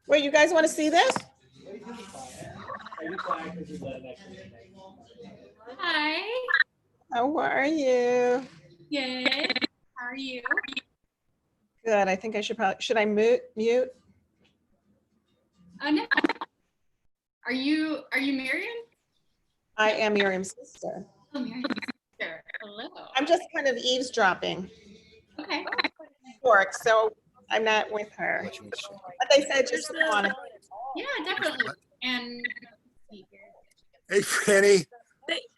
Wait, you guys want to see this? Hi. How are you? Good. How are you? Good. I think I should I mute? Oh no. Are you Miriam? I am Miriam's sister. Oh, Miriam's sister. Hello. I'm just kind of eavesdropping. Okay. Work, so I'm not with her. But they said just want to. Yeah, definitely. And Hey, Franny.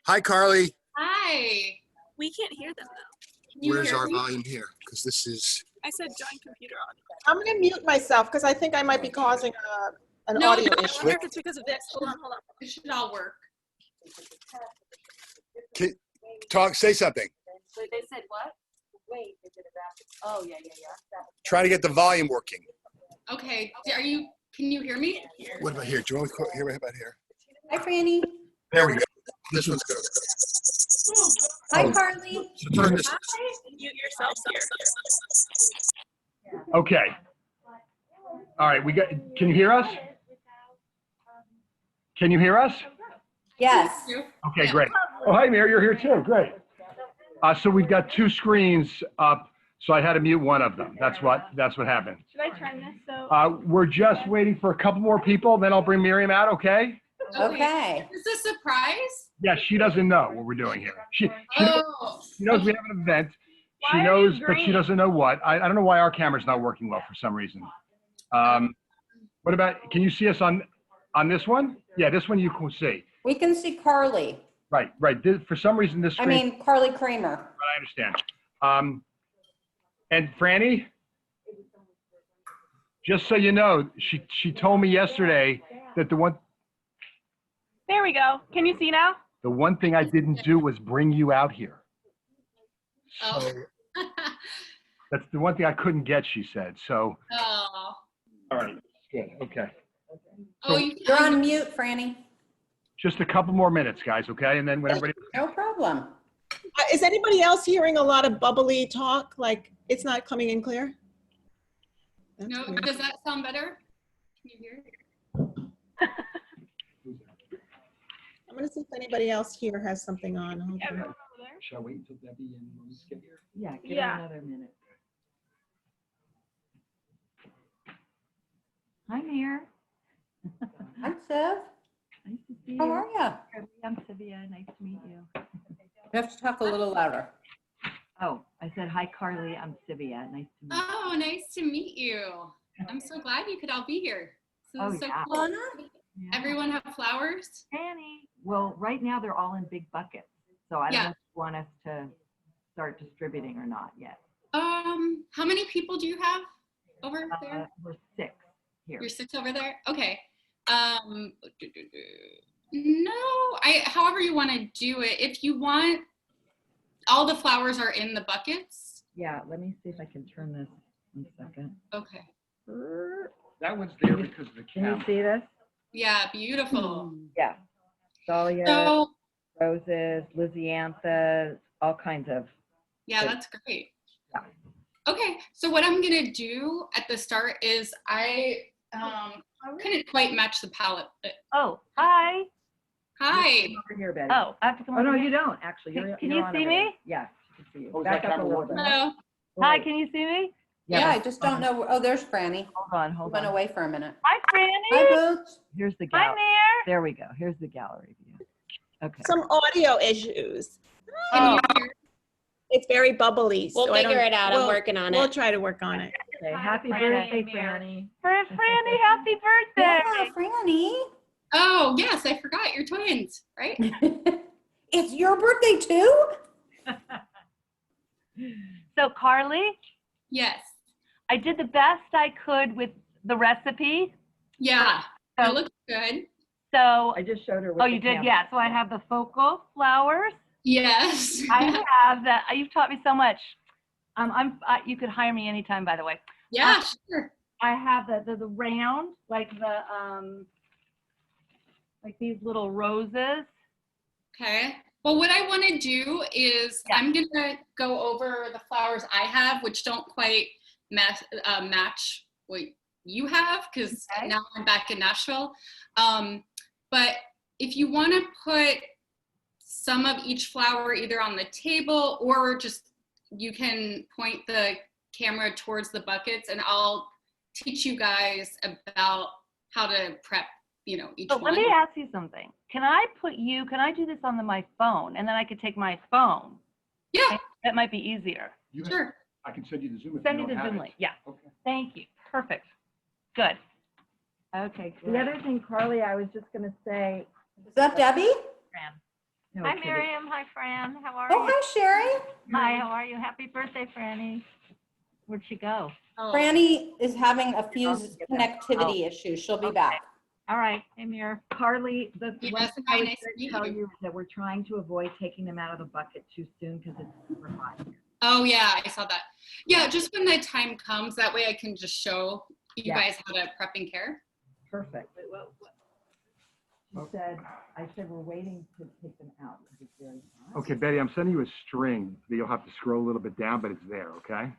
Hi, Carly. hi. We can't hear them though. Can you Where's hear our me? volume here? Because this is. I said join computer audio. I'm going to mute myself because I think I might be causing an No, audio I issue. wonder if it's because of this. Hold on. It should all work. Say something. They said what? Wait, they did a rapid. Oh, yeah. Try to get the volume working. Okay. Can you hear me? What about here? Do you want to hear what about here? Hi, Franny. There we go. This one's good. Hi, Carly. So turn this. Mute yourself here. Okay. All right, can you hear us? Can you hear us? Yes. Okay, Yeah. great. Oh, hi, Mary, you're here too, great. So we've got two screens up, so I had to mute one of them. That's what happened. Should I turn this so? We're just waiting for a couple more people, then I'll bring Miriam out, okay? Okay. Is this a surprise? Yeah, she doesn't know what we're doing here. She Oh. knows we have an event. She Why are knows, you but she green? doesn't know what. I don't know why our camera's not working well for some reason. What about, can you see us on this one? Yeah, this one you can see. We can see Carly. Right. For some reason, this I screen, mean, Carly Kramer. I understand. And Franny, just so you know, she told me yesterday that the There we go. Can you see now? one thing I didn't do was bring you out here. So Oh. that's the one thing I couldn't get, she said. So, Oh. all right, good, okay. Oh, You're on mute, Franny. Just a couple more minutes, guys, okay? And then when everybody, No problem. Is anybody else hearing a lot of bubbly talk? Like it's not coming in clear? That's No, weird. does that sound better? Can you hear? I'm going to see if anybody else here has something on. Hold Yeah, on. over there. shall I wait until Debbie and Louise get here? Yeah, give Yeah. it another minute. Hi, Mayor. Hi, Sev. Nice to see you. How are you? I'm Sylvia. Nice to meet you. You have to talk a little louder. Oh, I said, hi, Carly. I'm Sylvia. Nice to meet you. Oh, nice to meet you. I'm so glad you could all be here. Oh, This is so yeah. cool. Yeah. Everyone have flowers? Annie. Well, right now they're all in big buckets. So I don't Yeah. know if you want us to start distributing or not yet. How many people do you have over there? We're 6 here. You're 6 over there? Okay. No, however you want to do it. If you want, all the flowers are in the buckets. Yeah, let me see if I can turn this 1 second. Okay. That one's there because of the Can you camera. see this? Yeah, beautiful. Yeah. Dahlia, So, roses, lysianthus, all kinds of. yeah, that's great. Yeah. Okay, so what I'm gonna do at the start is I couldn't quite match the palette. Oh, hi. Hi. Come over here, Betty. Oh, I have to come Oh, over no, here. you don't, actually. Can You're you on see over me? there. Yes, I can see you. Oh, is Back that up a camera little working? bit. Hello. Hi, can you see me? Yeah, I just don't know. Oh, there's Franny. Hold Went on. away for a minute. Hi, Franny. Hi, Boots. Here's the Hi, gallery. Mayor. There we go. Here's the gallery view. Okay. Some audio issues. Can you hear? It's very bubbly. We'll so I don't- figure it out. I'm we'll- working on We'll it. try to work on it. Okay. Happy Franny. birthday, Franny. For Franny, happy birthday. Yeah, Franny. Oh, yes, I forgot. You're twins, right? It's your birthday too? So, Carly, Yes. I did the best I could with the recipe. Yeah. So, It looks good. so I just showed her. with oh, the you did? camera. Yeah. So I have the focal flowers. Yes. I have that. You've taught me so much. You could hire me anytime, by the way. Yeah, sure. I have the round, like these little roses. Okay. Well, what I want to do is Yeah. I'm going to go over the flowers I have, which don't quite match what you have, because Okay. now I'm back in Nashville. But if you want to put some of each flower either on the table or just you can point the camera towards the buckets and I'll teach you guys about how to prep, each So one. let me ask you something. Can I do this on my phone and then I could take my phone? Yeah, That might be easier. You have- sure. I can send you the Zoom if Send you me don't the have Zoom it. link. Yeah. Okay. Thank you. Perfect. Good. Okay, The great. other thing, Carly, I was just gonna say. Is that Debbie? Fran. No, Hi, kidding. Miriam. Hi, Fran. How are Oh, you? hi, Sherry. Hi, how are you? Happy birthday, Franny. Where'd she go? Oh, Franny is having a few I'll just get back. connectivity issues. She'll be Okay. back. All right. Hey, Mir. Carly, the Yes, one thing hi, I was nice to gonna meet tell you. you is that we're trying to avoid taking them out of the bucket too soon because it's super hot. Oh yeah, I saw that. Yeah, just when the time comes, that way I can just show you Yeah. guys how to prep and care. Perfect. I said we're waiting to take them out because it's very hot. Okay, Betty, I'm sending you a string that you'll have to scroll a little bit down, but it's there, okay?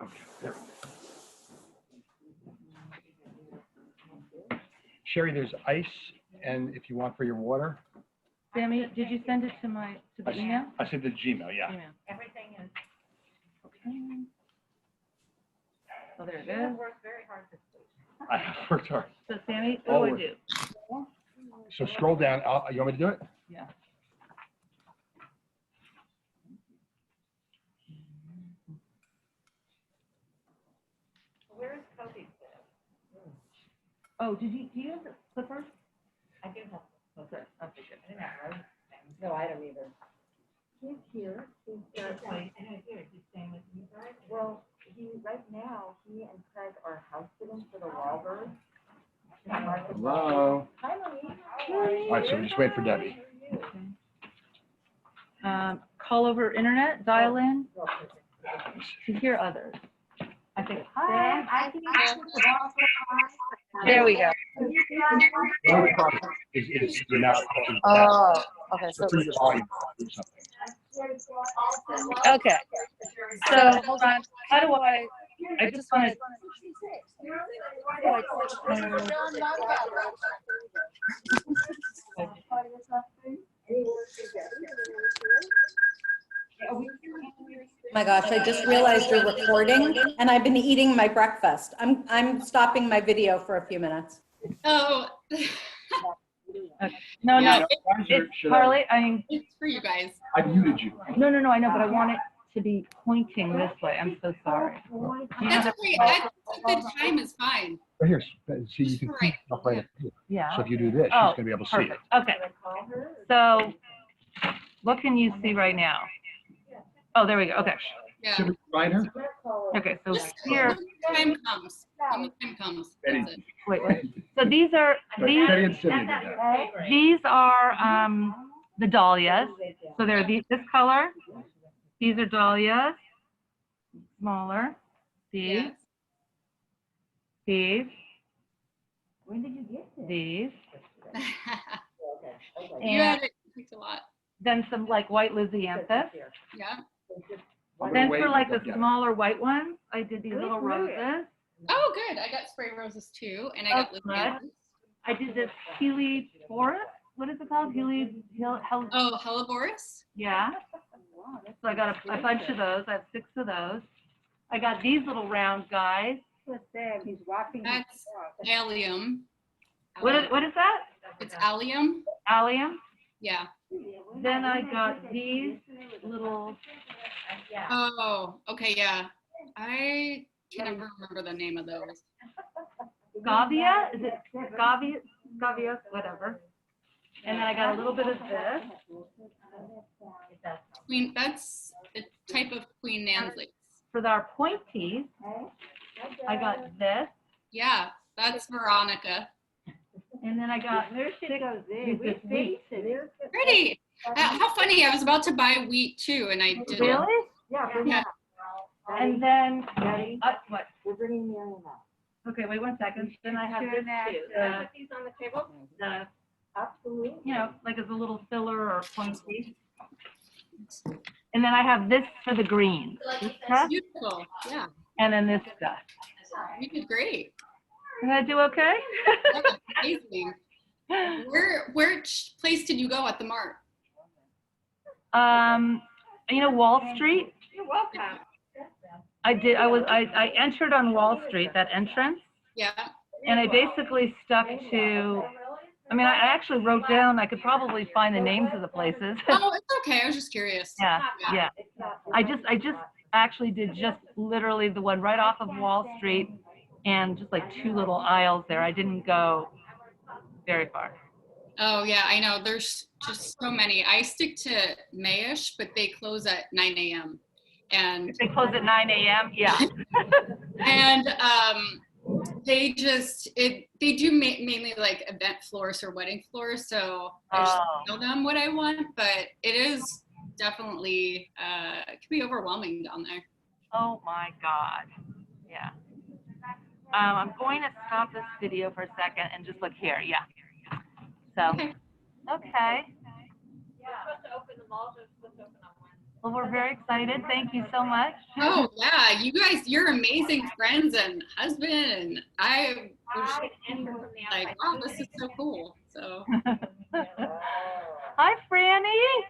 Okay, there. Sherry, there's ice, and if you want for your water, Sammy, did you send it to the email? I said the Gmail, yeah. Email. Everything is. Okay. So there it You is. have worked very hard this week. I worked hard. So Sammy, what do I Forward. do? So scroll down. You want me to do it? Yeah. Where is Kobe? Oh, do you have the clippers? I do have. Okay, okay, good. I didn't have those. No, I don't either. He's here. He's got, Wait, I know here. He's staying with you guys. well, right now, he and Craig are house sitting for the Wahlbergs. Hello. Hi, Monique. All right, so we just wait for Debbie. Call over internet, dial in, to hear others. I think, hi. I can There we go. Is you're now. Oh, okay. So turn your volume up or something. Okay. So hold on. How do I just want to. Oh my gosh, I just realized you're recording and I've been eating my breakfast. I'm stopping my video for a few minutes. Oh, No, Yeah. no. It's Should Carly, I mean, it's for you guys. I muted you. no, I know, but I want it to be pointing this way. I'm so sorry. That's okay. I think the time is fine. Right here, see, you can see Right. stuff right up here. Yeah. So if you do this, she's Oh, gonna be able to see it. Perfect. Okay. So what can you see right now? Oh, there we go. Okay. Yeah. Should we find her? Okay. So Just here, when the time comes. When the time comes. Eddie. That's it. wait. So these are, Betty and Sylvia did that. these are the dahlias. So they're this color. These are dahlias. Smaller. These. Yes. These. When did you get this? These. You had it picked a lot. Then some like white lysianthus. Yeah. I'm gonna Then wait for like and the look at it. smaller white ones, I did these little roses. Oh, good. I got spray roses too, and I got Okay. lysianthus. I did this Helioporus. What is it called? Oh, Helleborus. Yeah. So I got a bunch of those. I have 6 of those. I got these little round guys. He's walking. That's allium. What is that? It's allium. Allium. Yeah. Then I got these little. Oh, okay. Yeah. I can't ever remember the name of those. Gavia? Is it Gavia? Whatever. And then I got a little bit of this. Queen. That's a type of Queen Nan's lace. For our pointies, I got this. Yeah, that's Veronica. And then I got There she goes. these this wheat. Pretty. How funny. I was about to buy wheat too, and I didn't. Really? Yeah. And then, what? We're bringing Miriam out. Okay, wait 1 second. Then I have this too. Put these on the table. Absolutely. You know, like as a little filler or pointy. And then I have this for the green. This stuff, Beautiful. Yeah, and then this stuff. you did great. Did I do okay? Amazing. Which place did you go at the Mart? Wall Street. You're welcome. I entered on Wall Street, that entrance, Yeah. and I basically stuck to, I actually wrote down, I could probably find the names of the places. Oh, it's okay. I was just curious. Yeah. I just actually did just literally the one right off of Wall Street and just like 2 little aisles there. I didn't go very far. Oh yeah, I know. There's just so many. I stick to Mayish, but they close at 9 a.m. And They close at 9 a.m. Yeah. and they do mainly like event floors or wedding floors. So I just tell them what I want, but it is definitely it can be overwhelming down there. Oh my God. Yeah. I'm going to stop this video for a second and just look here. Yeah. So, okay. We're supposed to open the malls, are supposed to open on Wednesday. Well, we're very excited. Thank you so much. Oh yeah, you guys, you're amazing friends and husband, and I was like, wow, this is so cool. So Hi, Franny.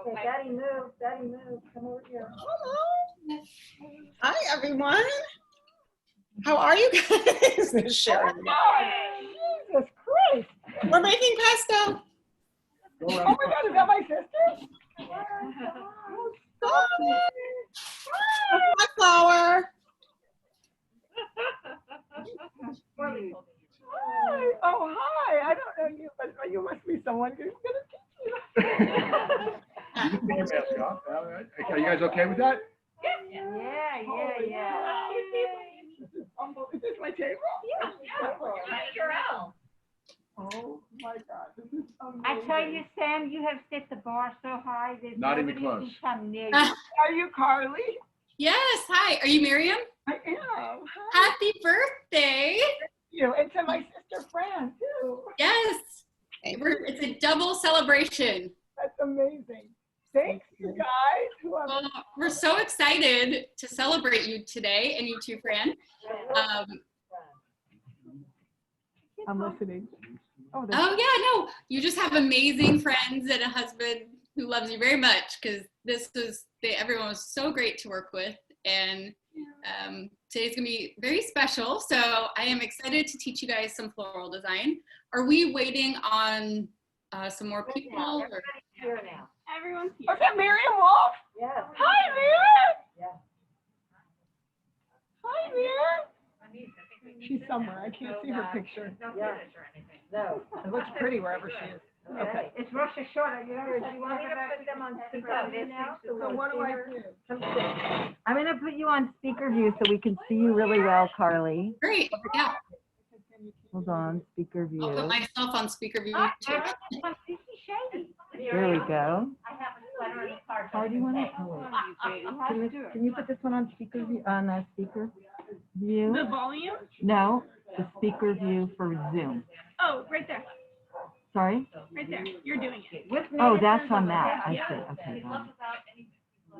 Okay, Daddy move, come over here. Hello. Hi, everyone. How are you guys? They're sharing. Jesus Christ. We're making pesto. Oh my God, is that my sister? Hi, Flower. Hi. Oh, hi. I don't know you, but you must be someone who's going to teach you. You can take your mask off. Are you guys okay with that? Yeah. Is this my table? You're out. Oh my God, this is amazing. I tell you, Sam, you have set the bar so high that Not even nobody close. can come near you. Are you Carly? yes, hi. Are you Miriam? I am. Hi. Happy birthday. You and to my sister Fran too. Yes. It's a double celebration. That's amazing. Thanks, you guys. Well, we're so excited to celebrate you today, and you too, Fran. I'm listening. Oh yeah, no, you just have amazing friends and a husband who loves you very much, because everyone was so great to work with, and today's gonna be very special. So I am excited to teach you guys some floral design. Are we waiting on some more people? Or? Here now. Everyone's here. Was that Miriam Wolf? Yes. Hi, Miriam. Yeah. Hi, Miriam. She's somewhere. I can't see her picture. No Yeah. finish or anything. No. It looks pretty wherever she is. Okay. It's Rosh Hashanah, you know, do you want to put them on speaker view now? So what do I do? I'm going to put you on speaker view so we can see you really well, Carly. Great, yeah. Hold on, speaker I'll put view. myself on speaker view too. There we go. I have a sweater and a card. How do you want it? Can you put this one on speaker view, on speaker view? The volume? No, the speaker view for Zoom. Oh, right there, Sorry? right there. You're doing it. Oh, that's on that. I see. Okay.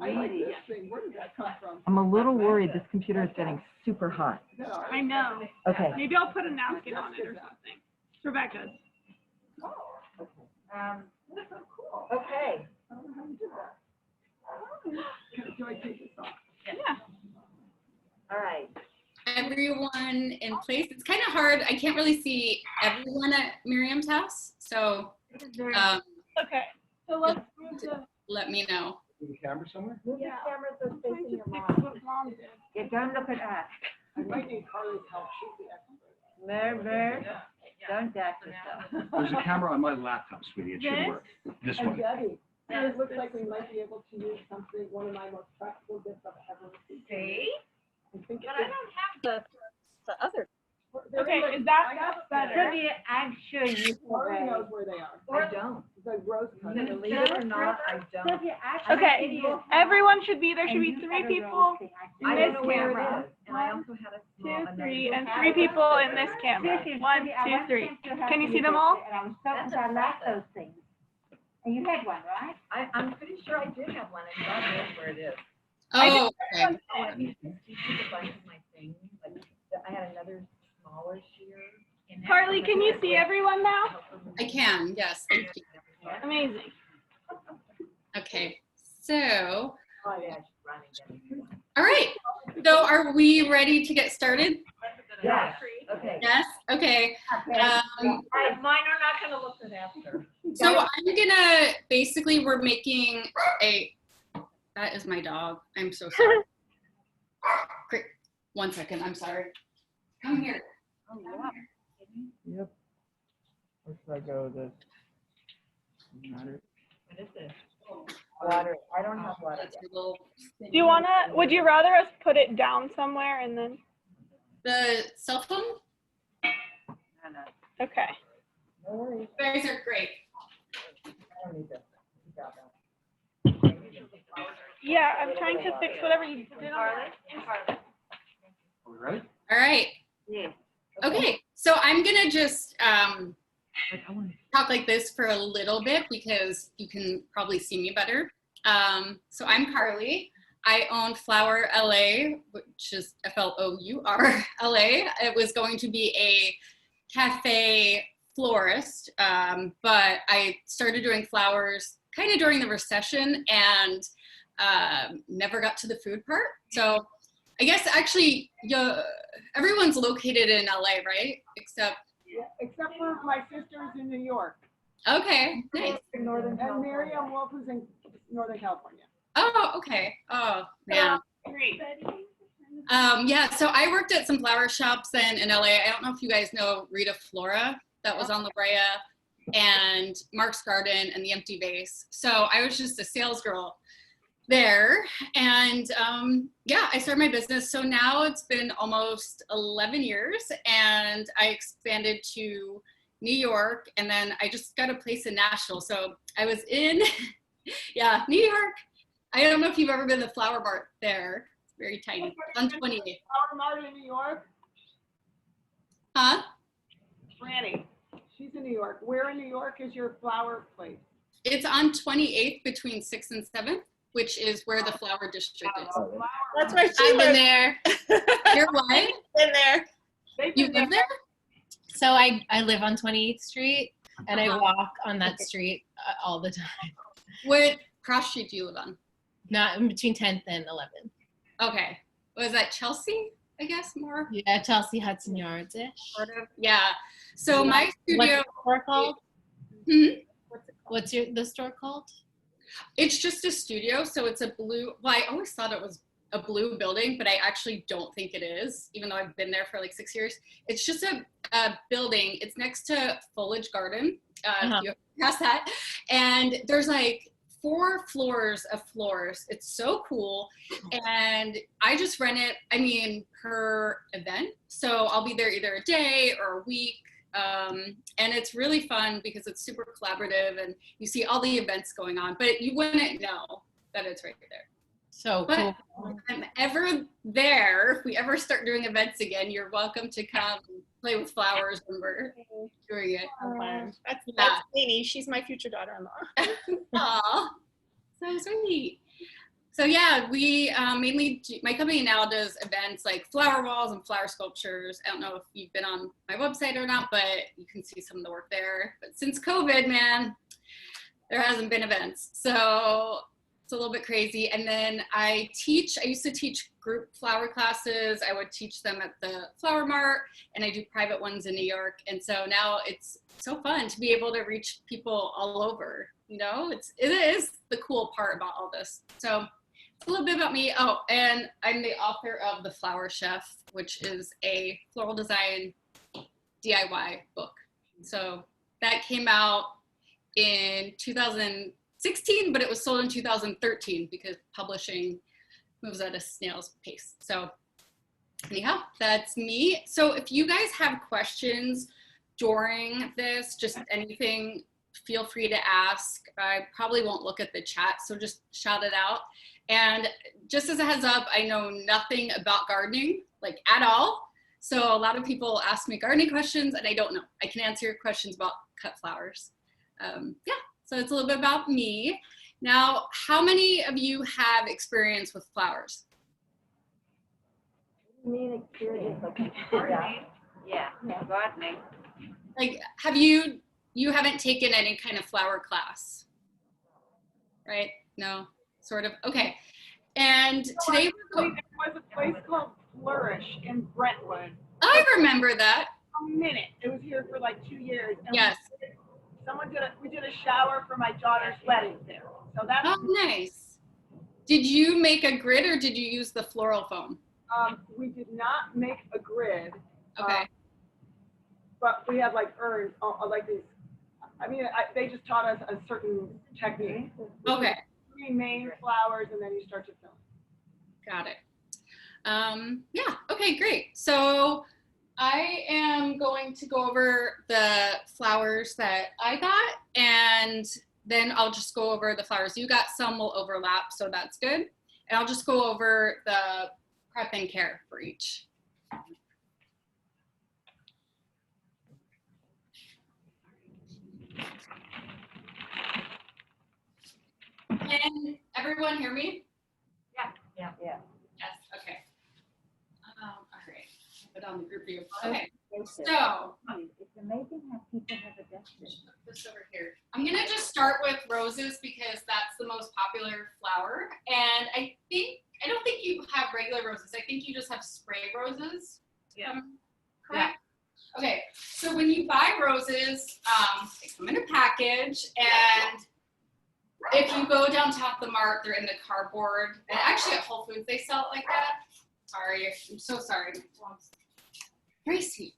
I like this thing. Where did that come from? I'm a little worried. This computer is getting super hot. I know. Okay. Maybe I'll put a napkin on it or something. It's Rebecca's. Okay. I don't know how you do that. Do I take this off? Yeah. All right. Everyone in place. It's kind of hard. I can't really see everyone at Miriam's house, so Okay. So let's move the. let me know. Is the camera somewhere? Move the Yeah. camera so it's facing your Pick mom. what Mom did. Yeah, don't look at us. I might need Carly's help. She's the expert. Murmur. Don't dash yourself. There's a camera on my laptop, sweetie. It should work. This And one. Debbie, it looks like we might be able to use something, one of my most practical gifts I've ever received. See? I think But I don't have The other. Okay, is that better? Sylvia, I'm sure you. Carly knows where they are. I don't. The rose color. Believe it or not, I don't. Sylvia, actually. Okay, everyone should be, there should be 3 people in I this don't know where camera. it is. And I also had a. 2, 3, and 3 people in this camera. 1, 2, 3. Can you see them all? And I was so glad I like those things. And you had one, right? I'm pretty sure I did have one, and God knows where it is. Oh, okay. I used to keep a bunch of my things, like, I had another smaller shear. in there. Carly, can you see everyone now? I can, yes, thank you. Amazing. Okay, so, Oh, yeah, just running. all right. So are we ready to get started? Yeah, okay. Yes, okay. Mine are not gonna look good after. So I'm gonna, basically, we're making that is my dog. I'm so sorry. Great. 1 second, I'm sorry. Come here. Yep. Where should I go with this? Matter. What is this? Water, I don't have water That's yet. a little- Do you would you rather us put it down somewhere and then, The cell phone? okay. No worries, You guys are great. I don't need this. You got that. Yeah, I'm trying to fix whatever you did on Are we ready? All right. Yeah. Okay, so I'm gonna just talk like this for a little bit because you can probably see me better. So I'm Carly. I own Flower LA, which is Flour LA. It was going to be a cafe florist, but I started doing flowers kind of during the recession and never got to the food part. So I guess actually everyone's located in LA, right? Except for my sister's in New York. okay, nice. In Northern And California. Miriam Wolf is in Northern California. Oh, okay. Oh, man. Great. Yeah, so I worked at some flower shops then in LA. I don't know if you guys know Rita Flora, that was on La Brea, and Mark's Garden and the Empty Vase. So I was just a sales girl there. And yeah, I started my business. So now it's been almost 11 years and I expanded to New York and then I just got a place in Nashville. So I was in, yeah, New York. I don't know if you've ever been to the Flower Mart there. It's very tiny. It's on 28th. Flower Mart in New York? Huh? Franny, she's in New York. Where in New York is your flower place? It's on 28th between 6th and 7th, which is where the flower district is. That's where she I've been lives. there. You're what? Been there. You live there? So I live on 28th Street and I walk on that street all the time. What cross street do you live on? Not in between 10th and 11th. Okay. Was that Chelsea, I guess, more? Yeah, Chelsea Hudson Yards-ish. Sort of. Yeah. So my studio, What's the store called? Hmm? What's the store called? it's just a studio. So it's a blue, well, I always thought it was a blue building, but I actually don't think it is, even though I've been there for like 6 years. It's just a building. It's next to Foliage Garden, if you pass that. And there's like 4 floors of floors. It's so cool. And I just rent it, I mean, per event. So I'll be there either a day or a week. And it's really fun because it's super collaborative and you see all the events going on, but you wouldn't know that it's right there. So But cool. if I'm ever there, if we ever start doing events again, you're welcome to come and play with flowers when we're doing it. That's Amy. She's my future daughter-in-law. Aw, so sweet. So yeah, we mainly my company now does events like flower walls and flower sculptures. I don't know if you've been on my website or not, but you can see some of the work there. But since COVID, man, there hasn't been events. So it's a little bit crazy. And then I used to teach group flower classes. I would teach them at the Flower Mart and I do private ones in New York. And so now it's so fun to be able to reach people all over, you know, it is the cool part about all this. So it's a little bit about me. Oh, and I'm the author of The Flower Chef, which is a floral design DIY book. So that came out in 2016, but it was sold in 2013 because publishing moves at a snail's pace. So anyhow, that's me. So if you guys have questions during this, just anything, feel free to ask. I probably won't look at the chat, so just shout it out. And just as a heads up, I know nothing about gardening, like at all. So a lot of people ask me gardening questions and I don't know. I can answer your questions about cut flowers. Yeah, So it's a little bit about me. Now, how many of you have experience with flowers? You mean experience, okay. Yeah, gardening. Like, you haven't taken any kind of flower class, right? No, sort of. Okay. And today There was a place called Flourish in Brentwood. I remember that. A minute. It was here for like 2 years. And Yes. we did a shower for my daughter's wedding there. So that's Oh, nice. Did you make a grid or did you use the floral foam? we did not make a grid. Okay. But we had like urns, like these. I mean, they just taught us a certain technique. Okay. 3 main flowers, and then you start to fill. Got it. Yeah, okay, great. So I am going to go over the flowers that I got, and then I'll just go over the flowers you got. Some will overlap, so that's good. And I'll just go over the prep and care for each. Can everyone hear me? Yeah. Yes, okay. All right, put on the group view. Okay, so It's amazing how people have adapted. put this over here. I'm gonna just start with roses because that's the most popular flower. And I don't think you have regular roses. I think you just have spray roses. Yeah. Correct? Okay, so when you buy roses, they come in a package, and if you go downtown at the Mart, they're in the cardboard. And actually at Whole Foods, they sell it like that. Sorry, I'm so sorry. Very sweet.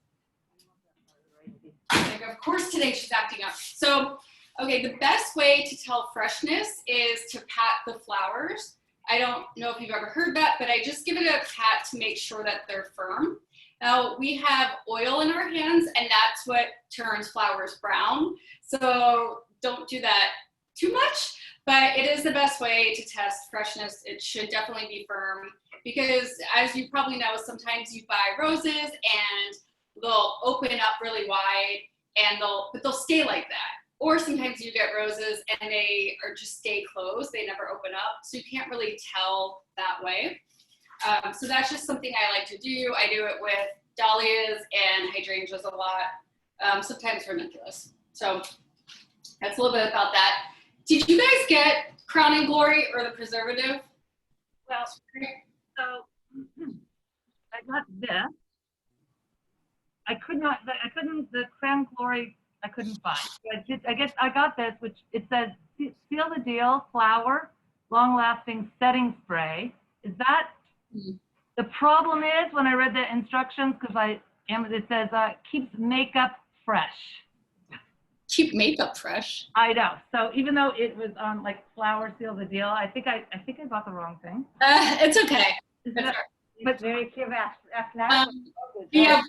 Like, of course today she's acting up. So, okay, the best way to tell freshness is to pat the flowers. I don't know if you've ever heard that, but I just give it a pat to make sure that they're firm. Now, we have oil in our hands, and that's what turns flowers brown. So don't do that too much, but it is the best way to test freshness. It should definitely be firm because, as you probably know, sometimes you buy roses and they'll open up really wide and they'll stay like that. Or sometimes you get roses and they are just stay closed. They never open up. So you can't really tell that way. So that's just something I like to do. I do it with dahlias and hydrangeas a lot, sometimes ranunculus. So that's a little bit about that. Did you guys get Crowning Glory or the preservative? Well, so I got this. The Crown Glory, I couldn't find. So I guess I got this, which it says, seal the deal, flower, long-lasting setting spray. Is that, the problem is when I read the instructions, because it says, keeps makeup fresh. Keep makeup fresh. I know. So even though it was on like flower seal the deal, I think I bought the wrong thing. It's okay. But very cute. Yeah,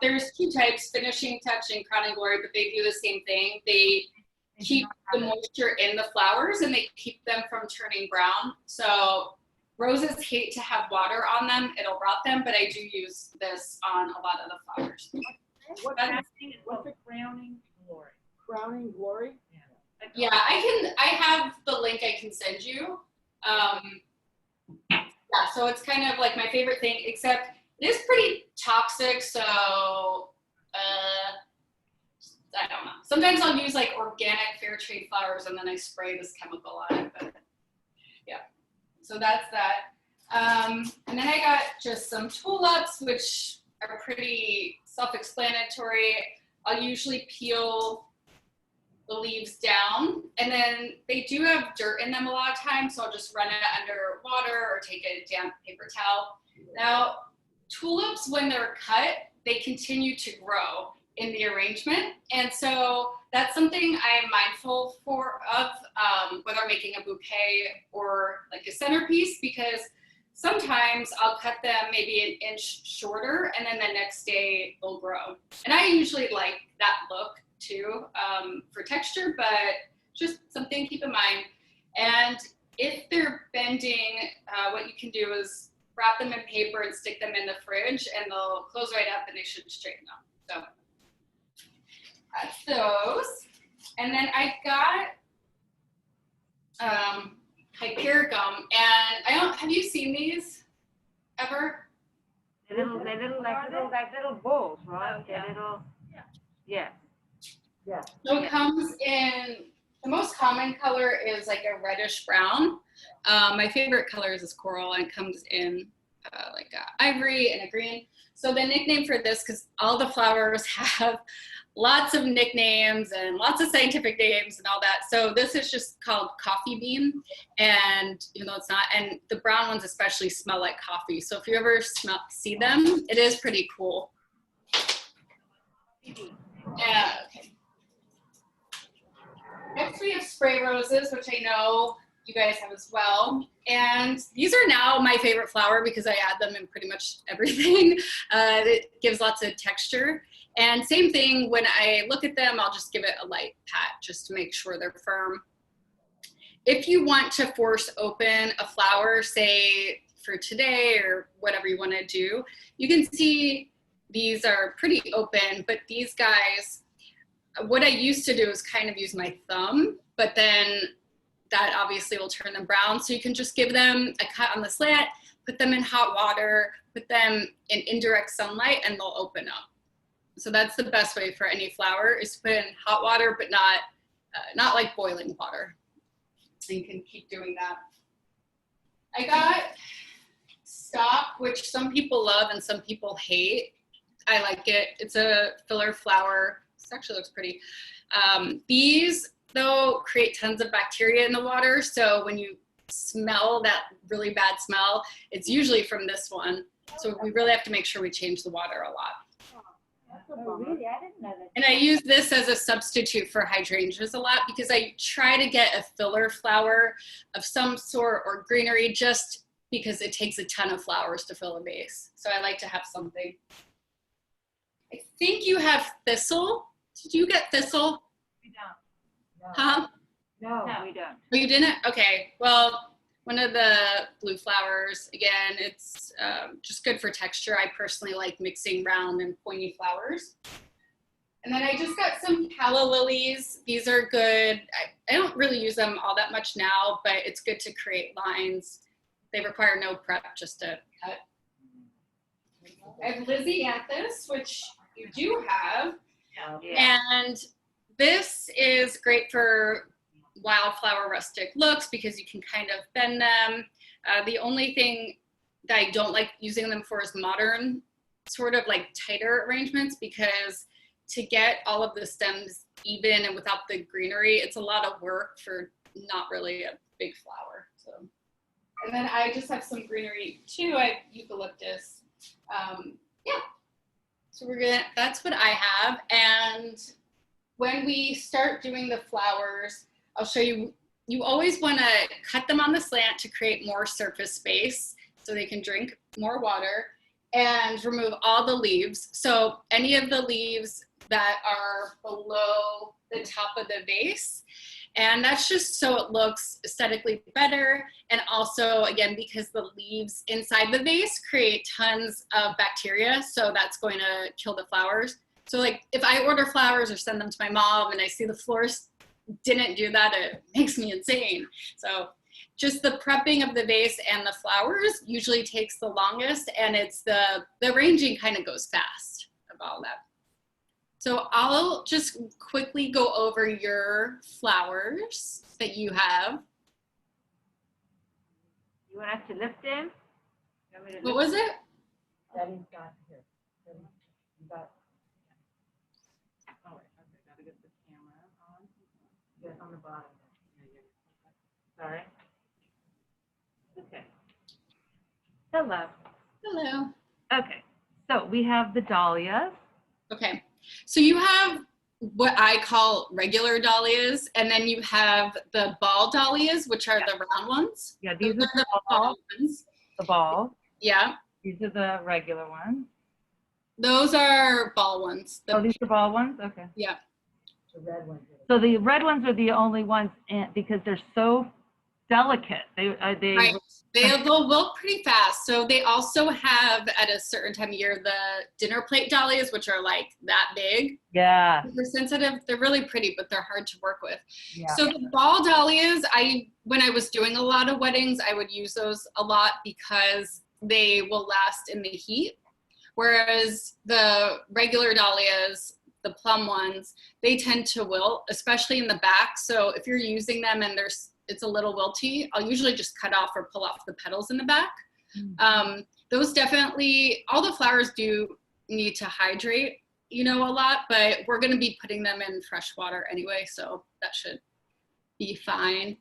there's 2 types, finishing touch and Crowning Glory, but they do the same thing. They keep the moisture in the flowers and they keep them from turning brown. So roses hate to have water on them. It'll rot them, but I do use this on a lot of the flowers. What's the Crowning Glory? Crowning Glory? Yeah, I have the link I can send you. Yeah, so it's kind of like my favorite thing, except it is pretty toxic, so I don't know. Sometimes I'll use like organic fair trade flowers and then I spray this chemical on it, but yeah. So that's that. And then I got just some tulips, which are pretty self-explanatory. I'll usually peel the leaves down, and then they do have dirt in them a lot of times, so I'll just run it under water or take a damp paper towel. Now, tulips, when they're cut, they continue to grow in the arrangement, and so that's something I am mindful of whether I'm making a bouquet or like a centerpiece, because sometimes I'll cut them maybe an inch shorter and then the next day they'll grow. And I usually like that look too for texture, but just something to keep in mind. And if they're bending, what you can do is wrap them in paper and stick them in the fridge and they'll close right up and they should straighten up. So that's those. And then I got hypericum, and have you seen these ever? They're like little bowls, right? They're little, yeah. Yeah. So it comes in, the most common color is like a reddish brown. My favorite color is this coral, and it comes in like a ivory and a green. So the nickname for this, because all the flowers have lots of nicknames and lots of scientific names and all that. So this is just called coffee bean, and even though it's not, and the brown ones especially smell like coffee. So if you ever see them, it is pretty cool. Yeah, okay. Next we have spray roses, which I know you guys have as well. And these are now my favorite flower because I add them in pretty much everything. It gives lots of texture. And same thing, when I look at them, I'll just give it a light pat just to make sure they're firm. If you want to force open a flower, say for today or whatever you want to do, you can see these are pretty open, but these guys, what I used to do is kind of use my thumb, but then that obviously will turn them brown. So you can just give them a cut on the slant, put them in hot water, put them in indirect sunlight, and they'll open up. So that's the best way for any flower, is to put in hot water, but not like boiling water. And you can keep doing that. I got stock, which some people love and some people hate. I like it. It's a filler flower. This actually looks pretty. These, though, create tons of bacteria in the water. So when you smell that really bad smell, it's usually from this one. So we really have to make sure we change the water a lot. Oh, really? I didn't know that. And I use this as a substitute for hydrangeas a lot because I try to get a filler flower of some sort or greenery, just because it takes a ton of flowers to fill a vase. So I like to have something. I think you have thistle. Did you get thistle? We don't. Huh? No, we don't. Oh, you didn't? Okay. Well, one of the blue flowers, again, it's just good for texture. I personally like mixing round and pointy flowers. And then I just got some calla lilies. These are good. I don't really use them all that much now, but it's good to create lines. They require no prep, just to cut. I have Lysianthus, which you do have. Yeah. And this is great for wildflower rustic looks because you can kind of bend them. The only thing that I don't like using them for is modern, sort of like tighter arrangements, because to get all of the stems even and without the greenery, it's a lot of work for not really a big flower. So, and then I just have some greenery too. I have eucalyptus. Yeah. So that's what I have. And when we start doing the flowers, I'll show you, you always want to cut them on the slant to create more surface space so they can drink more water, and remove all the leaves. So any of the leaves that are below the top of the vase. And that's just so it looks aesthetically better. And also, again, because the leaves inside the vase create tons of bacteria, so that's going to kill the flowers. So like if I order flowers or send them to my mom and I see the florist didn't do that, it makes me insane. So just the prepping of the vase and the flowers usually takes the longest, and it's the arranging kind of goes fast of all that. So I'll just quickly go over your flowers that you have. You want us to lift them? You want me to What lift was it? Daddy's got here. You got. Oh, wait, okay, gotta get the camera on. Yes, on the bottom. Sorry. Okay. Hello. Hello. Okay, so we have the dahlias. Okay. So you have what I call regular dahlias, and then you have the ball dahlias, which are the round ones. Yeah, these Those are the ball ones. the ball. Yeah. These are the regular ones. Those are ball ones. Oh, these are ball ones? Okay. Yeah. The red one. So the red ones are the only ones because they're so delicate. They Right. They'll wilt pretty fast. So they also have at a certain time of year the dinner plate dahlias, which are like that big. yeah. They're sensitive. They're really pretty, but they're hard to work with. Yeah. So the ball dahlias, when I was doing a lot of weddings, I would use those a lot because they will last in the heat. Whereas the regular dahlias, the plum ones, they tend to wilt, especially in the back. So if you're using them and it's a little wilty, I'll usually just cut off or pull off the petals in the back. Those definitely, all the flowers do need to hydrate, a lot, but we're going to be putting them in fresh water anyway, so that should be fine.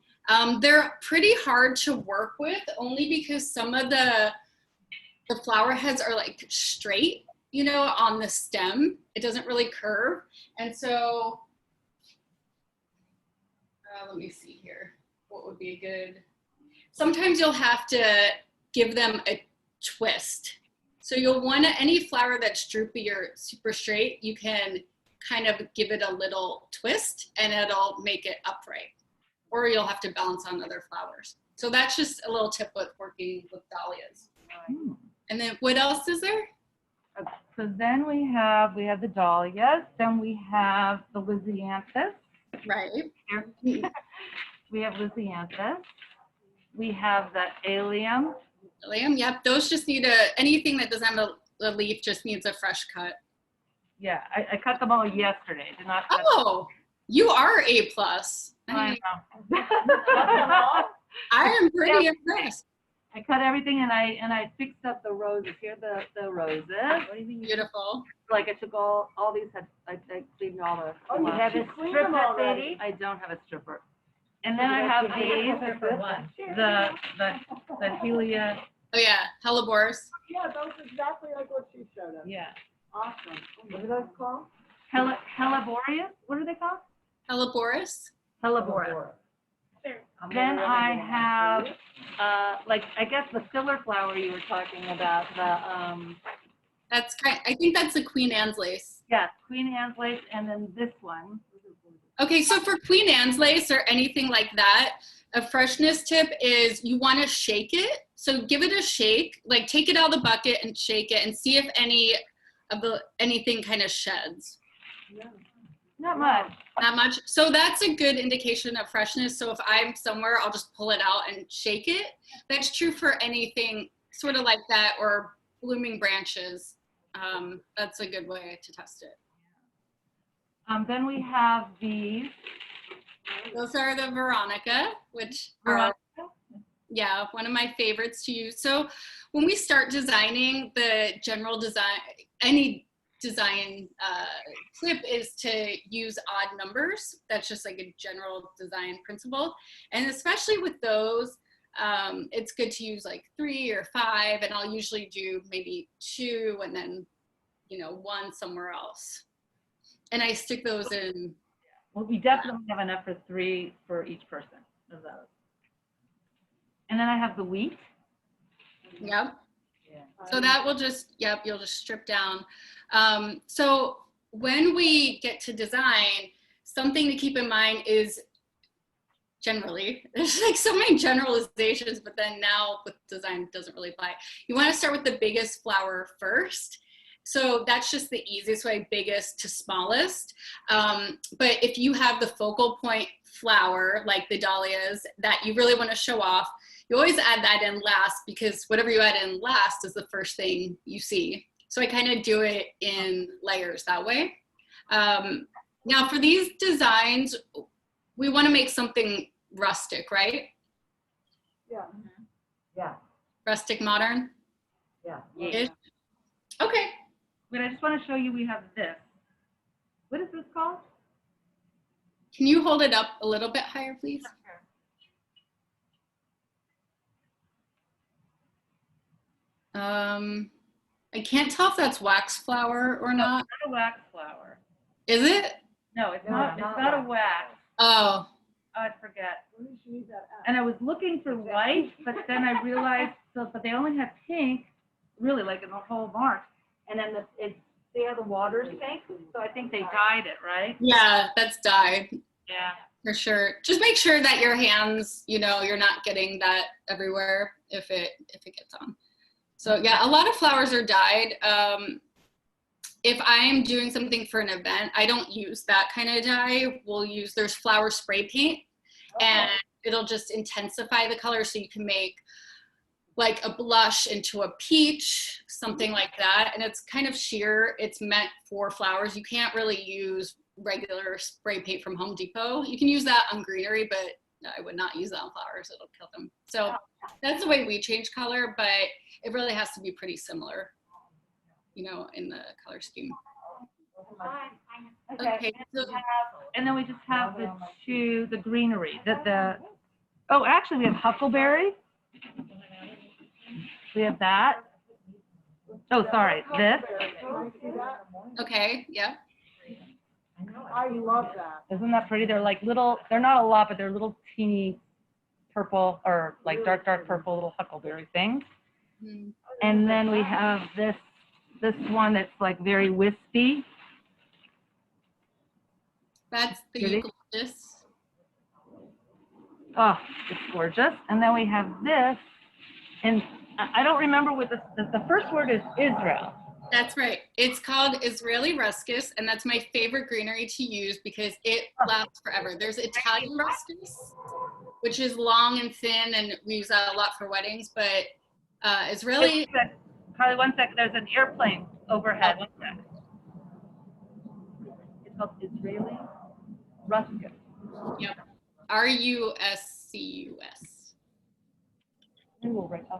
They're pretty hard to work with only because some of the flower heads are like straight, on the stem. It doesn't really curve. And so, let me see here. What would be a good, sometimes you'll have to give them a twist. So you'll want any flower that's droopy or super straight, you can kind of give it a little twist and it'll make it upright. Or you'll have to balance on other flowers. So that's just a little tip with working with dahlias. And then what else is there? So then we have the dahlias, then we have the Lysianthus. Right. We have Lysianthus. We have the allium. Allium, yep. Those just need anything that doesn't have a leaf just needs a fresh cut. Yeah, I cut them all yesterday. Did not cut Oh, you are A+. I know. I am pretty impressed. I cut everything and I fixed up the roses. Here are the roses. What do you mean? Beautiful. Like I took all these I cleaned all the. Oh, you have a stripper, baby? I don't have a stripper. And then I have these, the Helia. Oh yeah, hellebores. Yeah, that was exactly like what she showed us. Yeah. Awesome. What are those called? Helleborius? What are they called? Hellebores. Helleborius. Then I have, I guess the filler flower you were talking about, I think that's the Queen Anne's lace. Yeah, Queen Anne's lace, and then this one. Okay, so for Queen Anne's lace or anything like that, a freshness tip is you want to shake it. So give it a shake, like take it out of the bucket and shake it and see if anything kind of sheds. Yeah. Not much. Not much. So that's a good indication of freshness. So if I'm somewhere, I'll just pull it out and shake it. That's true for anything sort of like that or blooming branches. That's a good way to test it. Then we have these. Those are the Veronica, which are, yeah, one of my favorites to use. So when we start designing, the general design, any design tip is to use odd numbers. That's just like a general design principle. And especially with those, it's good to use like 3 or 5, and I'll usually do maybe 2 and then, 1 somewhere else. And I stick those in. Well, we definitely have enough for 3 for each person of those. And then I have the wheat. Yep. Yeah. So that will just, you'll just strip down. So when we get to design, something to keep in mind is generally, there's like so many generalizations, but then now with design it doesn't really apply. You want to start with the biggest flower first. So that's just the easiest way, biggest to smallest. But if you have the focal point flower, like the dahlias, that you really want to show off, you always add that in last, because whatever you add in last is the first thing you see. So I kind of do it in layers that way. Now for these designs, we want to make something rustic, right? Yeah. Yeah. Rustic modern? Yeah. Ish? Okay. But I just want to show you we have this. What is this called? Can you hold it up a little bit higher, please? I can't tell if that's wax flower or not. It's not a wax flower. Is it? No, it's not. It's not a wax. Oh. I forget. And I was looking for white, but then I realized, but they only have pink, really, like in the whole mark. And then the water's pink, so I think they dyed it, right? Yeah, that's dyed. Yeah. For sure. Just make sure that your hands, you know, you're not getting that everywhere if it gets on. So yeah, a lot of flowers are dyed. If I'm doing something for an event, I don't use that kind of dye. There's flower spray paint, and it'll just intensify the color, so you can make like a blush into a peach, something like that. And it's kind of sheer. It's meant for flowers. You can't really use regular spray paint from Home Depot. You can use that on greenery, but I would not use that on flowers. It'll kill them. So that's the way we change color, but it really has to be pretty similar, you know, in the color scheme. Okay, so And then we just have the greenery, oh, actually we have huckleberry. We have that. Oh, sorry, this. okay, yeah. I love that. Isn't that pretty? They're like little, they're not a lot, but they're little teeny purple or like dark purple little huckleberry things. Mm. And then we have this one that's like very wispy. That's the Pretty. eucalyptus. Oh, it's gorgeous. And then we have this, and I don't remember what the first word is Israel. That's right. It's called Israeli ruscus, and that's my favorite greenery to use because it lasts forever. There's Italian ruscus, which is long and thin, and we use that a lot for weddings, but Israeli... Carly, one second. There's an airplane overhead. One sec. It's called Israeli ruscus. Yep. R-U-S-C-U-S. I'll write that.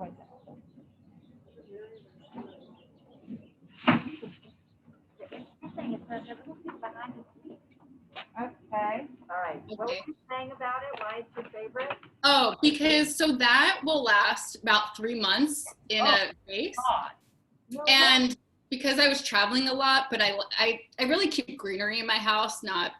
Okay, all right. What were Okay. you saying about it? Why it's your favorite? Oh, because so that will last about 3 months in a vase. And because I was traveling a lot, but I really keep greenery in my house, not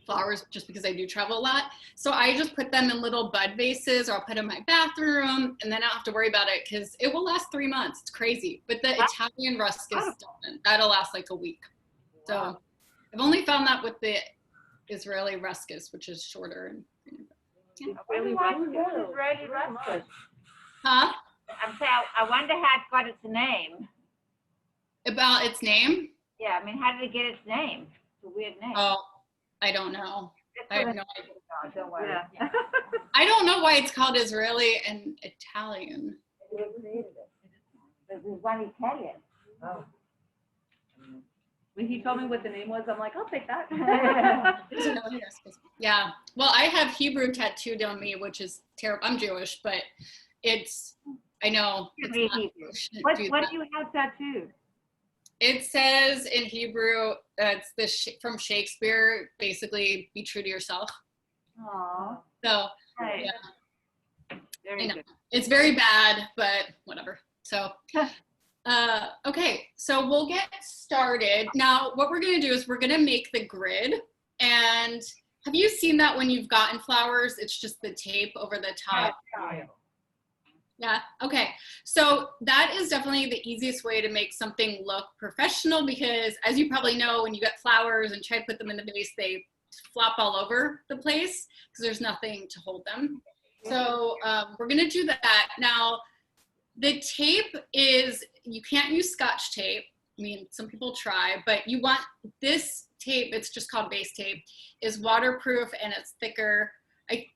flowers, just because I do travel a lot. So I just put them in little bud vases, or I'll put them in my bathroom, and then I don't have to worry about it because it will last 3 months. It's crazy. But the Italian ruscus doesn't. That'll last like a week. So I've only found that with the Israeli ruscus, which is shorter. And yeah. Really Israeli ruscus. Huh? I'm saying, I wonder how it got its name. About its name? Yeah, I mean, how did it get its name? It's a weird name. Oh, I don't know. I have no idea. No, don't worry. Yeah. I don't know why it's called Israeli and Italian. Who created it? There's one Italian. Oh. When he told me what the name was, I'm like, I'll take that. Yeah. Well, I have Hebrew tattooed on me, which is terrible. I'm Jewish, but I know. It's not, What do you have tattooed? It says in Hebrew, it's from Shakespeare, basically, be true to yourself. Aww. So, Right. yeah. Very good. It's very bad, but whatever. So, okay, so we'll get started. Now, what we're gonna do is we're gonna make the grid. And have you seen that when you've gotten flowers, it's just the tape over the top? Yeah, okay. So that is definitely the easiest way to make something look professional because as you probably know, when you get flowers and try to put them in the vase, they flop all over the place because there's nothing to hold them. So we're gonna do that. Now, the tape is, you can't use Scotch tape. I mean, some people try, but you want this tape, it's just called base tape, is waterproof and it's thicker. I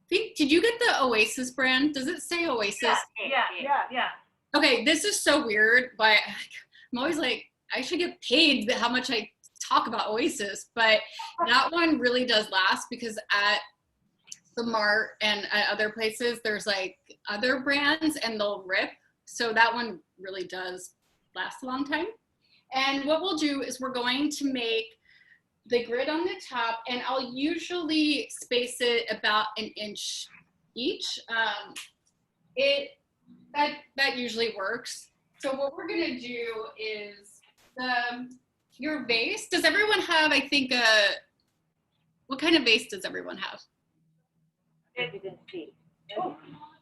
think, did you get the Oasis brand? Does it say Oasis? Yeah. Okay, this is so weird, but I'm always like, I should get paid how much I talk about Oasis, but that one really does last because at the Mart and at other places, there's like other brands and they'll rip. So that one really does last a long time. And what we'll do is we're going to make the grid on the top, and I'll usually space it about 1 inch each. That usually works. So what we're gonna do is your vase. Does everyone have? I think what kind of vase does everyone have? You can see.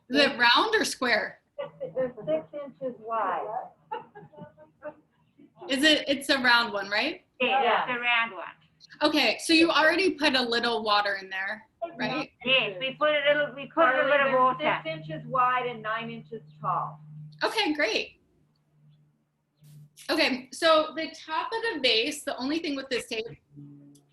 Is it round or square? They're 6 inches wide. It's a round one, right? Yeah, it's a round one. Okay, so you already put a little water in there, right? Yes, we put a little water. 6 inches wide and 9 inches tall. Okay, great. Okay, so the top of the vase, the only thing with this tape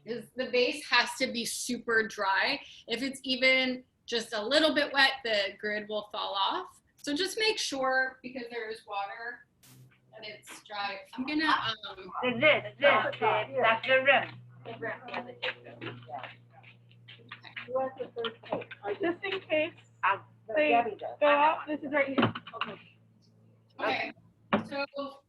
is the vase has to be super dry. If it's even just a little bit wet, the grid will fall off. So just make sure, because there is water, that it's dry. I'm gonna That's the rim. Just in case they Gabby does. go off, this is right here. okay. So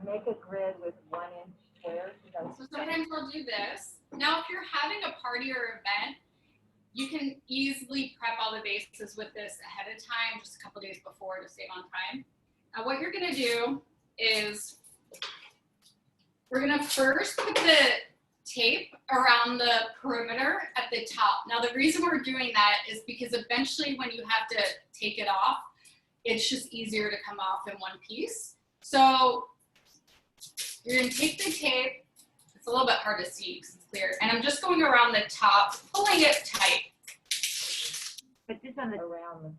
Make a grid with 1 inch squares. So sometimes we'll do this. Now, if you're having a party or event, you can easily prep all the bases with this ahead of time, just a couple days before to save on time. Now, what you're gonna do is we're gonna first put the tape around the perimeter at the top. Now, the reason we're doing that is because eventually when you have to take it off, it's just easier to come off in one piece. So you're gonna take the tape. It's a little bit hard to see because it's clear. And I'm just going around the top, pulling it tight. Put this on the around the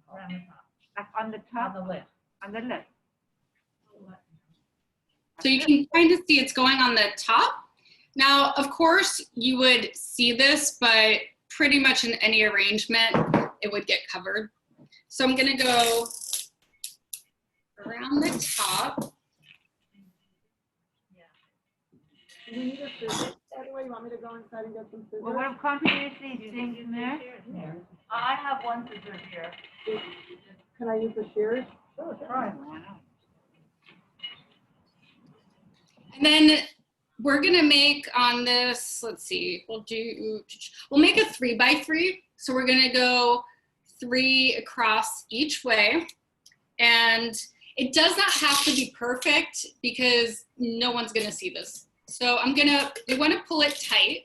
top. On the top. On the lip. On the lip. So you can kind of see it's going on the top. Now, of course, you would see this, but pretty much in any arrangement, it would get covered. So I'm gonna go around the top. Do we need a scissors? Anyway, you want me to go inside and get some scissors? Well, what confidence these things in there? I have one scissors here. Can I use the shears? Sure, try. And then we're gonna make on this, let's see, we'll make a 3x3. So we're gonna go 3 across each way. And it does not have to be perfect because no one's gonna see this. So you wanna pull it tight.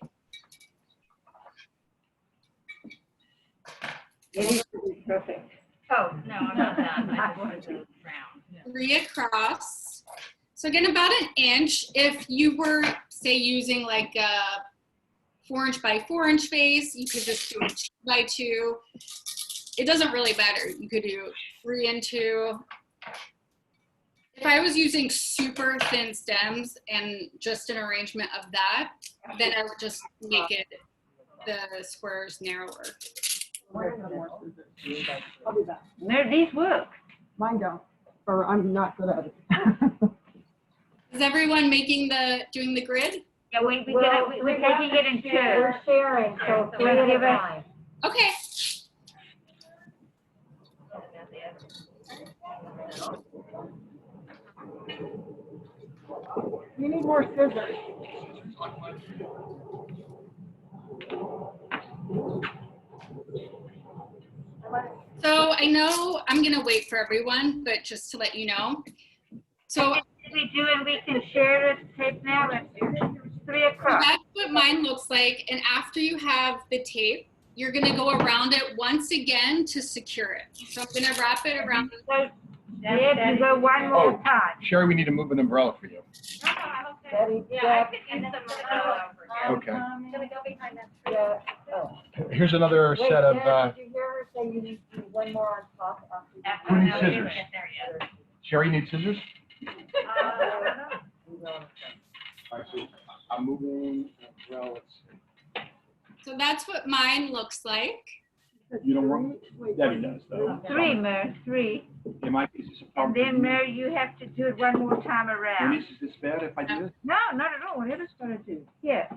It needs to be perfect. Oh, no, I'm not that. I wanted to round. 3 across. So again, about an inch. If you were, say, using like a 4" by 4" vase, you could just do a 2x2. It doesn't really matter. You could do 3 and 2. If I was using super thin stems and just an arrangement of that, then I would just make it the squares narrower. I'll be back. No, these work. Mine don't, or I'm not good at it. Is everyone doing the grid? Yeah, we're taking it in turns. We're sharing, so we'll give it. Okay. You need more scissors. So I know I'm gonna wait for everyone, but just to let you know. So We do, and we can share the tape now. It's 3 o'clock. that's what mine looks like. And after you have the tape, you're gonna go around it once again to secure it. So I'm gonna wrap it around. Yeah, you go one more time. Sherry, we need to move an umbrella for you. Yeah, I could use some umbrella. Okay. Can we go behind that? Yeah. Here's another set of, Did you hear her say you need one more on top? who needs scissors? Sherry, you need scissors? All right, so I'm moving, well, let's see. So that's what mine looks like. You don't want, Debbie does though. 3, Mary, 3. Am I, is this a And problem? then, Mary, you have to do it one more time around. Denise, is this bad if I do this? No, not at all. Whatever's gonna do. Here.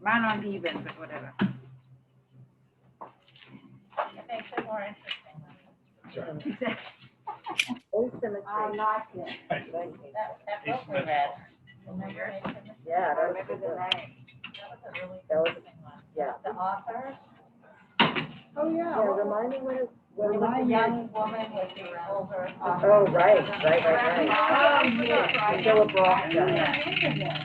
Mine aren't even, but whatever. It makes it more interesting. I like it. That book we read. Yeah, that was the name. That was yeah. The author. Oh, yeah. Yeah, remind me when it was a young woman with the older. Oh, right. Oh, yeah. Philip Roth guy. Yeah.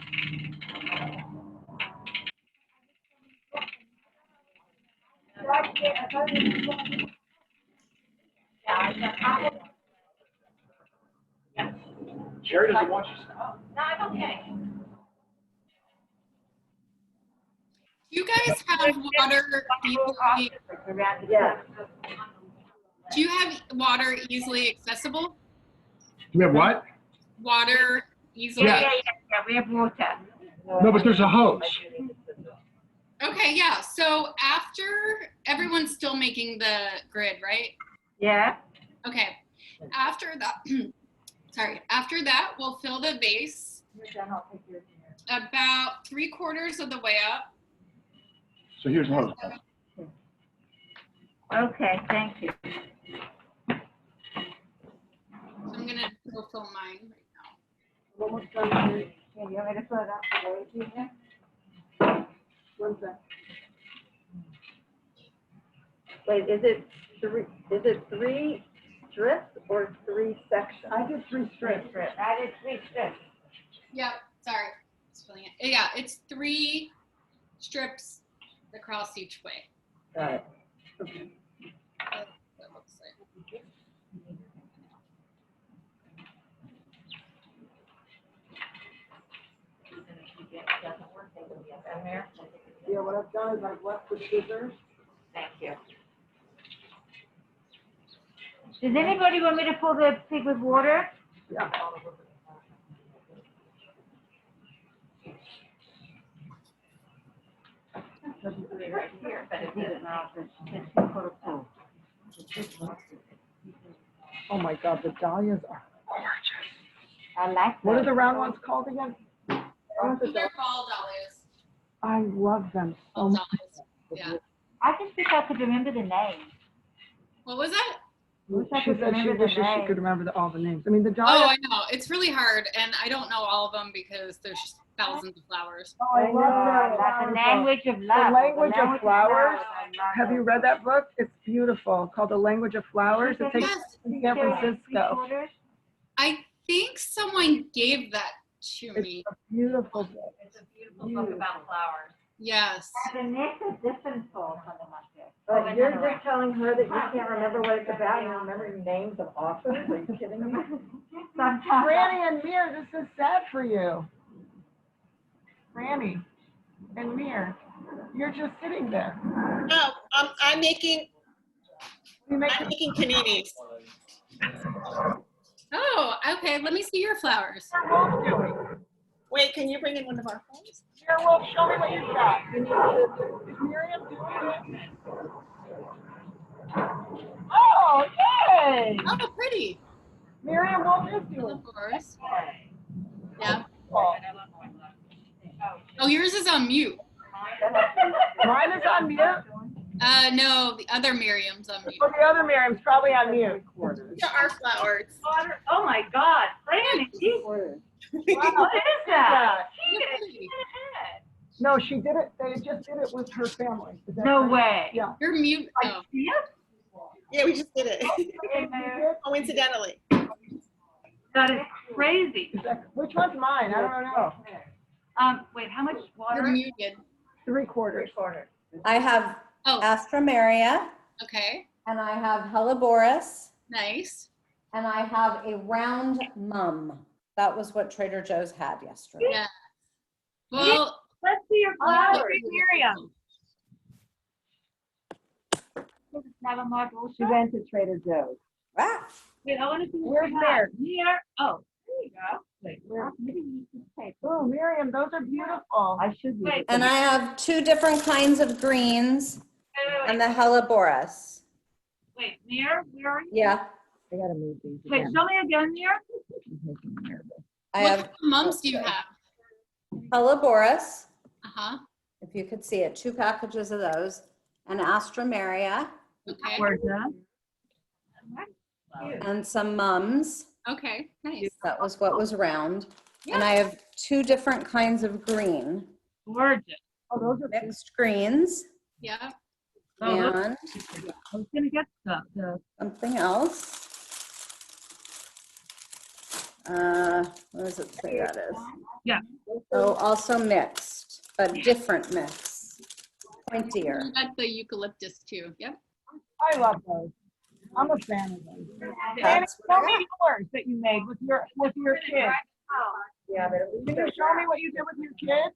Sherry doesn't want you. No, I'm okay. Do you guys have water easily? Yeah. Do you have water easily accessible? Do we have what? Water easily? Yeah. We have water. No, but there's a hose. Okay, yeah. So after everyone's still making the grid, right? Yeah. Okay. After that, sorry. After that, we'll fill the vase about 3/4 of the way up. So here's the hose. Okay, thank you. So I'm gonna go fill mine right now. Almost done. Yeah, you want me to fill it up for you, Gina? What's that? Wait, is it three strips or 3 sections? I did 3 strips. I did 3 strips. Yeah, sorry. Just filling it. Yeah, it's 3 strips across each way. Got it. That looks like. Yeah, what I've done is I've left the scissors. Thank you. Does anybody want me to fill the pig with water? Yeah. Right here, but it's not, Oh my God, the dahlias are gorgeous. I like What are that. the round ones called again? They're fall dahlias. I love them so Fall much. dahlias. Yeah. I just wish I could remember the name. What was that? Wish I She could said she remember the wishes she name. could remember all the names. I mean, the Oh, dahlias. I know. It's really hard, and I don't know all of them because there's just thousands of flowers. Oh, I love that. Like the language of The love. Language of Flowers. I love Have you read that book? It's beautiful, called The Language of Flowers. It takes Yes, in San Francisco. I think someone gave that to It's me. a beautiful book. It's a beautiful book about flowers. Yes. The next is different for something like this. But you're just telling her that you can't remember what it's about, you remember names of authors? Are you kidding me? Sometimes. Franny and Mir, this is sad for you. Franny and Mir, you're just sitting there. No, I'm making You make paninis. Oh, okay. Let me see your flowers. Wolf doing. Wait, can you bring in one of our phones? Here, Wolf, show me what you've got. Is Miriam doing it? Oh, yay! Oh, pretty. Miriam, Wolf is doing Of course. Yeah. it. Oh, Oh, yours is on mute. mine is on mute. No, the other Miriam's on mute. Oh, the other Miriam's probably on mute. These are our flowers. Oh my God, Franny, Wow, what is that? They're pretty. no, she did it. They just did it with her family. Is that No right? way. Yeah. You're mute. Oh. Yeah, we just did it. Coincidentally. That is crazy. Is that- Which one's mine? I don't know. Wait, how much You're water? muted. 3/4. I have Oh, Astrameria, okay. and I have Helleborus, Nice. and I have a round mum. That was what Trader Joe's had yesterday. Yeah. Well, Let's see your flowers. Miriam. Never mind. She went to Trader Joe's. Ah, Wait, I want to see. Where's Mir? Here. Oh, there you go. Wait, where? Maybe you can take. Oh, Miriam, those are beautiful. I should be. Wait, and I have 2 different kinds of greens and the Helleborus. wait, Mir, where are you? Yeah, I gotta move these Wait, again. show me again, Mir. It's making me nervous. I what have mums do you have? Helleborus, Uh-huh. if you could see it, 2 packages of those, and Astrameria, Okay. Gorgeous. and some mums. Okay. Nice. That was what was around. And I have 2 different kinds of green, Gorgeous. Oh, those are mixed greens, Yeah. Oh, look, and I was gonna get stuff. something else. What does it say that is? Yeah. Oh, also mixed, but different mix, pointier. You got the eucalyptus too. Yep. I love those. I'm a fan of them. Annie, That's show what I me yours that you made with your kids. Yeah, but at least Can you show me what you did with your kids?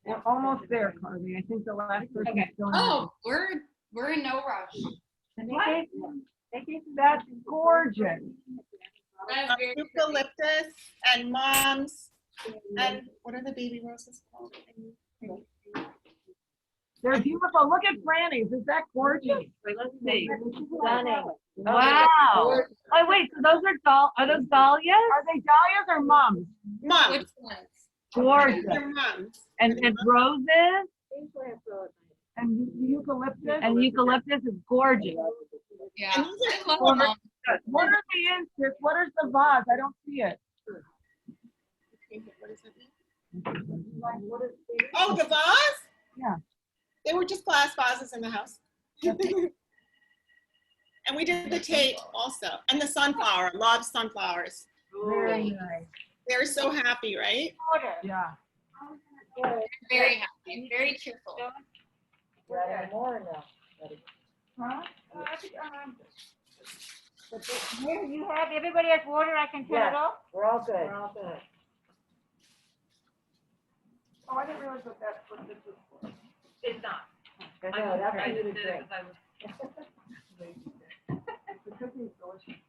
We're almost there, Carly. I think the last person. Okay. Oh, we're in no rush. What? That's gorgeous. That's very eucalyptus and moms. And what are the baby roses called? They're beautiful. Look at Franny's. Is that gorgeous? Let's see. Stunning. Wow. Oh, wait, so those are those dahlias? Are they dahlias or mums? Moms. Which ones? Gorgeous. They're moms. And roses And eucalyptus? and eucalyptus is gorgeous. Yeah. And these I love Well, them. What are the insects? What is the vase? I don't see it. What does it mean? Oh, the vase? Yeah. They were just glass vases in the house. And we did the tape also. And the sunflower. Love sunflowers. Very nice. They're so happy, right? Yeah. Very happy. Very cheerful. Got any more or no? Huh? Here, you have, everybody has water, I can turn it Yeah. off? We're all good. Oh, I didn't realize that that's what this was for. It's not. No, that's what you would drink. The cookie is delicious.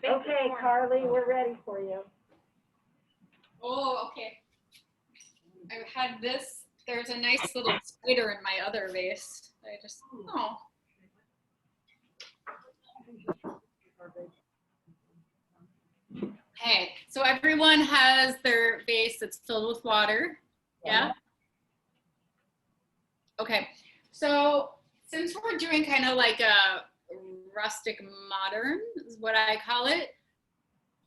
Okay, Carly, we're ready for you. Oh, okay. I had this. There's a nice little spider in my other vase. I just, oh. Okay, so everyone has their vase that's filled with water. Yeah? Okay, so since we're doing kind of like a rustic modern, is what I call it,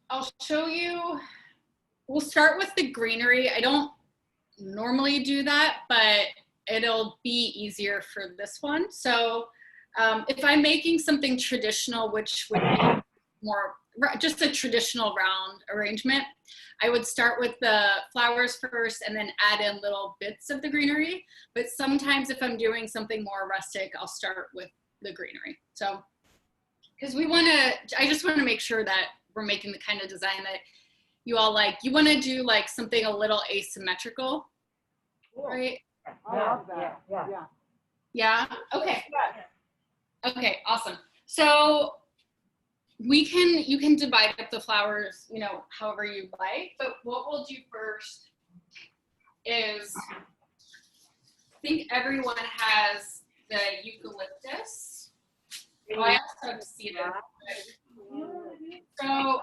I'll show you. We'll start with the greenery. I don't normally do that, but it'll be easier for this one. So if I'm making something traditional, which would be more just a traditional round arrangement, I would start with the flowers first and then add in little bits of the greenery. But sometimes if I'm doing something more rustic, I'll start with the greenery. So, because I just want to make sure that we're making the kind of design that you all like. You want to do like something a little asymmetrical, right? Yeah. Okay. Okay. Awesome. So you can divide up the flowers, however you like. But what we'll do first is, I think everyone has the eucalyptus. Oh, I also have cedar. So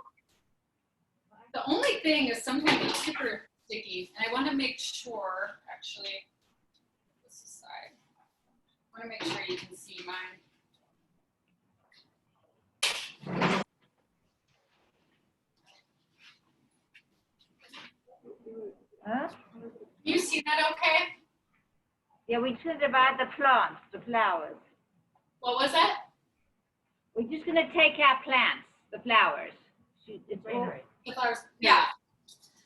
the only thing is sometimes it's super sticky, and I want to make sure, actually, this aside, I want to make sure you can see mine. Huh? You see that okay? Yeah, we should divide the plants, the flowers. What was that? We're just gonna take our plants, the flowers. It's greenery. The flowers, yeah.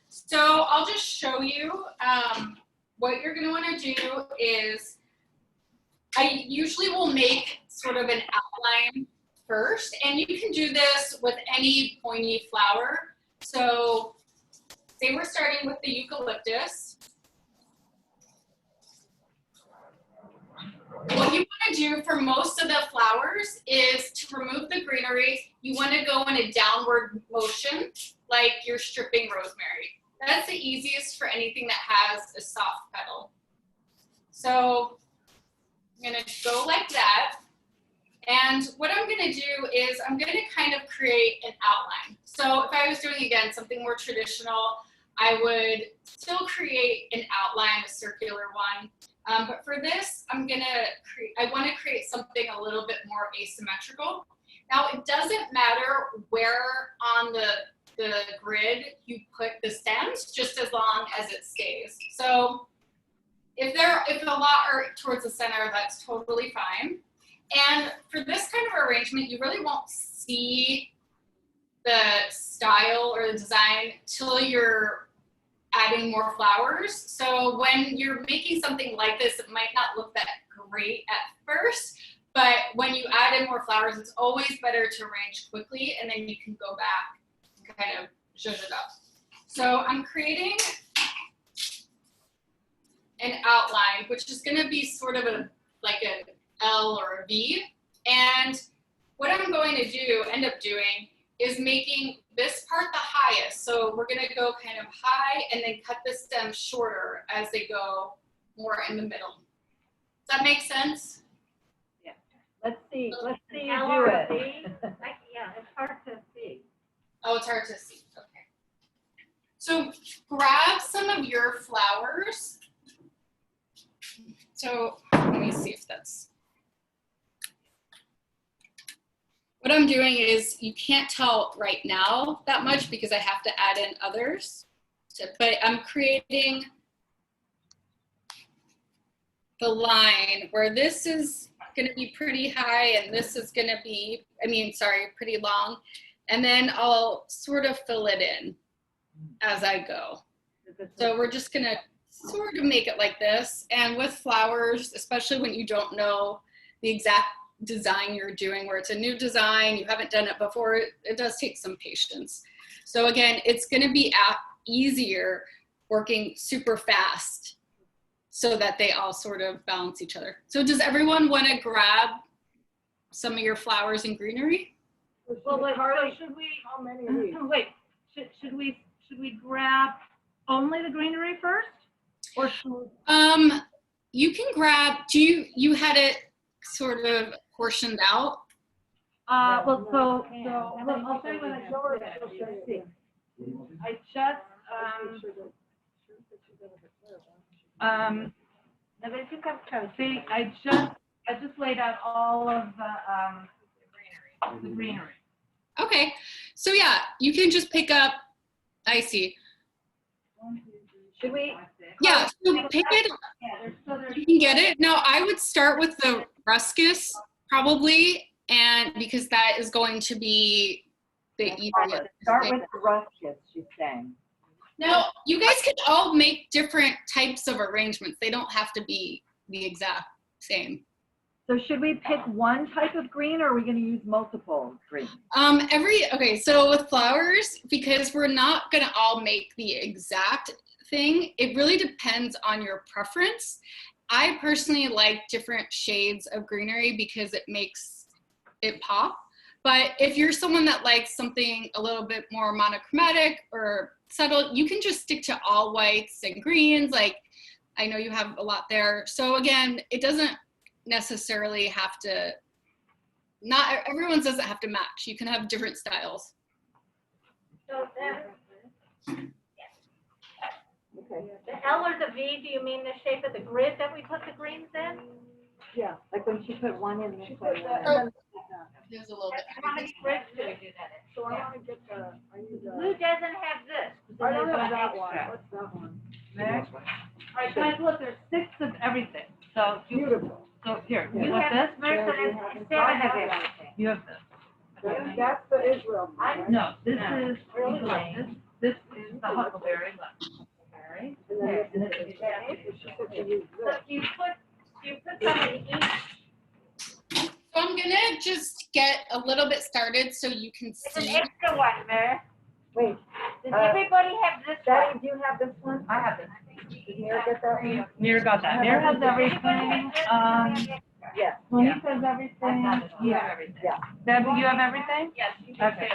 So I'll just show you what you're gonna wanna do is, I usually will make sort of an outline first, and you can do this with any pointy flower. So say we're starting with the eucalyptus. What you want to do for most of the flowers is to remove the greenery. You want to go in a downward motion, like you're stripping rosemary. That's the easiest for anything that has a soft petal. So I'm going to go like that. And what I'm going to do is I'm going to kind of create an outline. So if I was doing, again, something more traditional, I would still create an outline, a circular one. But for this, I want to create something a little bit more asymmetrical. Now, it doesn't matter where on the grid you put the stems, just as long as it stays. So if a lot are towards the center, that's totally fine. And for this kind of arrangement, you really won't see the the style or the design till you're adding more flowers. So when you're making something like this, it might not look that great at first, but when you add in more flowers, it's always better to arrange quickly, and then you can go back and kind of zhuzh it up. So I'm creating an outline, which is gonna be sort of like an L or a V. And what I'm going to end up doing is making this part the highest. So we're gonna go kind of high and then cut the stem shorter as they go more in the middle. Does that make sense? Let's see you do it. Yeah, it's hard to see. Oh, it's hard to see, okay. So grab some of your flowers. So let me see if that's, what I'm doing is, you can't tell right now that much because I have to add in others, but I'm creating the line where this is gonna be pretty high and this is gonna be, pretty long. And then I'll sort of fill it in as I go. So we're just gonna sort of make it like this. And with flowers, especially when you don't know the exact design you're doing, where it's a new design, you haven't done it before, it does take some patience. So again, it's gonna be easier working super fast so that they all sort of balance each other. So does everyone wanna grab some of your flowers and greenery? Well, wait, so should we, How many of these? wait, should we grab only the greenery first? Or should we? You can grab, you had it sort of portioned out? Well, I'll show you when I show her. I just, No, but if you come close. see, I just laid out all of the greenery. Okay, so yeah, you can just pick up, I see. Should we? Yeah, so pick it, you can get it. Now, I would start with the ruscus, probably, and because that is going to be the easiest. Start with the ruscus, she's saying. Now, you guys can all make different types of arrangements. They don't have to be the exact same. So should we pick one type of green, or are we going to use multiple greens? Okay, so with flowers, because we're not gonna all make the exact thing, it really depends on your preference. I personally like different shades of greenery because it makes it pop. But if you're someone that likes something a little bit more monochromatic or subtle, you can just stick to all whites and greens. Like, I know you have a lot there. So again, it doesn't necessarily have to, not everyone's doesn't have to match. You can have different styles. So then, Okay. the L or the V, do you mean the shape of the grid that we put the greens in? Yeah, like when she put one in this one. There's a little bit. How many grids do we do that in? So I want to get the, I need Blue the, doesn't have this. I don't There's have that extra. one. What's that one? There. All right, guys, look, there's 6 of everything. So Beautiful. So here, Yeah. you want this? Instead of everything. You have this. That's the Israel one, right? No, this No. is really plain. This is the huckleberry. And then this is the- she said to use So this. you put some in each, So I'm gonna just get a little bit started so you can it's an see. extra one, Mary. Wait, Does everybody have this Daddy, one? do you have this one? I have this. Did Mira get that one? Mira got that. Mira has everything. Yes. Tony has everything. You have everything. Yeah. Deb, you have everything? Yes, you Okay.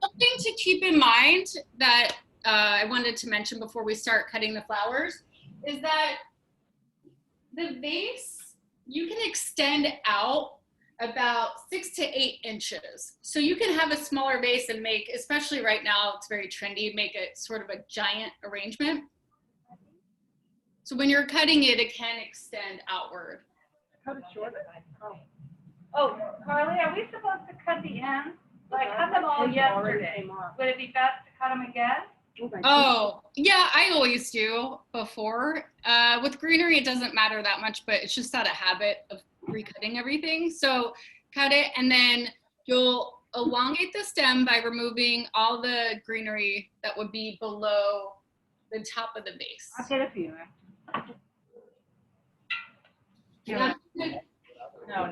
Something to keep in mind that I wanted to mention before we start cutting the flowers is that the vase, you can extend out about 6 to 8 inches. So you can have a smaller vase and make, especially right now, it's very trendy, make it sort of a giant arrangement. So when you're cutting it, it can extend outward. Cut it shorter. Oh, Carly, are we supposed to cut the ends? Like, cut them all yesterday. Would it be best to cut them again? Oh, yeah, I always do before. With greenery, it doesn't matter that much, but it's just out of habit of recutting everything. So cut it, and then you'll elongate the stem by removing all the greenery that would be below the top of the base. I'll get a few. Yeah. No.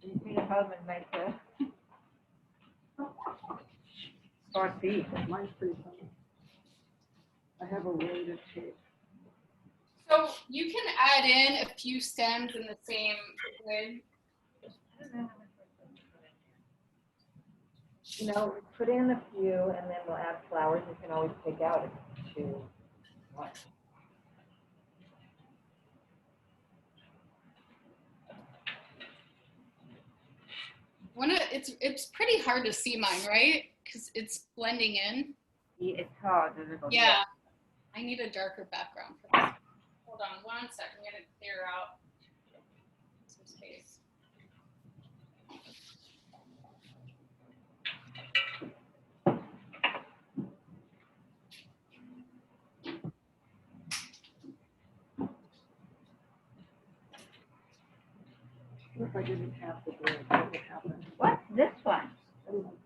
You need a home and make a. Or feet. Mine's pretty funny. I have a weighted tape. So you can add in a few stems in the same grid. You know, put in a few and then we'll add flowers. You can always take out if you want. It's pretty hard to see mine, right? Because it's blending in. It's hard. Yeah. I need a darker background for this. Hold on 1 second. I'm gonna clear out some space. What if I didn't have the grid? What would happen? What's this one?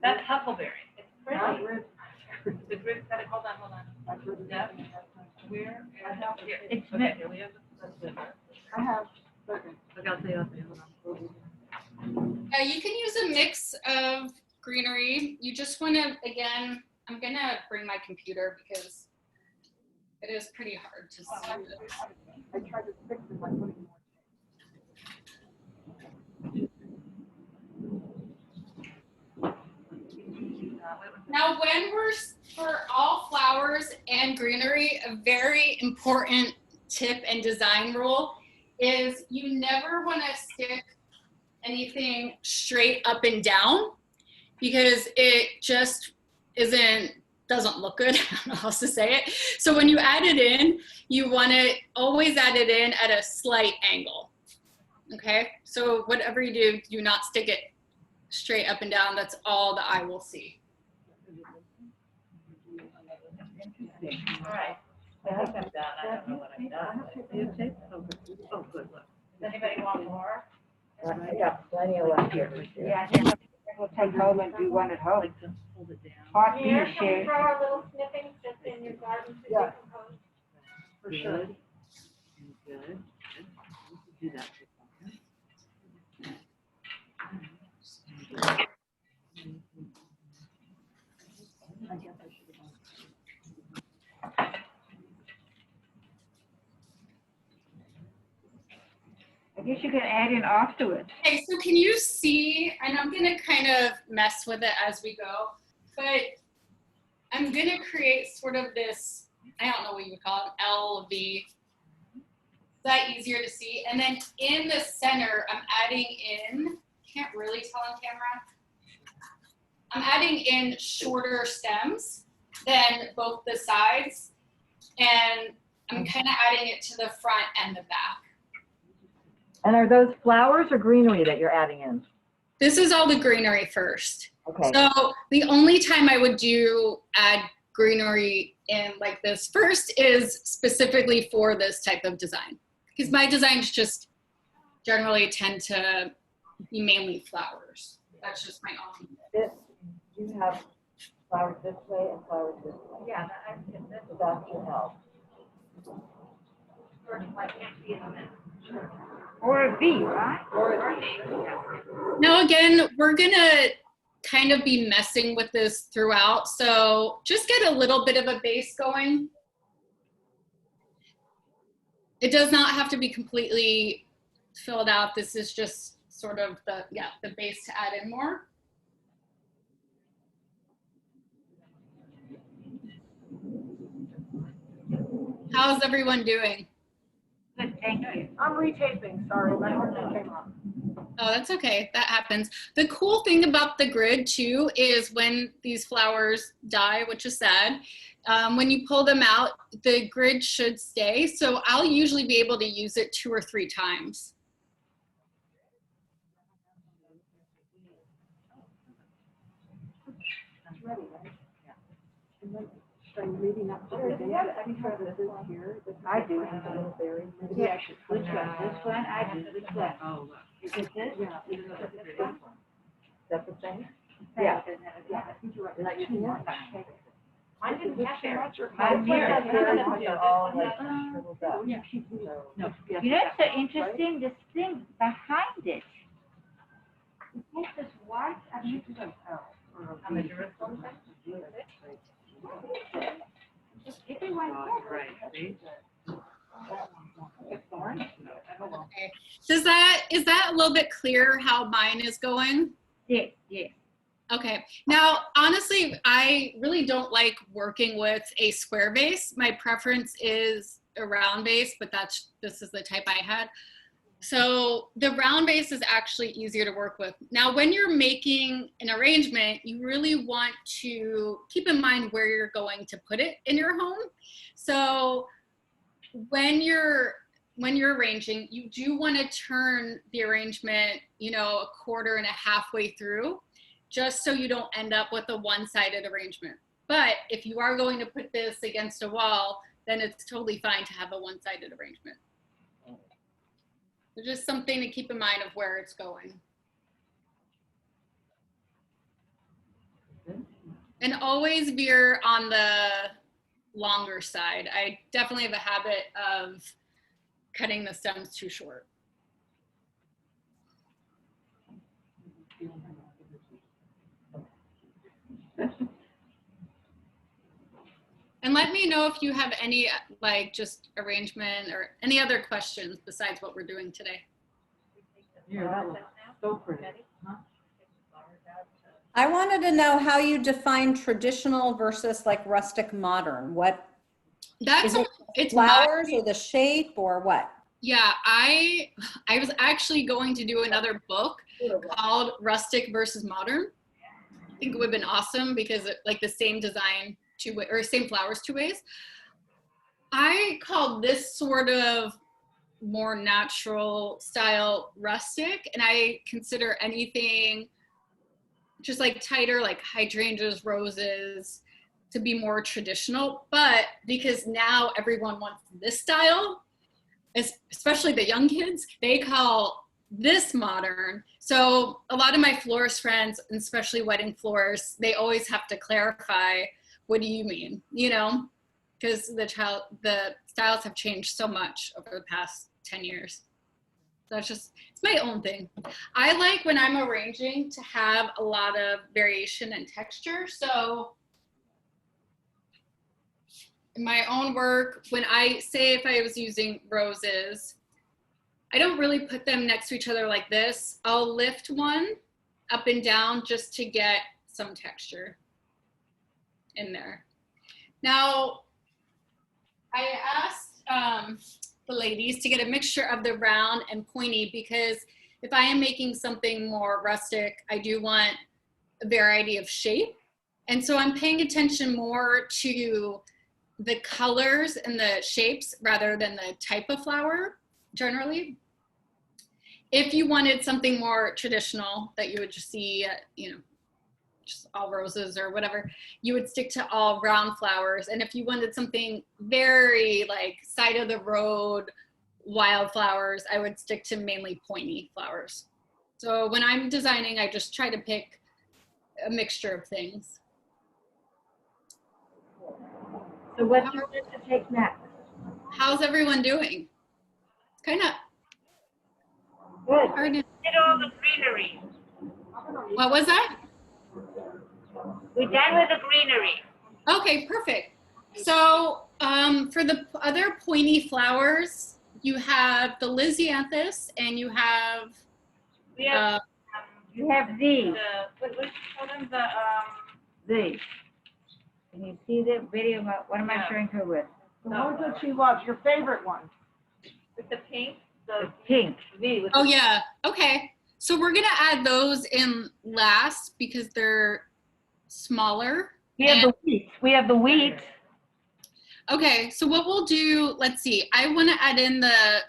That's huckleberry. It's Not pretty. grid. The grid, hold on. I've heard of that. Where? I have, It's okay, mixed. we have, I have, okay. You can use a mix of greenery. You just want to, again, I'm gonna bring my computer because it is pretty hard to see. I tried to fix it by putting more. Now, for all flowers and greenery, a very important tip and design rule is you never want to stick anything straight up and down because it just doesn't look good. I don't know how else to say it. So when you add it in, you want to always add it in at a slight angle. Okay, so whatever you do not stick it straight up and down. That's all the eye will see. All right. I think I'm done. I don't know what I've done. Oh, good. Look. Does anybody want more? I got plenty of left here. Yeah, I think we'll take home and do one at home. Hot bee shade. Throw our little snippings just in your garden to Yeah. decompose. For sure. Good. Do that. I guess I should have. I guess you can add in afterwards. Okay, so can you see, and I'm gonna kind of mess with it as we go, but I'm gonna create sort of this, I don't know what you would call it, LV. Is that easier to see? And then in the center, I'm adding in, can't really tell on camera, I'm adding in shorter stems than both the sides, and I'm kind of adding it to the front and the back. And are those flowers or greenery that you're adding in? This is all the greenery first. Okay. So the only time I would add greenery in like this first is specifically for this type of design. Because my designs just generally tend to be mainly flowers. That's just my own. You have flowers this way and flowers this way. Yeah, That should help. or a V, right? Now again, we're gonna kind of be messing with this throughout. So just get a little bit of a base going. It does not have to be completely filled out. This is just sort of the base to add in more. How's everyone doing? Good, thank you. I'm retaping, sorry, my horn came off. Oh, that's okay. That happens. The cool thing about the grid too is when these flowers die, which is sad, when you pull them out, the grid should stay. So I'll usually be able to use it 2 or 3 times. It's ready, right? Yeah. And then, should I maybe not put it in? I think I this here. I do. Little berry. Yeah, which one? This one, I do. Which one? Oh, look. Is this it? Yeah. Is that the same? Yeah. Yeah, I think you're right. Is that your Mine didn't have there. Mine here, Mine they're all like shriveled up. Yeah. So- No. You know, it's so interesting, this thing behind it. It makes this white, I mean, On the Jerusalem everyone. Right, see? Okay. Is that a little bit clear how mine is going? Yes, yes. Okay. Now, honestly, I really don't like working with a square base. My preference is a round base, but this is the type I had. So the round base is actually easier to work with. Now, when you're making an arrangement, you really want to keep in mind where you're going to put it in your home. So when you're arranging, you do want to turn the arrangement, a quarter and a halfway through, just so you don't end up with a one-sided arrangement. But if you are going to put this against a wall, then it's totally fine to have a one-sided arrangement. So just something to keep in mind of where it's going. And always veer on the longer side. I definitely have a habit of cutting the stems too short. And let me know if you have any just arrangement or any other questions besides what we're doing today. Yeah, that looks so pretty. I wanted to know how you define traditional versus like rustic modern. What is it? It's flowers or the shape or what? Yeah, I was actually going to do another book called Rustic versus Modern. I think it would have been awesome because like the same design same flowers two ways. I call this sort of more natural style rustic, and I consider anything just like tighter, like hydrangeas, roses, to be more traditional. But because now everyone wants this style, especially the young kids, they call this modern. So a lot of my florist friends, and especially wedding florists, they always have to clarify, what do you mean? Because the styles have changed so much over the past 10 years. That's it's my own thing. I like when I'm arranging to have a lot of variation and texture. So in my own work, when if I was using roses, I don't really put them next to each other like this. I'll lift one up and down just to get some texture in there. Now, I asked the ladies to get a mixture of the round and pointy because if I am making something more rustic, I do want a variety of shape. And so I'm paying attention more to the colors and the shapes rather than the type of flower generally. If you wanted something more traditional that you would just see, just all roses or whatever, you would stick to all round flowers. And if you wanted something very like side of the road wildflowers, I would stick to mainly pointy flowers. So when I'm designing, I just try to pick a mixture of things. So what do you want to take next? How's everyone doing? It's kind of Good. hard to... Did all the greenery. What was that? We're done with the greenery. Okay, perfect. So for the other pointy flowers, you have the Lysianthus and you have... We have these. What do you call them? These. Can you see the video? What am I showing her with? The ones that she loves, your favorite one. With the pink? The pink. Oh yeah, okay. So we're gonna add those in last because they're smaller. We have the wheat. We have the wheat. Okay, so what we'll do, let's see. I wanna add in the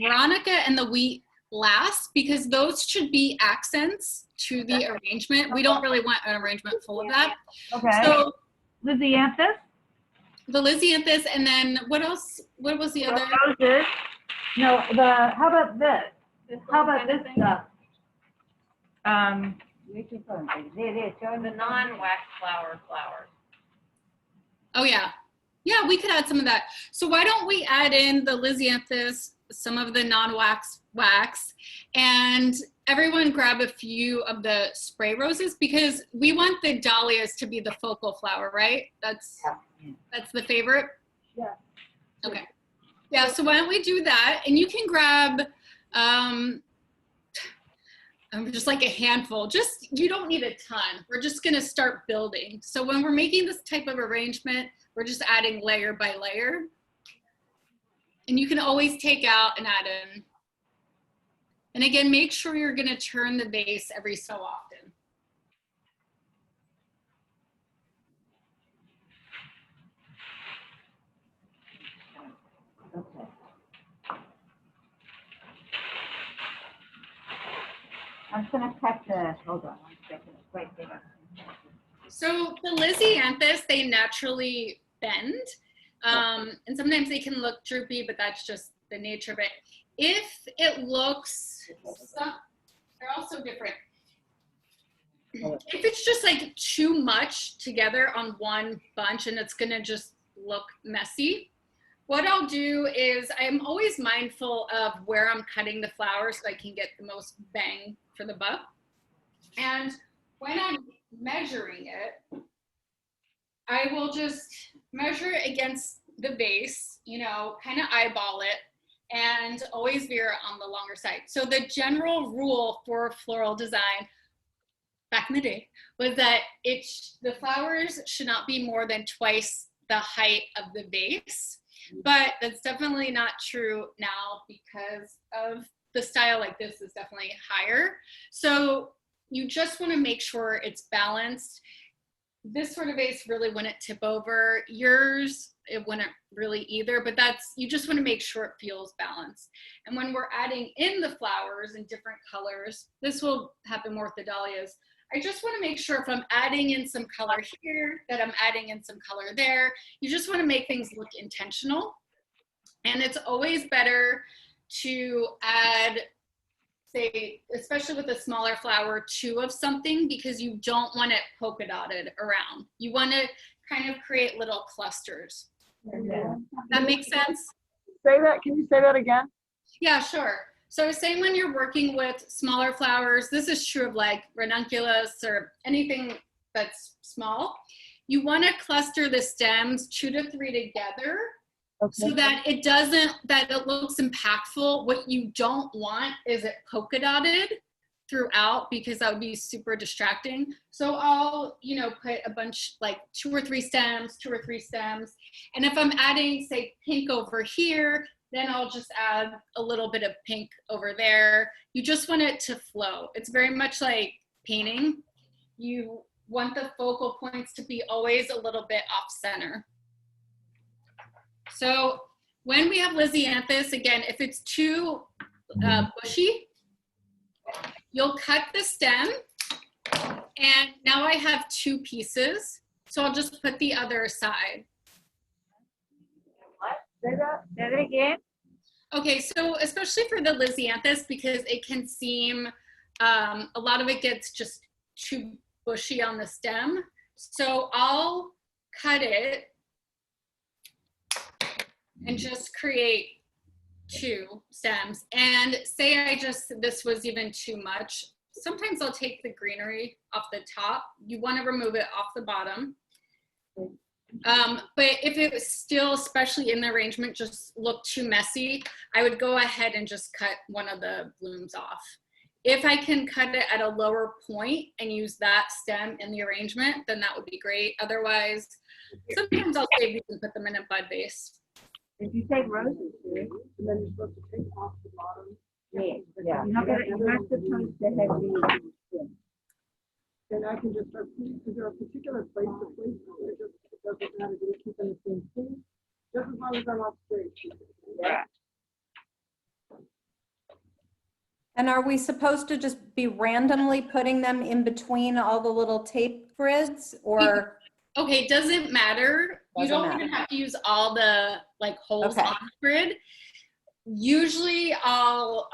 Veronica and the wheat last because those should be accents to the arrangement. We don't really want an arrangement full of that. Okay. So Lysianthus. the Lysianthus and then what else? What was the other? Roses. No, how about this? How about this stuff? The non-wax flowers. Oh yeah. Yeah, we could add some of that. So why don't we add in the Lisianthus, some of the non-wax wax, and everyone grab a few of the spray roses because we want the dahlias to be the focal flower, right? That's the favorite? Yeah. Okay. Yeah, so why don't we do that? And you can grab just like a handful. Just, you don't need a ton. We're just gonna start building. So when we're making this type of arrangement, we're just adding layer by layer. And you can always take out and add in. And again, make sure you're gonna turn the vase every so often. Okay. I'm gonna cut the, hold on one second, it's right there. So the Lisianthus, they naturally bend. And sometimes they can look droopy, but that's just the nature of it. If it looks, they're also different. If it's just like too much together on one bunch and it's gonna just look messy, what I'll do is I'm always mindful of where I'm cutting the flowers so I can get the most bang for the buck. And when I'm measuring it, I will just measure it against the base, you know, kind of eyeball it, and always veer on the longer side. So the general rule for floral design back in the day was that the flowers should not be more than twice the height of the vase. But that's definitely not true now because of the style like this is definitely higher. So you just want to make sure it's balanced. This sort of vase really wouldn't tip over. Yours, it wouldn't really either, but you just want to make sure it feels balanced. And when we're adding in the flowers in different colors, this will happen more with the dahlias. I just want to make sure if I'm adding in some color here, that I'm adding in some color there. You just want to make things look intentional. And it's always better to add, say, especially with a smaller flower, 2 of something because you don't want it polka dotted around. You want to kind of create little clusters. That makes sense? Say that, can you say that again? Yeah, sure. So I was saying when you're working with smaller flowers, this is true of like ranunculus or anything that's small, you want to cluster the stems 2 to 3 together. Okay. So that it looks impactful. What you don't want is it polka dotted throughout because that would be super distracting. So I'll, you know, put a bunch like 2 or 3 stems. And if I'm adding, say, pink over here, then I'll just add a little bit of pink over there. You just want it to flow. It's very much like painting. You want the focal points to be always a little bit off center. So when we have Lisianthus, again, if it's too bushy, you'll cut the stem. And now I have 2 pieces. So I'll just put the other side. What? Say that again. Okay, so especially for the Lisianthus, because it can seem, a lot of it gets just too bushy on the stem. So I'll cut it and just create 2 stems. And say this was even too much. Sometimes I'll take the greenery off the top. You want to remove it off the bottom. But if it was still, especially in the arrangement, just looked too messy, I would go ahead and just cut one of the blooms off. If I can cut it at a lower point and use that stem in the arrangement, then that would be great. Otherwise, sometimes I'll save these and put them in a bud vase. Did you say roses, and then you're supposed to take off the bottom? Yeah. You're not supposed to have these. Then I can just start, is there a particular place to place them? It doesn't matter, do we keep them the same thing? Just as long as I'm off straight. Yeah. And are we supposed to just be randomly putting them in between all the little tape grids, or? Okay, it doesn't matter. You don't even have to use all the like holes on the grid. Usually I'll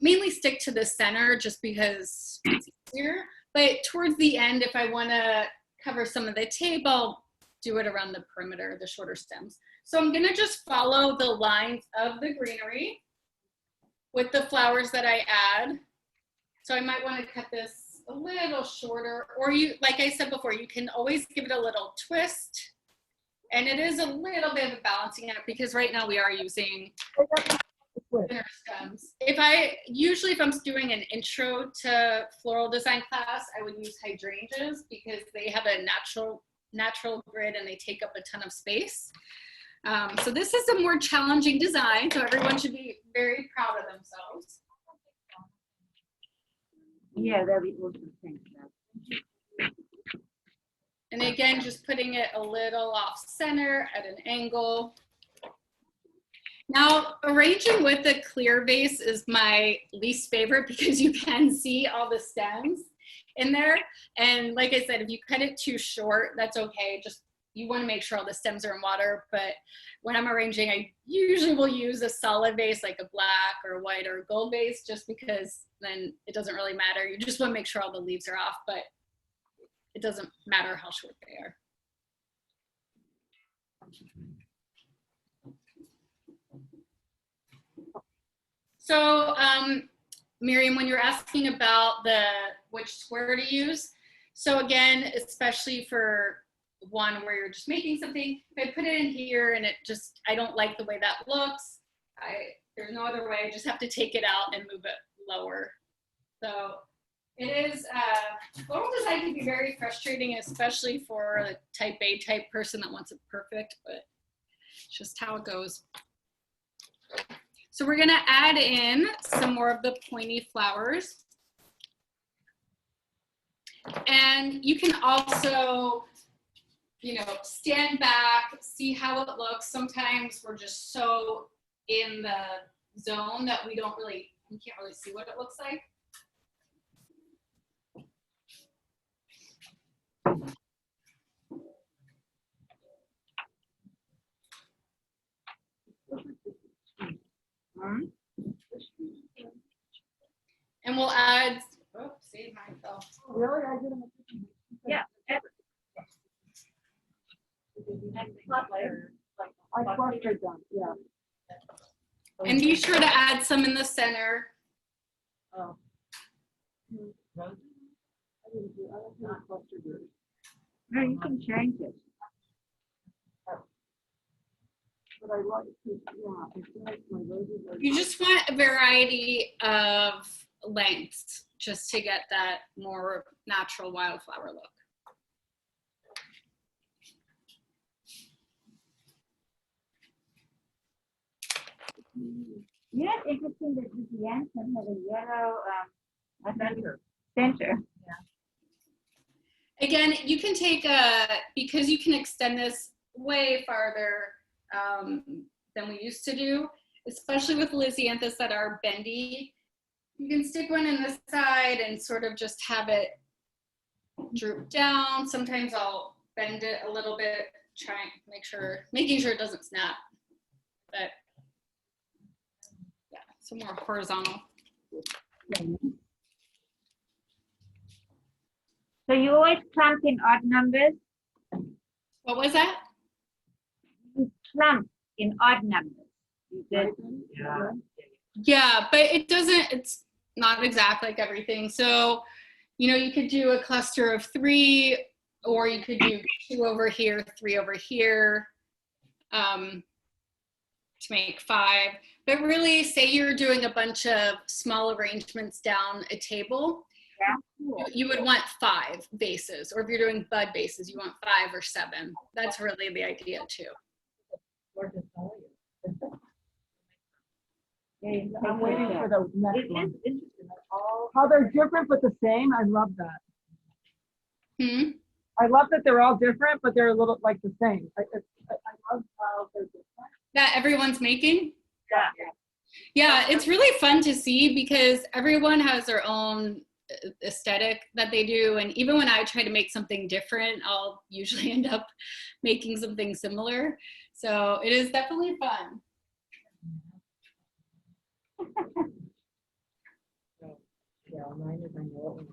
mainly stick to the center just because it's easier. But towards the end, if I want to cover some of the tape, I'll do it around the perimeter, the shorter stems. So I'm gonna just follow the lines of the greenery with the flowers that I add. So I might want to cut this a little shorter, or you, like I said before, you can always give it a little twist. And it is a little bit of a balancing act because right now we are using thinner stems. If I'm doing an intro to floral design class, I would use hydrangeas because they have a natural grid and they take up a ton of space. So this is a more challenging design, so everyone should be very proud of themselves. Yeah, that'd be awesome. Thanks. And again, just putting it a little off center at an angle. Now, arranging with a clear vase is my least favorite because you can see all the stems in there. And like I said, if you cut it too short, that's okay. Just, you want to make sure all the stems are in water. But when I'm arranging, I usually will use a solid vase like a black or white or gold vase, just because then it doesn't really matter. You just want to make sure all the leaves are off, but it doesn't matter how short they are. So Miriam, when you're asking about which square to use, so again, especially for one where you're just making something, if I put it in here and I don't like the way that looks, there's no other way, I just have to take it out and move it lower. So it is, floral design can be very frustrating, especially for a type A type person that wants it perfect, but it's just how it goes. So we're gonna add in some more of the pointy flowers. And you can also, stand back, see how it looks. Sometimes we're just so in the zone that we can't really see what it looks like. And we'll add, see, mine fell. Really? I didn't. Yeah. I clustered them, yeah. And be sure to add some in the center. Oh. I don't think I clustered yours. No, you can change it. But I like to, I feel like my roses are. You just want a variety of lengths just to get that more natural wildflower look. Yeah, it's interesting that the anthem has a yellow center. Again, you can take because you can extend this way farther than we used to do, especially with Lisianthus that are bendy. You can stick one in the side and sort of just have it droop down. Sometimes I'll bend it a little bit, making sure it doesn't snap. But yeah, some more horizontal. So you always clump in odd numbers? What was that? You clump in odd numbers. You did? Yeah, but it's not exact like everything. So, you could do a cluster of 3, or you could do 2 over here, 3 over here, to make 5. But really, say you're doing a bunch of small arrangements down a table, Yeah. Cool. you would want 5 bases. Or if you're doing bud bases, you want 5 or 7. That's really the idea too. I'm waiting for the next It one. is interesting. How they're different but the same. I love that. Hmm? I love that they're all different, but they're a little like the same. I love how they're different. That everyone's making? Yeah. Yeah, it's really fun to see because everyone has their own aesthetic that they do. And even when I try to make something different, I'll usually end up making something similar. So it is definitely fun. Yeah, mine is, I know it.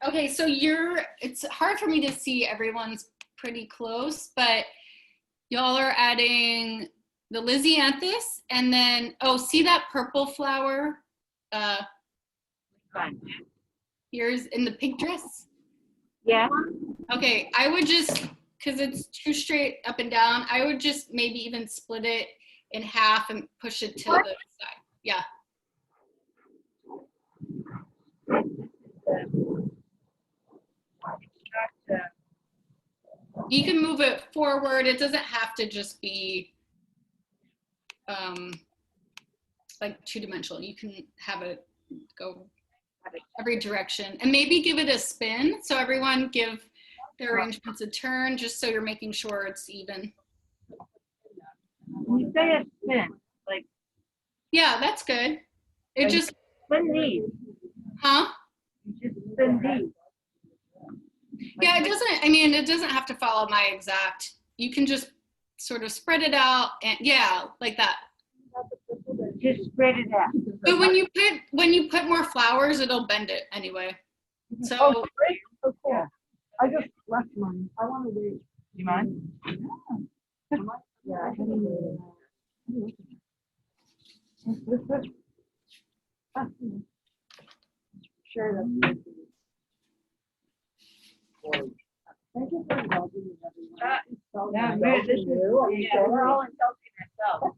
Okay, so it's hard for me to see, everyone's pretty close, but y'all are adding the Lysianthus and then, oh, see that purple flower? Here's in the pink dress? Yeah. Okay, I would just, because it's too straight up and down, I would just maybe even split it in half and push it to the side. Yeah. You can move it forward. It doesn't have to just be like two-dimensional. You can have it go every direction and maybe give it a spin. So everyone give their arrangements a turn, just so you're making sure it's even. When you say a spin, like. Yeah, that's good. It like just. Spin these. Huh? You just spin these. Yeah, it doesn't have to follow my exact, you can just sort of spread it out and yeah, like that. Just spread it out. But when you put more flowers, it'll bend it anyway. So. Oh, great. Oh, cool. I just left mine. I want to wait. You mind? Yeah, I didn't. Sure, that's. Thank you for involving me, everyone. Yeah, this is, we're all insulting ourselves.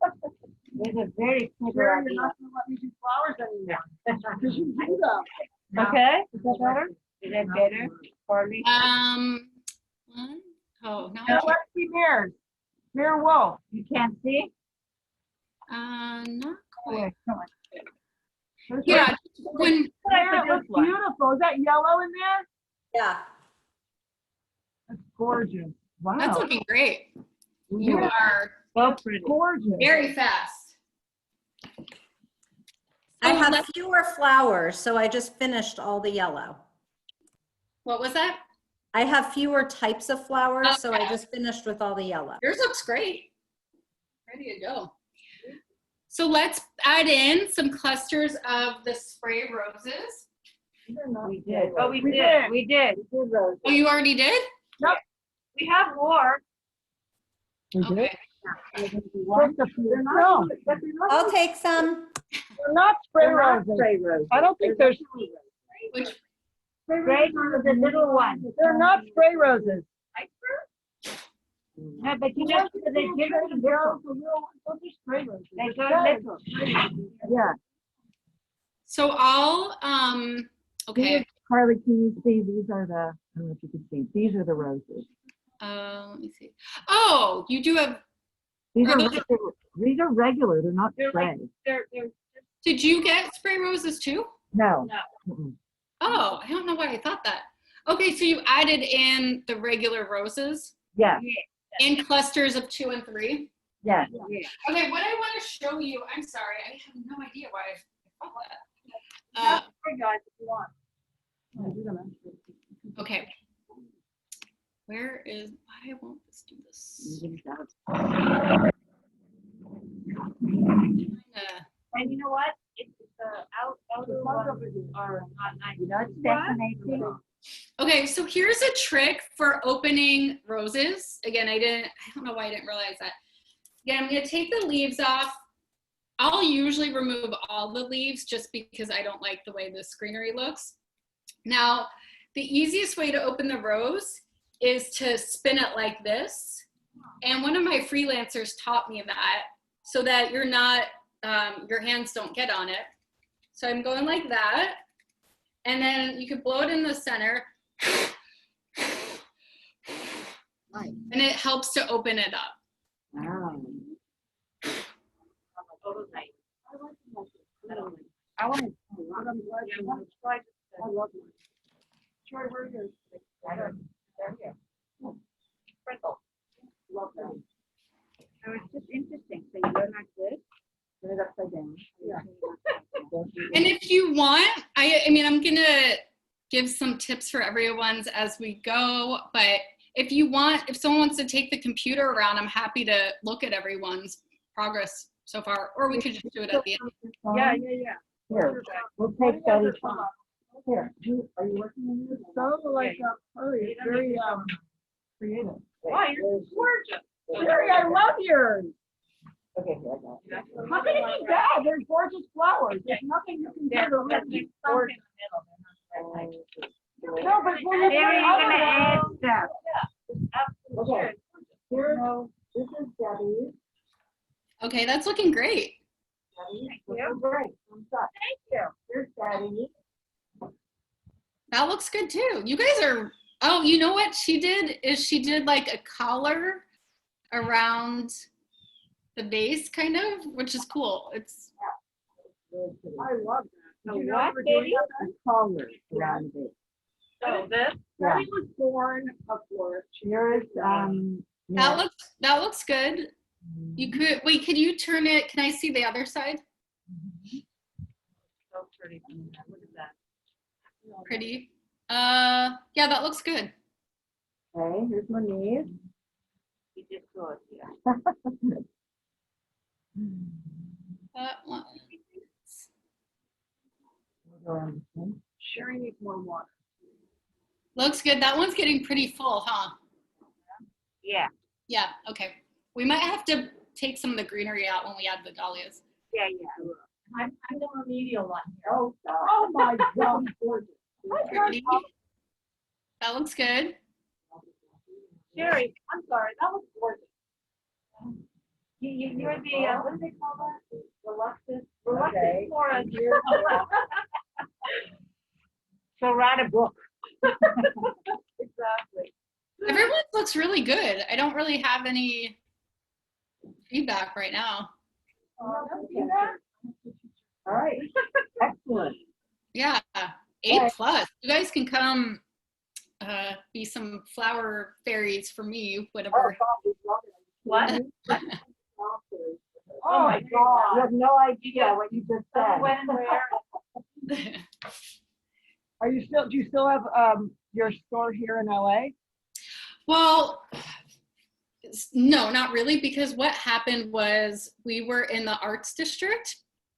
There's a very clever Sure, idea. you're not gonna let me do flowers anymore. Because you do them. Okay, is that better? Is that better, Carly? Oh, no. Now let's see mirrors. Mirror Wolf. You can't see? Not quite. Wait, come on. Yeah, when. Mirror looks beautiful. Is that yellow in there? Yeah. That's gorgeous. Wow. That's looking great. You are So pretty. Gorgeous. very fast. I So have let's- fewer flowers, so I just finished all the yellow. What was that? I have fewer types of flowers, so I Okay. just finished with all the yellow. Yours looks great. Ready to go. So let's add in some clusters of the spray roses. We did. Oh, we We did. did. We did. Oh, you already did? We have more. Okay. They're not, but they're not, I'll take some. they're not spray roses. Spray roses. I don't think they're, Which, Spray roses are the little ones. they're not spray roses. No, but you know, they're different. Those are spray roses. They go little. Yeah. so I'll, okay. Carly, can you see, these are the, I don't know if you can see, these are the roses. Let me see. Oh, you do have, These Are are those- regular, these are regular, they're not They're like- spray. They're did you get spray roses too? No. No. Mm-mm. Oh, I don't know why I thought that. Okay, so you added in the regular roses Yes, in clusters of 2 and 3. yes. Okay, what I want to show you, I'm sorry, I have no idea why I thought that. Hey guys, if you want. Okay. Where is, why won't this do this? And you know what? It's outer ones are not nice. You know, it's fascinating. Okay, so here's a trick for opening roses. Again, I don't know why I didn't realize that. Again, I'm gonna take the leaves off. I'll usually remove all the leaves just because I don't like the way this greenery looks. Now, the easiest way to open the rose is to spin it like this. And one of my freelancers taught me that so that you're not, your hands don't get on it. So I'm going like that. And then you could blow it in the center. And it helps to open it up. Wow. I want to. I love them. Troy, where are yours? They're here. Sprinkle. Love them. So it's just interesting. So you go like this. Put it upside down. Yeah. And if you want, I mean, I'm gonna give some tips for everyone's as we go, but if you want, if someone wants to take the computer around, I'm happy to look at everyone's progress so far, or we could just do it at the end. Yeah. Here, we'll take Betty's phone. Here. Are you working on this? So like, Carly, it's very, creative. Wow, you're gorgeous. Sherry, I love yours. Okay, here, I got it. How can it be bad? There's gorgeous flowers. There's nothing you can do to really something. No, but when you're There you're gonna add other- stuff. Okay. Here, this is Debbie. Okay, that's looking great. Debbie, looking great. Thumbs up. Thank you. Here's Debbie. That looks good too. You guys are, oh, you know what she did is she did like a collar around the base kind of, which is cool. It's, I love that. So You know, what, we're doing baby? that. Color around it. So this, Yeah. Betty was born a florist. Here's, that looks good. You could, wait, could you turn it, can I see the other side? so pretty. Look at that. Pretty. Yeah, that looks good. okay, here's Monique. You did good, yeah. That one. Sherry needs more water. Looks good. That one's getting pretty full, huh? Yeah, Yeah, okay. We might have to take some of the greenery out when we add the dahlias. yeah. I'm the remedial one here. Oh my God, gorgeous. Pretty. That looks good. Sherry, I'm sorry, that was gorgeous. You're the, what do they call that? Reluctant florist. So write a book. Exactly. Everyone looks really good. I don't really have any feedback right now. All right, excellent. Yeah, A+. You guys can come be some flower fairies for me, whatever. What? Oh my God, you have no idea what you just said. When and where? Do you still have, your store here in LA? Well, no, not really, because what happened was we were in the arts district,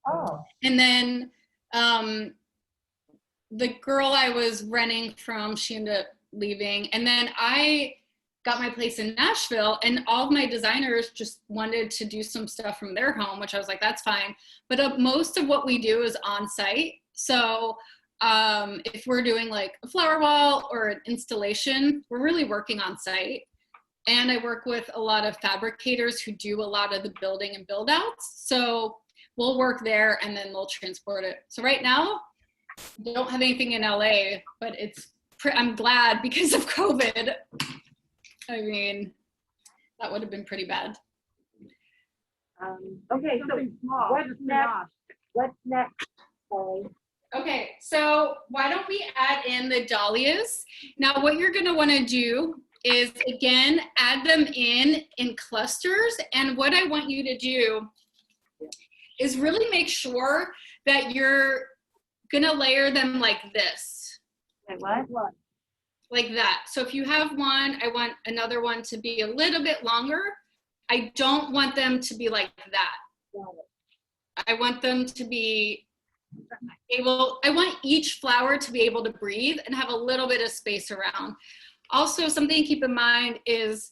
Oh, and then the girl I was renting from, she ended up leaving, and then I got my place in Nashville, and all of my designers just wanted to do some stuff from their home, which I was like, that's fine. But most of what we do is on site. So if we're doing like a flower wall or an installation, we're really working on site. And I work with a lot of fabricators who do a lot of the building and build outs. So we'll work there and then they'll transport it. So right now, we don't have anything in LA, but I'm glad because of COVID. I mean, that would have been pretty bad. okay, so Something small, what's just next? enough. What's next, Kelly? Okay, so why don't we add in the dahlias? Now what you're gonna wanna do is, again, add them in clusters. And what I want you to do is really make sure that you're gonna layer them like this. Wait, what? Like that. So if you have one, I want another one to be a little bit longer. I don't want them to be like that. I want them to be I want each flower to be able to breathe and have a little bit of space around. Also, something to keep in mind is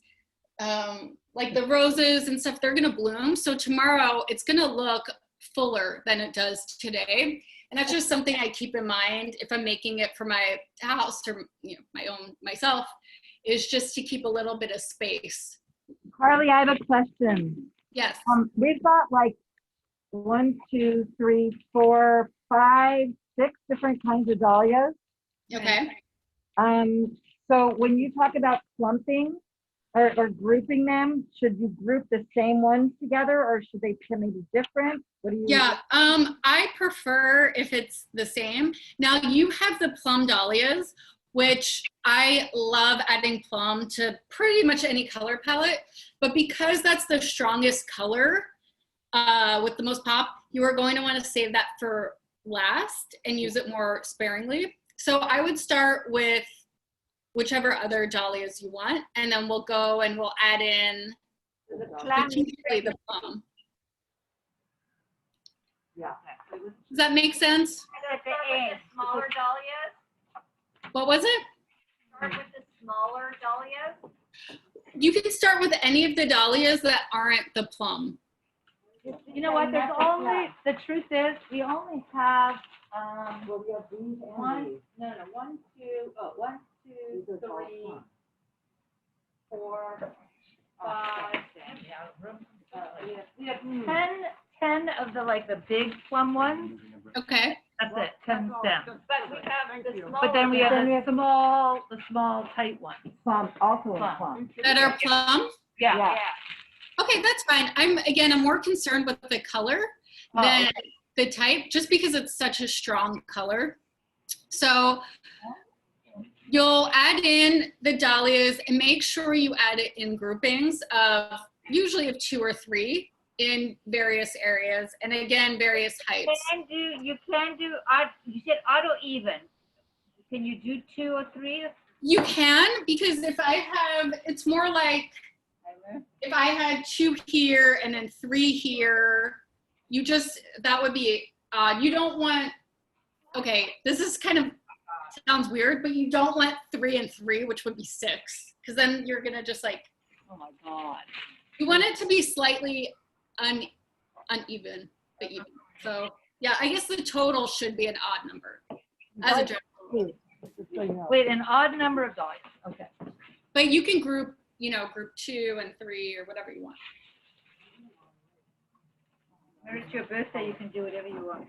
like the roses and stuff, they're gonna bloom. So tomorrow it's gonna look fuller than it does today. And that's just something I keep in mind if I'm making it for my house or myself, is just to keep a little bit of space. Carly, I have a question. Yes. We've got like 1, 2, 3, 4, 5, 6 different kinds of dahlias. Okay. So when you talk about clumping or grouping them, should you group the same ones together or should they maybe different? What do you? Yeah, I prefer if it's the same. Now you have the plum dahlias, which I love adding plum to pretty much any color palette, but because that's the strongest color with the most pop, you are going to want to save that for last and use it more sparingly. So I would start with whichever other dahlias you want, and then we'll go and we'll add in the plum. Does that make sense? At the end, smaller dahlias, What was it? start with the smaller dahlias. You can start with any of the dahlias that aren't the plum. You know what, there's only, the truth is, we only have, Well, we have these and one, these. no, 1, 2, 1, 2, These are all 3, plum. 4, 5. We have 10 of the, like, the big plum ones. Okay. That's it, 10 stems. But we have the smaller. But then we have Then we the have- small tight ones. Plum, also in Plum. plum. That are plum? Yeah. Okay, that's fine. I'm more concerned with the color than the type, just because it's such a strong color. So you'll add in the dahlias and make sure you add it in groupings of usually of 2 or 3 in various areas, and again, various heights. You can do, you said auto even. Can you do 2 or 3? You can, because if I have, it's more like if I had 2 here and then 3 here, that would be odd. You don't want, okay, this is kind of, sounds weird, but you don't want 3 and 3, which would be 6, because then you're gonna just like, Oh my God. you want it to be slightly uneven, but even. So yeah, I guess the total should be an odd number as a general. Just so you know. Wait, an odd number of dahlias, okay. But you can group 2 and 3 or whatever you want. When it's your birthday, you can do whatever you want.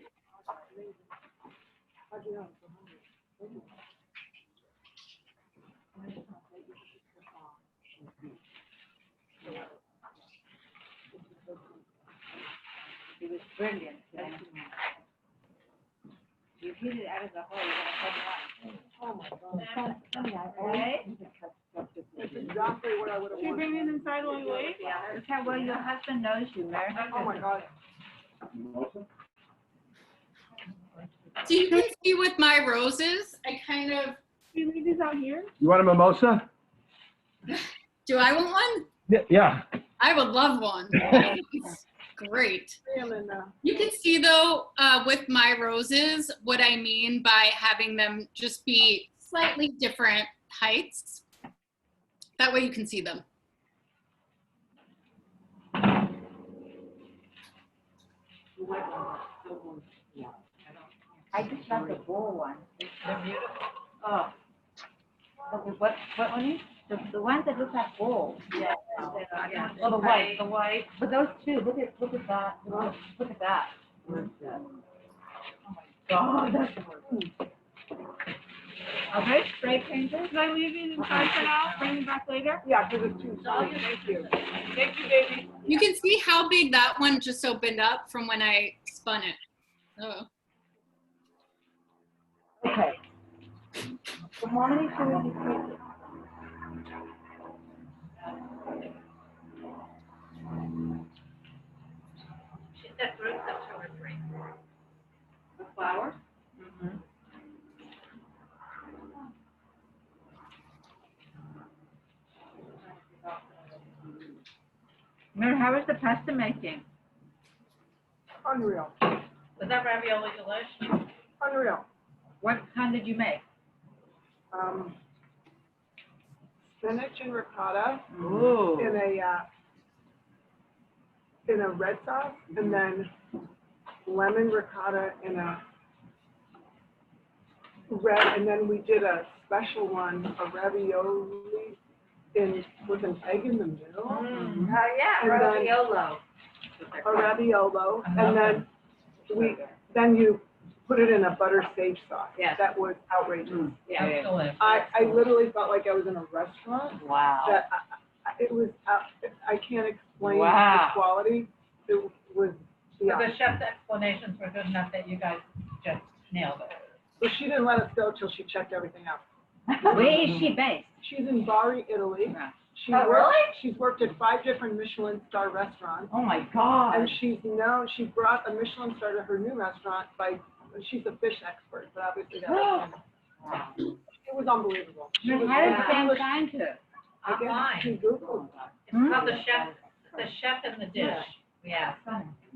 It was brilliant. You hit it out of the hole, you're gonna come right. Oh, my God. Right? That's exactly what I would have Can you wanted. bring it inside while you wait? Look how well your husband knows you, Mary. Oh, my God. So you can see with my roses, I kind of, Can you leave these out here? You want a mimosa? do I want one? Yeah. I would love one. It's great. Miriam and, You can see though, with my roses, what I mean by having them just be slightly different heights. That way you can see them. I just got the bull one. They're beautiful. Oh. What one? The ones that look like bulls. Yeah. Oh, the white. But those two, look at that. Look at that. God, that's Okay, spray painted. Can I leave these inside for now? Bring them back later? yeah, because it's too small. Thank you. Thank you, baby. You can see how big that one just opened up from when I spun it. Oh. Okay. So how many should we be taking? She said groups of 2 or 3. The flowers? Mm-hmm. Mary, how is the pasta making? Unreal. Was that ravioli delish? Unreal. What kind did you make? Spinach and ricotta Ooh. in a red sauce, and then lemon ricotta in a red, and then we did a special one, a ravioli with an egg in the middle. Oh, yeah, And then- raviolo. A raviolo, and then you put it in a butter sage sauce. Yes. That was outrageous. Yeah. I literally felt like I was in a restaurant. Wow. That it was, I can't explain Wow. the quality. It was, yeah. The chef's explanations were good enough that you guys just nailed it. So she didn't let us go till she checked everything out. Where is she based? She's in Bari, Italy. She Oh, worked, really? She's worked at 5 different Michelin star restaurants. Oh, my God. And she brought a Michelin star to her new restaurant she's a fish expert, but obviously that was, it was unbelievable. She was How did Sam English- find her? I guess she Googled. It's called the chef and the dish. Yeah.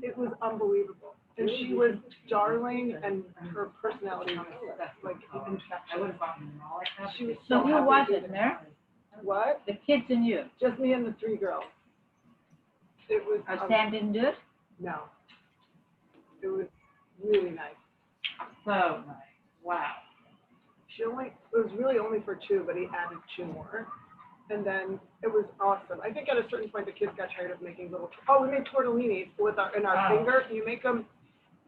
It was unbelievable. And she was darling, and her personality was like infectious. She was So who was happy. it, Mary? What? The kids and you? Just me and the 3 girls. It was. Sam didn't do it? No. It was really nice. So, wow. It was really only for 2, but he added 2 more. And then it was awesome. I think at a certain point the kids got tired of making little, we made tortellinis in our finger. You make them,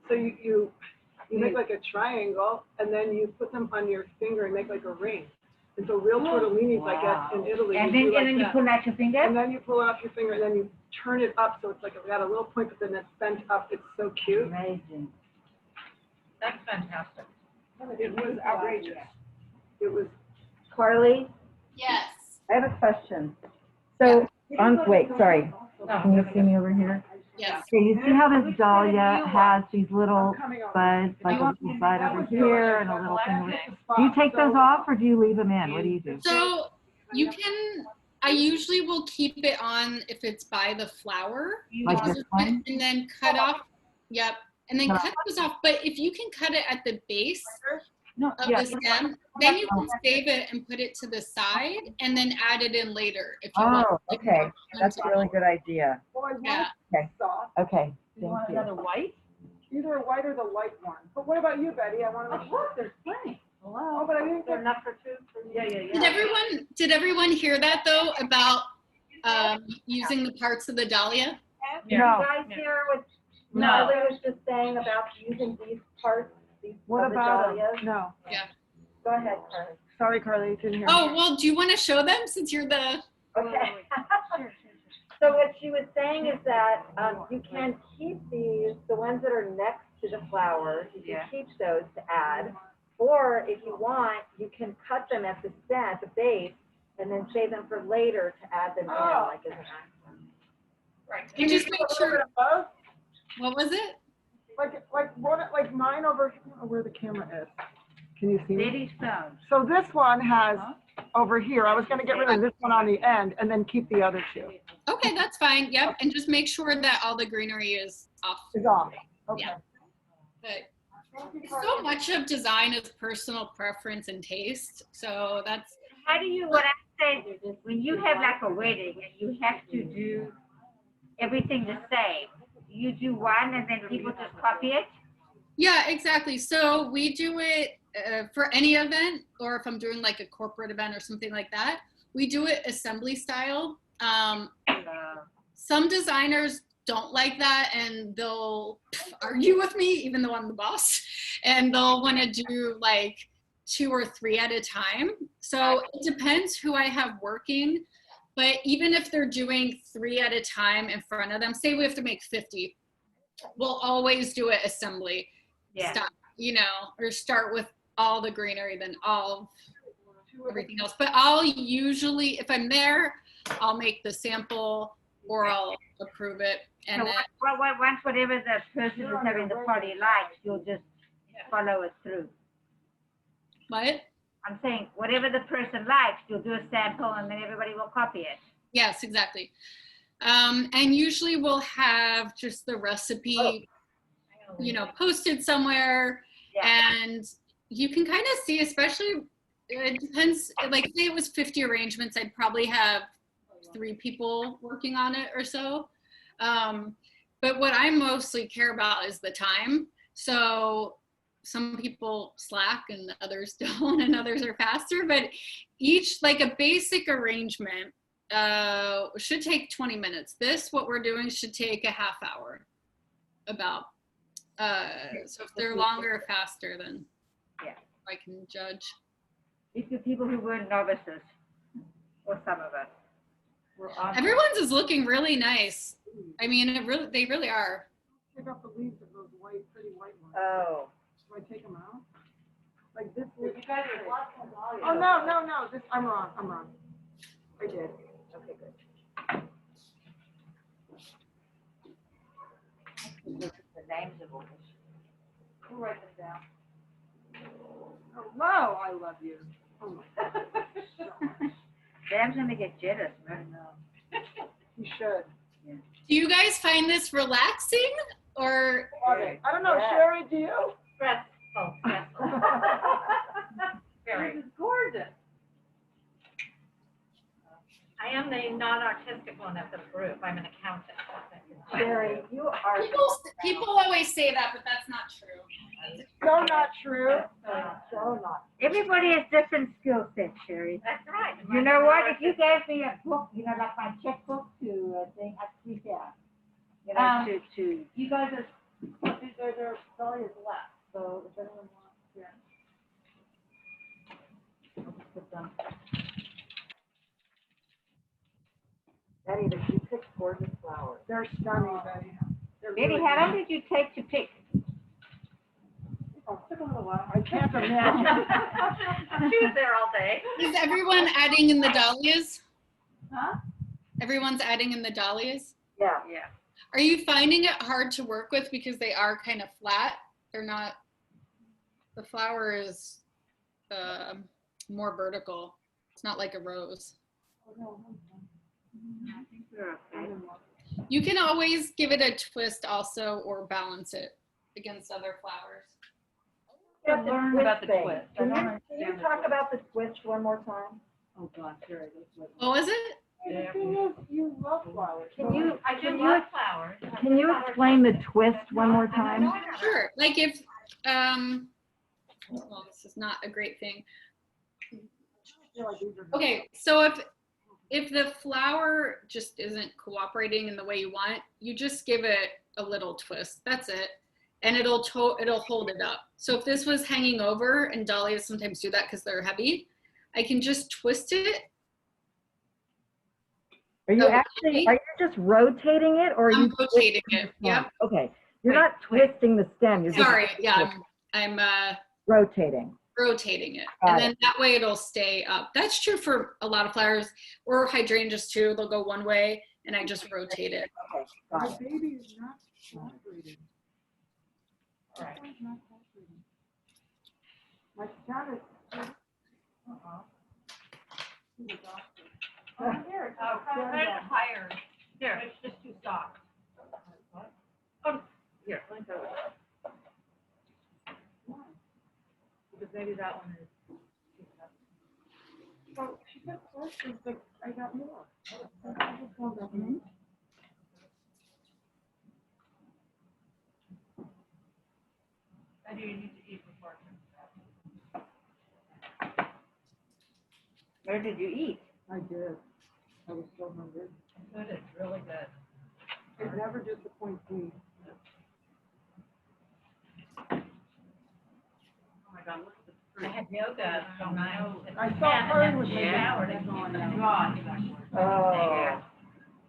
so you make like a triangle, and then you put them on your finger and make like a ring. And so real tortellinis, I guess, in Italy. And you then you pull out your finger? And then you pull it off your finger, and then you turn it up, so it's like, it's got a little point, but then it's bent up. It's so cute. Amazing. That's fantastic. It was outrageous. It was. Carly, Yes. I have a question. So, wait, sorry. Can you see me over here? Yes. Okay, you see how this dahlia has these little buds, like a little bud over here and a little thing over there? Do you take those off or do you leave them in? What do you do? So you can, I usually will keep it on if it's by the flower. Like this one? And then cut off, yep. And then cut those off. But if you can cut it at the base of the stem, then you can save it and put it to the side and then add it in later if you want. Oh, okay. That's a really good idea. Yeah. Okay. Soft. Okay, You want thank you. another white? Either a white or the light one. But what about you, Betty? I want to make sure. There's plenty. Oh, but I didn't get enough for 2? Yeah. Did everyone hear that though about using the parts of the dahlia? No. You guys hear what No. Charlie was just saying about using these parts, these What of the about dahlias? No. Go ahead, Carly. Sorry, Carly, you couldn't hear Oh, me. well, do you want to show them since you're the, Okay. So what she was saying is that you can keep these, the ones that are next to the flowers, you can keep those to add. Or if you want, you can cut them at the stem, at the base, and then save them for later to add them in, like as an accent. right, and just make sure, Both? what was it? Like mine over, I don't know where the camera is. Can you see me? Lady Stone. So this one has over here, I was gonna get rid of this one on the end and then keep the other 2. Okay, that's fine, yep, and just make sure that all the greenery is off. Is off. Okay. Yeah. But so much of design is personal preference and taste, so that's, How do you, what I say, when you have like a wedding and you have to do everything the same, you do one and then people just copy it? yeah, exactly. So we do it for any event, or if I'm doing like a corporate event or something like that, we do it assembly style. Some designers don't like that and they'll argue with me, even though I'm the boss, and they'll want to do like 2 or 3 at a time. So it depends who I have working, but even if they're doing 3 at a time in front of them, say we have to make 50, we'll always do it assembly style, you know, or start with all the greenery, then everything else. But I'll usually, if I'm there, I'll make the sample or I'll approve it. And So then, once whatever the person who's having the party likes, you'll just follow it through. what? I'm saying, whatever the person likes, you'll do a sample and then everybody will copy it. Yes, exactly. And usually we'll have just the recipe, you know, posted somewhere, and you can kind of see, especially, it depends, like say it was 50 arrangements, I'd probably have 3 people working on it or so. But what I mostly care about is the time. So some people slack and others don't, and others are faster, but each, like a basic arrangement should take 20 minutes. This, what we're doing, should take a half hour about. So if they're longer or faster, then I can judge. These are people who were novices, or some of us. Everyone's is looking really nice. I mean, they really are. Take off the leaves of those pretty white ones. Oh. Do I take them out? Like this. You guys are watching volume. Oh, no. I'm wrong. I did. Okay, good. The names of all this. Who wrote them down? Hello, I love you. Oh my God. Sam's gonna get jealous, man. You should. Yeah. Do you guys find this relaxing or? I don't know, Yeah. Sherry, do you? Stressful, stressful. Very. This is gorgeous. I am the non-artistic one of the group. I'm an accountant. Sherry, you are. People always say that, but that's not true. So not true. So not. Everybody has different skill sets, Sherry. That's right. You know what? If you gave me a book, you know, like my checkbook to think, I'd keep that. You know, to. You guys are, their story is left, so if anyone wants, yeah. I'll just put them. Betty, you picked gorgeous flowers. They're stunning, Betty. They're Betty, really how long good. did you take to pick? Oh, it took a little while. I can't imagine. She was there all day. Is everyone adding in the dahlias? Huh? Everyone's adding in the dahlias? Yeah. Yeah. Are you finding it hard to work with because they are kind of flat? They're not, the flower is more vertical. It's not like a rose. I think we're okay. You can always give it a twist also or balance it against other flowers. About the learn twist about the thing. twist. I Can don't you understand the talk twist. about the twist one more time? Oh, God, Sherry, this was. What was it? The thing is, you love flowers. Can you, I do love flowers. can you explain the twist one more time? Sure. Like if, well, this is not a great thing. Okay, so if the flower just isn't cooperating in the way you want, you just give it a little twist. That's it. And it'll hold it up. So if this was hanging over, and dahlias sometimes do that because they're heavy, I can just twist it. Are you So, actually, are you just rotating it or are I'm you? rotating twisting it. the stem? Yep. Okay, you're Wait, not twisting the stem, you're just Sorry. Yeah, I'm rotating. rotating it. Got And then that way it'll stay up. That's true for a lot of flowers or hydrangeas too. They'll go one way and I just rotate it. Okay, My got it. baby is not cooperating. All right. This one's not cooperating. My son is. He's a doctor. Oh, here, higher. Here, it's just too soft. Oh, here, let me throw it. Because maybe that one is. So she said first is that I got more. I do need to eat before. Where did you eat? I did. I was so hungry. Good, it's really good. It never disappoints me. Oh my God, look at the fruit. I had yoga, so nice. I saw her with me. my Showered. on. Oh.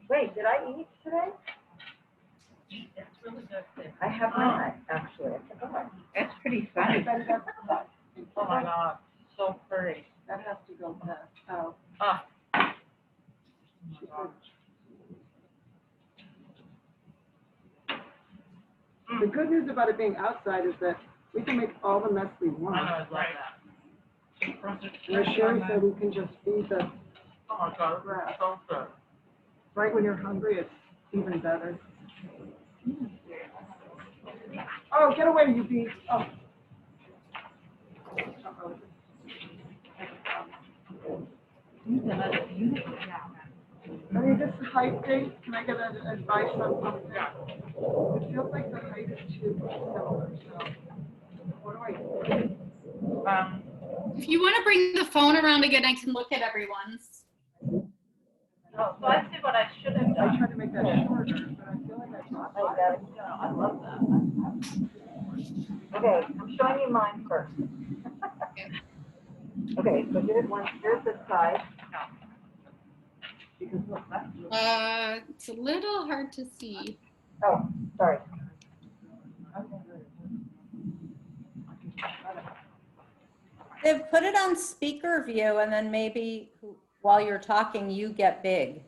Wait, did I eat today? It's really good. Too. I have not, actually. I forgot. It's pretty Betty, funny. that's- Oh my God, so pretty. That has to go fast. Oh. Ah. The good news about it being outside is that we can make all the mess we want. I love that. Where Sherry said we can just feed the Oh my God, grass. so good. Right when you're hungry, it's even better. Oh, get away, you beast. Oh. I mean, this height thing, can I get advice on something? It feels like the height is too similar, so what do I do? If you want to bring the phone around again, I can look at everyone's. Oh, so I see what I should have I done. tried to make that shorter, but I feel like I lost I got it. I love that. Okay, I'm showing you mine first. Okay, so here's this side. because look, that's. It's a little hard to see. Oh, sorry. They've put it on speaker view and then maybe while you're talking, you get big.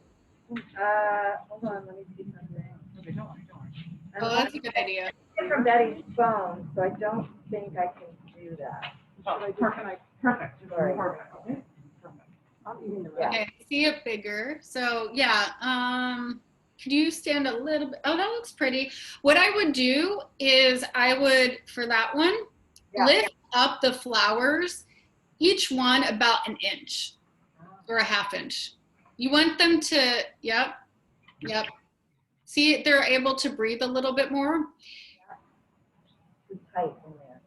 Hold on, let me see something. Oh, that's a good idea. It's from Betty's phone, so I don't think I can do that. Perfect. Sorry. I'm eating the Yeah. Okay, I see it bigger. So yeah, could you stand a little bit? Oh, that looks pretty. What I would do is I would, for that one, lift up the flowers, each one about an inch or a half inch. You want them to, yep. See, they're able to breathe a little bit more. Too tight in there.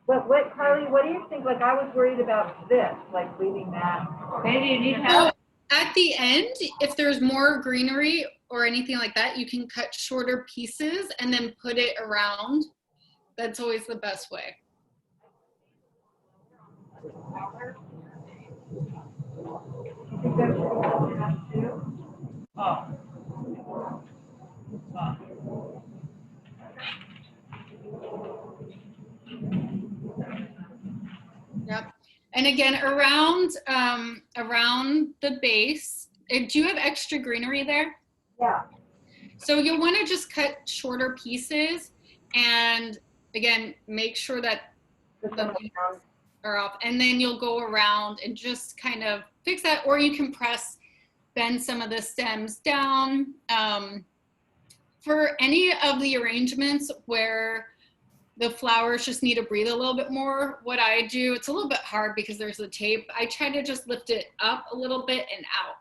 But what, Carly, what do you think? Like, I was worried about this, like leaving that. Maybe you need So help. at the end, if there's more greenery or anything like that, you can cut shorter pieces and then put it around. That's always the best way. Oh. Yep. And again, around the base, do you have extra greenery there? Yeah. So you'll want to just cut shorter pieces, and again, make sure that the leaves are off, and then you'll go around and just kind of fix that, or you can bend some of the stems down. For any of the arrangements where the flowers just need to breathe a little bit more, what I do, it's a little bit hard because there's the tape, I try to just lift it up a little bit and out.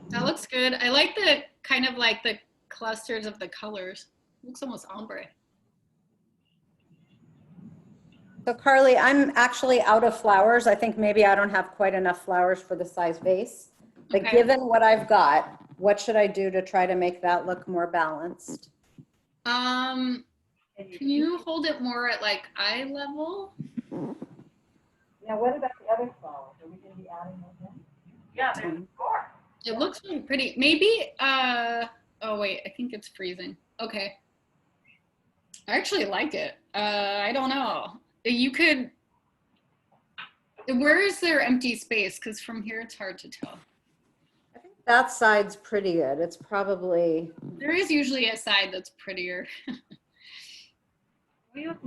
That looks good. I like the kind of like the clusters of the colors. It looks almost ombre. So Carly, I'm actually out of flowers. I think maybe I don't have quite enough flowers for the size vase. But Okay. given what I've got, what should I do to try to make that look more balanced? Can you hold it more at like eye level? Now, what about the other flowers? Are we going to be adding those in? Yeah, there's 4. It looks really pretty. Maybe, oh wait, I think it's freezing. Okay. I actually like it. I don't know. You could, where is there empty space? Because from here it's hard to tell. I think that side's pretty good. It's probably, There is usually a side that's prettier. Grab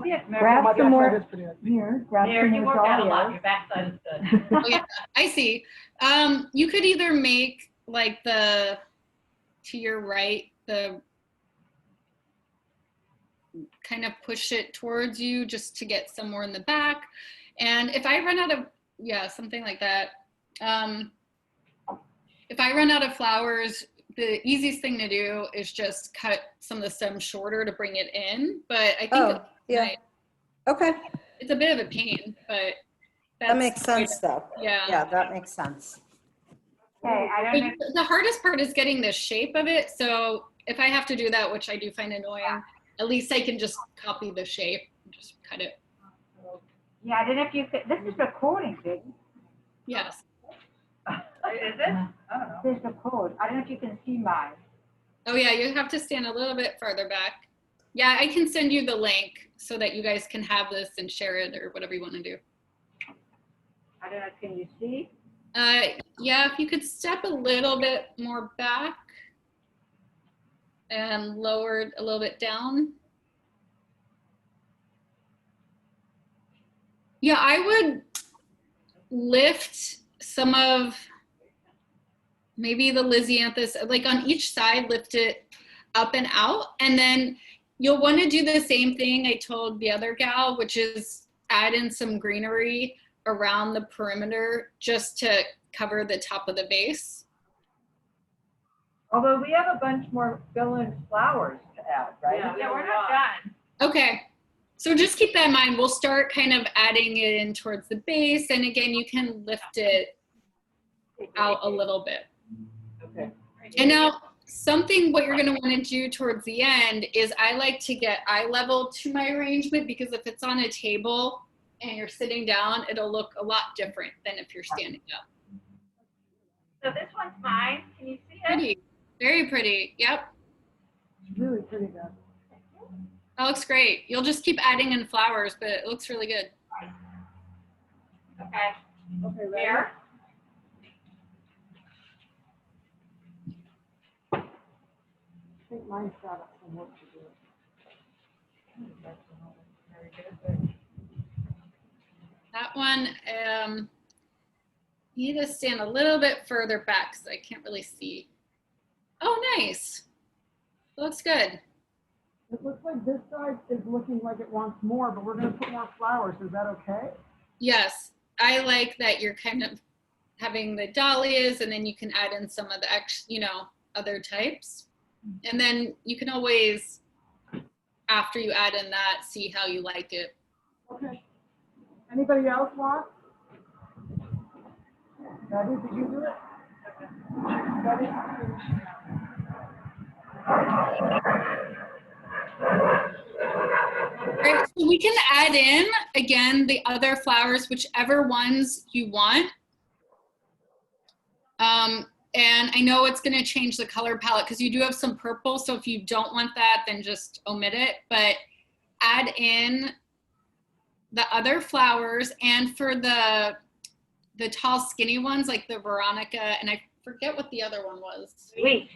some more, here, grab Here, some you more work out a lot. dahlias. Your backside is good. Oh yeah, I see. You could either make like to your right, the kind of push it towards you just to get somewhere in the back. And if I run out of, yeah, something like that. If I run out of flowers, the easiest thing to do is just cut some of the stems shorter to bring it in. But I think oh, yeah. nice. Okay, It's a bit of a pain, but that makes sense though. Yeah. Yeah, that makes sense. Okay, I don't know. The hardest part is getting the shape of it. So if I have to do that, which I do find annoying, at least I can just copy the shape and just cut it. Yeah, I don't know if you could, this is recording, baby. Yes. Is it? I don't know. There's the code. I don't know if you can see mine. Oh yeah, you have to stand a little bit farther back. Yeah, I can send you the link so that you guys can have this and share it or whatever you want to do. I don't know, can you see? Yeah, if you could step a little bit more back and lower it a little bit down. Yeah, I would lift some of maybe the Lysianthus, like on each side, lift it up and out. And then you'll want to do the same thing I told the other gal, which is add in some greenery around the perimeter just to cover the top of the vase. Although we have a bunch more fill-in flowers to add, right? Yeah, we're not done. Okay, so just keep that in mind. We'll start kind of adding it in towards the base. And again, you can lift it out a little bit. Okay. And now something what you're going to want to do towards the end is I like to get eye level to my arrangement, because if it's on a table and you're sitting down, it'll look a lot different than if you're standing up. So this one's mine. Can you see it? Pretty, very pretty. Yep, It's really pretty good. that looks great. You'll just keep adding in flowers, but it looks really good. Okay. Okay, ready? Here. think mine's got some work to do. That one, you need to stand a little bit further back because I can't really see. Oh, nice. Looks good. It looks like this side is looking like it wants more, but we're gonna put more flowers. Is that okay? Yes, I like that you're kind of having the dahlias and then you can add in some of the other types. And then you can always, after you add in that, see how you like it. Okay. Anybody else want? Betty, did you do it? Betty? Right, so we can add in, again, the other flowers, whichever ones you want. And I know it's gonna change the color palette because you do have some purple, so if you don't want that, then just omit it, but add in the other flowers. And for the tall skinny ones, like the Veronica, and I forget what the other one was. Wheat.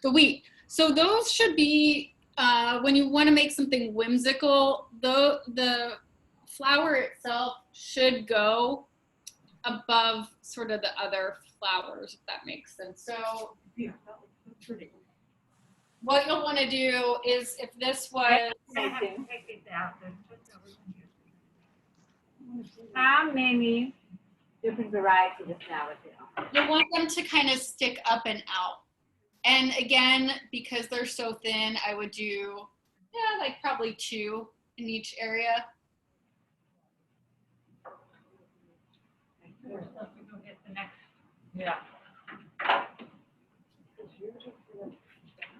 The wheat. So those should be, when you want to make something whimsical, the flower itself should go above sort of the other flowers, if that makes sense. So what you'll want to do is, if this was, How many different varieties of flowers there? you want them to kind of stick up and out. And again, because they're so thin, I would do, like probably 2 in each area. Yeah.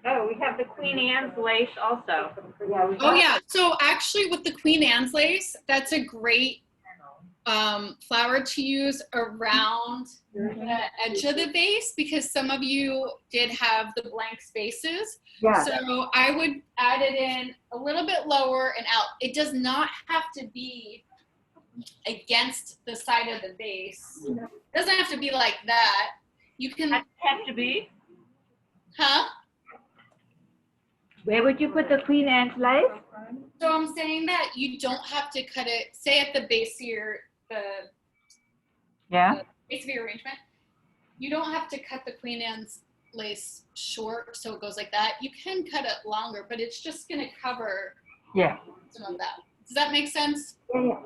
Oh, we have the Queen Anne's lace also. Oh yeah, so actually with the Queen Anne's lace, that's a great flower to use around the edge of the vase, because some of you did have the blank spaces. Yeah. So I would add it in a little bit lower and out. It does not have to be against the side of the vase. It doesn't have to be like that. You can Have to be. Huh? Where would you put the Queen Anne's lace? So I'm saying that you don't have to cut it, say at the base of your base of your arrangement. You don't have to cut the Queen Anne's lace short so it goes like that. You can cut it longer, but it's just gonna cover some of that. Does that make sense? Yeah.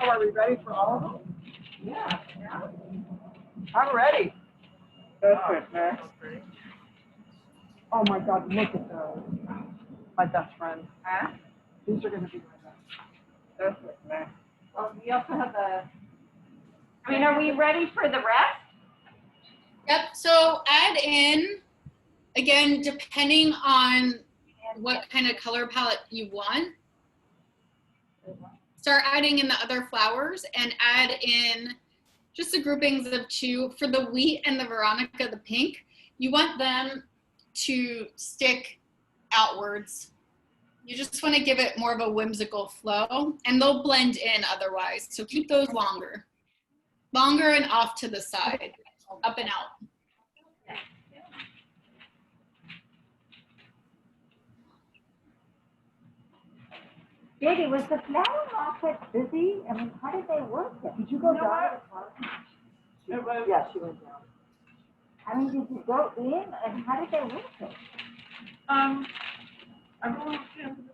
Oh, are we ready for all of them? Yeah. I'm ready. Oh my God, look at those. My best friend. Huh? These are gonna be my best. Oh, we also have are we ready for the rest? Yep, so add in, again, depending on what kind of color palette you want, start adding in the other flowers and add in just the groupings of 2. For the wheat and the Veronica, the pink, you want them to stick outwards. You just want to give it more of a whimsical flow, and they'll blend in otherwise. So keep those longer and off to the side, up and out. Katie, was the flower market busy? I mean, how did they work it? Did you go down? Yeah, she went down. I mean, did you go in and how did they work it? Everyone was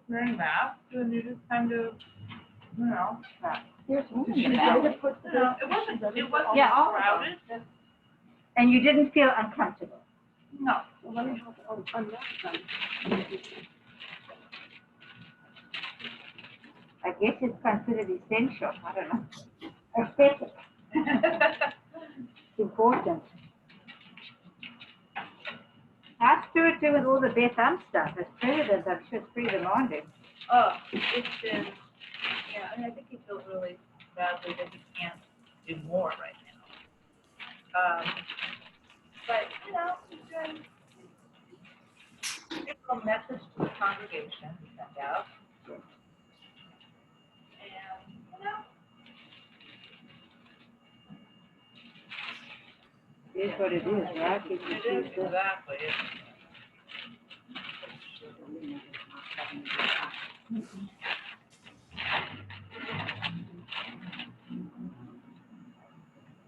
wearing masks, and you just kind of, There's one in it there. wasn't Yeah, all of crowded. And you didn't feel uncomfortable? No. Well, let me help on that side. I guess it's considered essential. I don't know. Aesthetic. It's important. How's Stuart doing with all the Beth Thumb stuff? As president, I'm sure it's pretty demanding. Oh, it's been, I think he feels really badly that he can't do more right now. But, you know, it's a message to the congregation to send out. And, you know. It is what it is, right? It is, exactly.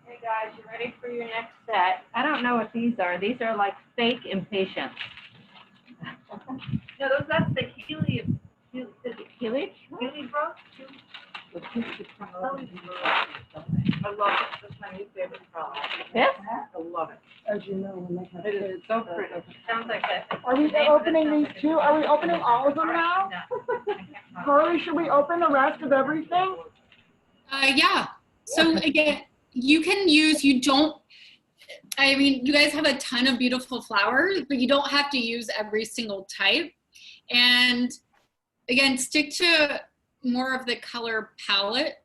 Hey guys, you ready for your next set? I don't know what these are. These are like fake impatience. No, that's the helium, is it helium? Helium bro? I love it. That's my new favorite product. This? I love it. As you know, when they have It is so pretty. Sounds like that. Are we opening these two? Are we opening all of them now? Carly, should we open the rest of everything? Yeah. So again, you can use, I mean, you guys have a ton of beautiful flowers, but you don't have to use every single type. And again, stick to more of the color palette.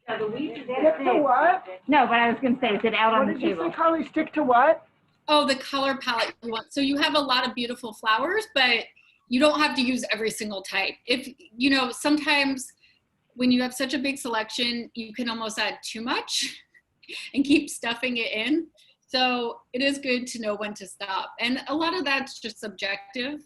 Yeah, the weeds Stick to what? No, but I was gonna say, is it out on What the did you table? say, Carly? Stick to what? Oh, the color palette you want. So you have a lot of beautiful flowers, but you don't have to use every single type. If, you know, sometimes when you have such a big selection, you can almost add too much and keep stuffing it in. So it is good to know when to stop. And a lot of that's just subjective.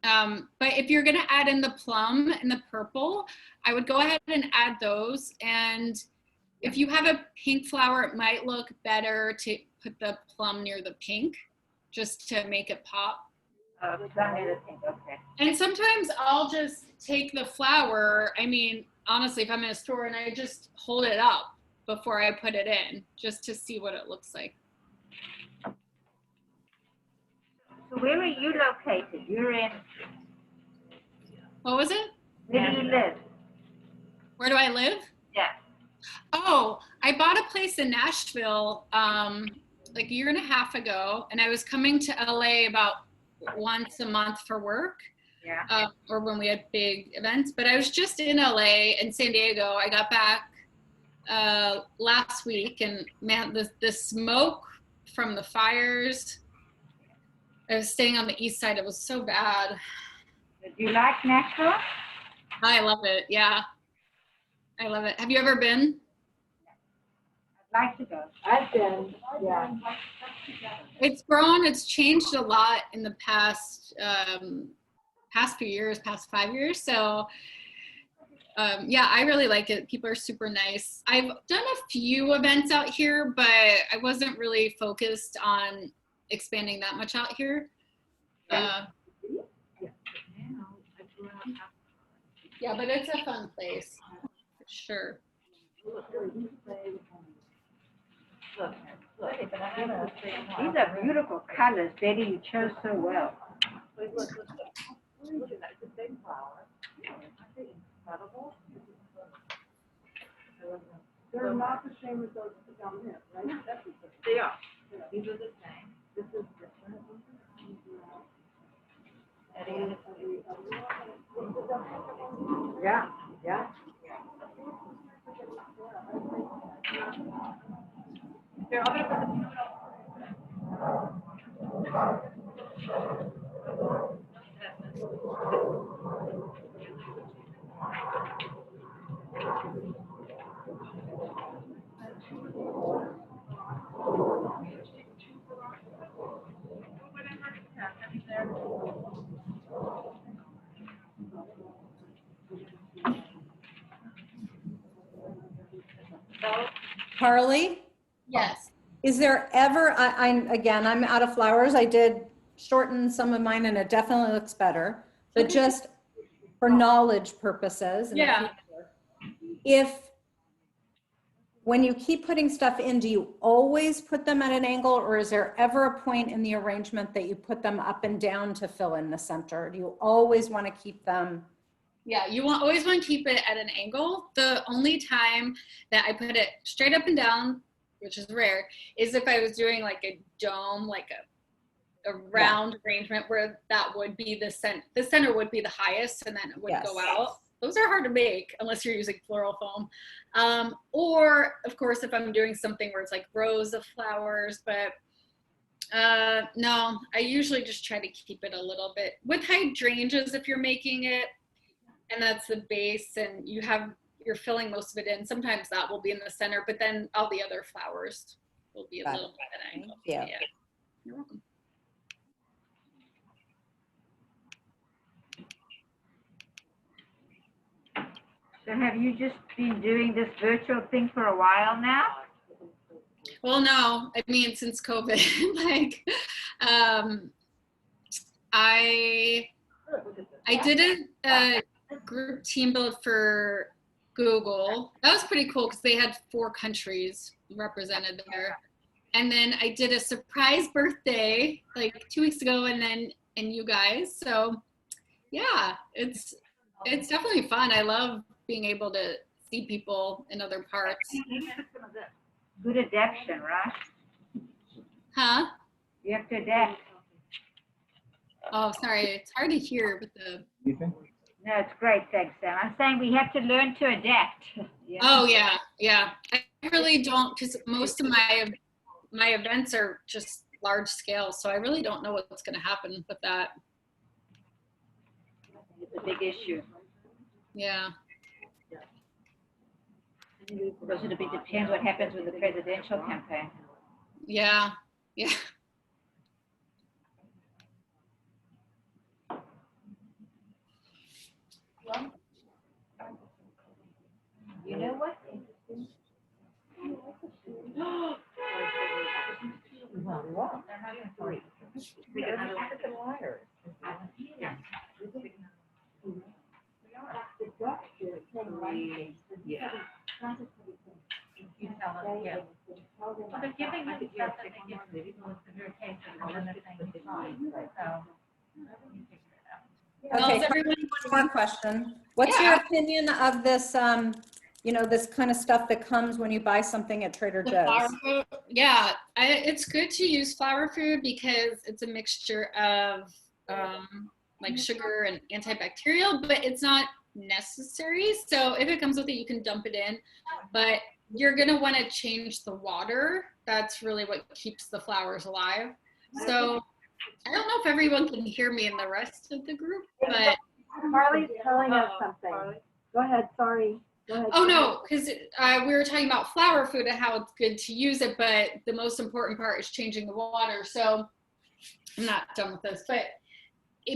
But if you're gonna add in the plum and the purple, I would go ahead and add those. And if you have a pink flower, it might look better to put the plum near the pink, just to make it pop. Okay. And sometimes I'll just take the flower, I mean, honestly, if I'm in a store and I just hold it up before I put it in, just to see what it looks like. So where are you located? You're in, What was it? where do you live? Where do I live? Yeah. Oh, I bought a place in Nashville like a year and a half ago, and I was coming to LA about once a month for work. Yeah. Or when we had big events, but I was just in LA and San Diego. I got back last week, and man, the smoke from the fires, I was staying on the east side, it was so bad. Do you like Nashville? I love it, yeah. I love it. Have you ever been? I'd like to go. I've been, yeah. It's grown, it's changed a lot in the past few years, past 5 years. So yeah, I really like it. People are super nice. I've done a few events out here, but I wasn't really focused on expanding that much out here. Yeah, but it's a fun place, for sure. These are beautiful colors, Betty. You chose so well. Look at that, it's a big flower. Aren't they incredible? They're not the same as those down there, right? They are. These are the same. This is different. Yeah, yeah. They're all gonna Carly, Yes. is there ever, I'm out of flowers. I did shorten some of mine and it definitely looks better, but just for knowledge purposes. in the Yeah. future, if, when you keep putting stuff in, do you always put them at an angle, or is there ever a point in the arrangement that you put them up and down to fill in the center? Do you always want to keep them? Yeah, you always want to keep it at an angle. The only time that I put it straight up and down, which is rare, is if I was doing like a dome, like a round arrangement where that would be the center would be the highest, and then it would Yes. go out. those are hard to make unless you're using floral foam. Or of course, if I'm doing something where it's like rows of flowers, but no, I usually just try to keep it a little bit with hydrangeas if you're making it, and that's the base, and you're filling most of it in. Sometimes that will be in the center, but then all the other flowers will be a little bit at an angle. Yeah. Yeah. You're welcome. So have you just been doing this virtual thing for a while now? Well, no, I mean, since COVID, like, I did a group team build for Google. That was pretty cool because they had 4 countries represented there. And then I did a surprise birthday like 2 weeks ago, and you guys. So yeah, it's definitely fun. I love being able to see people in other parts. Good adaptation, right? Huh? You have to adapt. Oh, sorry. It's hard to hear with the. No, it's great, thanks, Sam. I'm saying we have to learn to adapt. Yeah. Oh yeah, yeah. I really don't, because most of my events are just large scale, so I really don't know what's going to happen with that. It's a big issue. Yeah. Because it'll be depends what happens with the presidential campaign. Yeah. Yeah. You know what? Yeah. Well, they're giving you stuff that they give you with severe cases, and then they're saying it's fine, so. Okay, Well, Carly, one more question. What's your opinion of this, this kind of stuff that comes when you buy something at Trader The Joe's? flower food, yeah, it's good to use flower food because it's a mixture of like sugar and antibacterial, but it's not necessary. So if it comes with it, you can dump it in, but you're gonna want to change the water. That's really what keeps the flowers alive. So I don't know if everyone can hear me in the rest of the group, but Carly's telling us something. Go ahead, sorry. Go ahead. oh no, because we were talking about flower food and how it's good to use it, but the most important part is changing the water. So I'm not done with this, but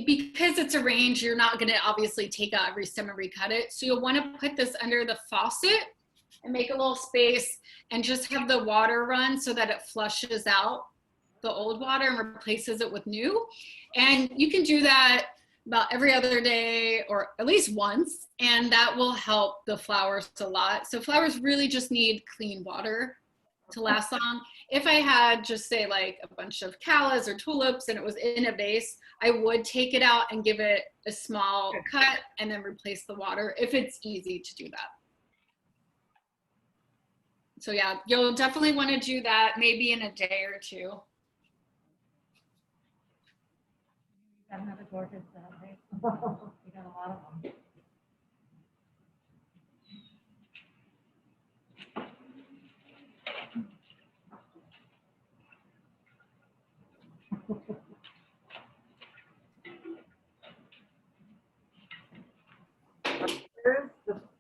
because it's a range, you're not going to obviously take out every stem and recut it. So you'll want to put this under the faucet and make a little space and just have the water run so that it flushes out the old water and replaces it with new. And you can do that about every other day or at least once, and that will help the flowers a lot. So flowers really just need clean water to last long. If I had just say like a bunch of callas or tulips and it was in a vase, I would take it out and give it a small cut and then replace the water if it's easy to do that. So yeah, you'll definitely want to do that maybe in a day or 2. You got another gorgeous day. You got a lot of them.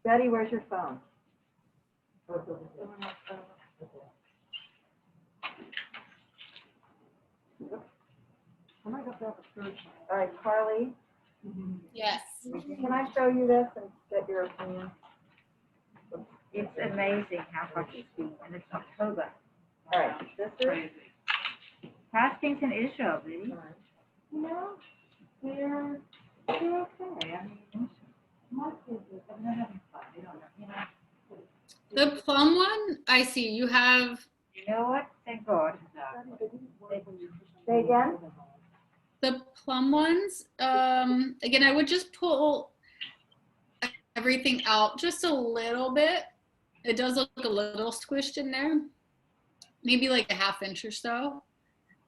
Betty, where's your phone? All right, Carly, Yes. can I show you this and get your opinion? It's amazing how much it's been, and it's October. All right, this is, How's things in Israel, really? you know, they're okay. I mean, my kids are, they're having fun. They don't know, you know. The plum one, I see you have. You know what? Thank God. Say again? The plum ones, again, I would just pull everything out just a little bit. It does look a little squished in there, maybe like a 1/2 inch or so.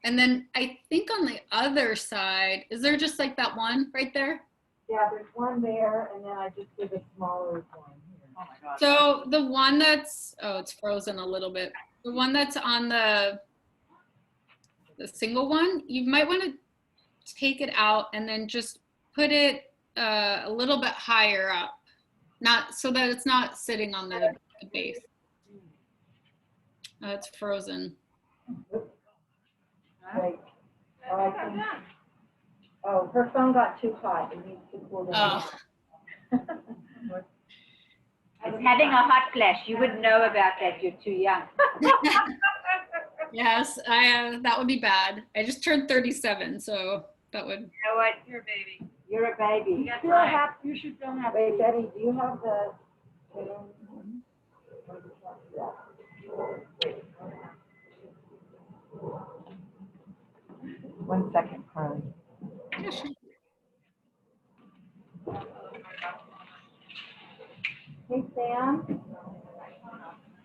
And then I think on the other side, is there just like that one right there? Yeah, there's one there, and then I just did a smaller one here. Oh my God. So the one that's, oh, it's frozen a little bit. The one that's on the single one, you might want to take it out and then just put it a little bit higher up, not so that it's not sitting on the base. It's frozen. Right. Oh, I think, oh, her phone got too hot. It needs to cool down. Oh, It's having a hot flash. You wouldn't know about that. You're too young. yes, that would be bad. I just turned 37, so that would. You know what? You're a baby. You're a baby. got Feel time. happy. You should feel happy. Wait, Betty, do you have the? One second, Carly. Yeah, sure. Hey, Sam,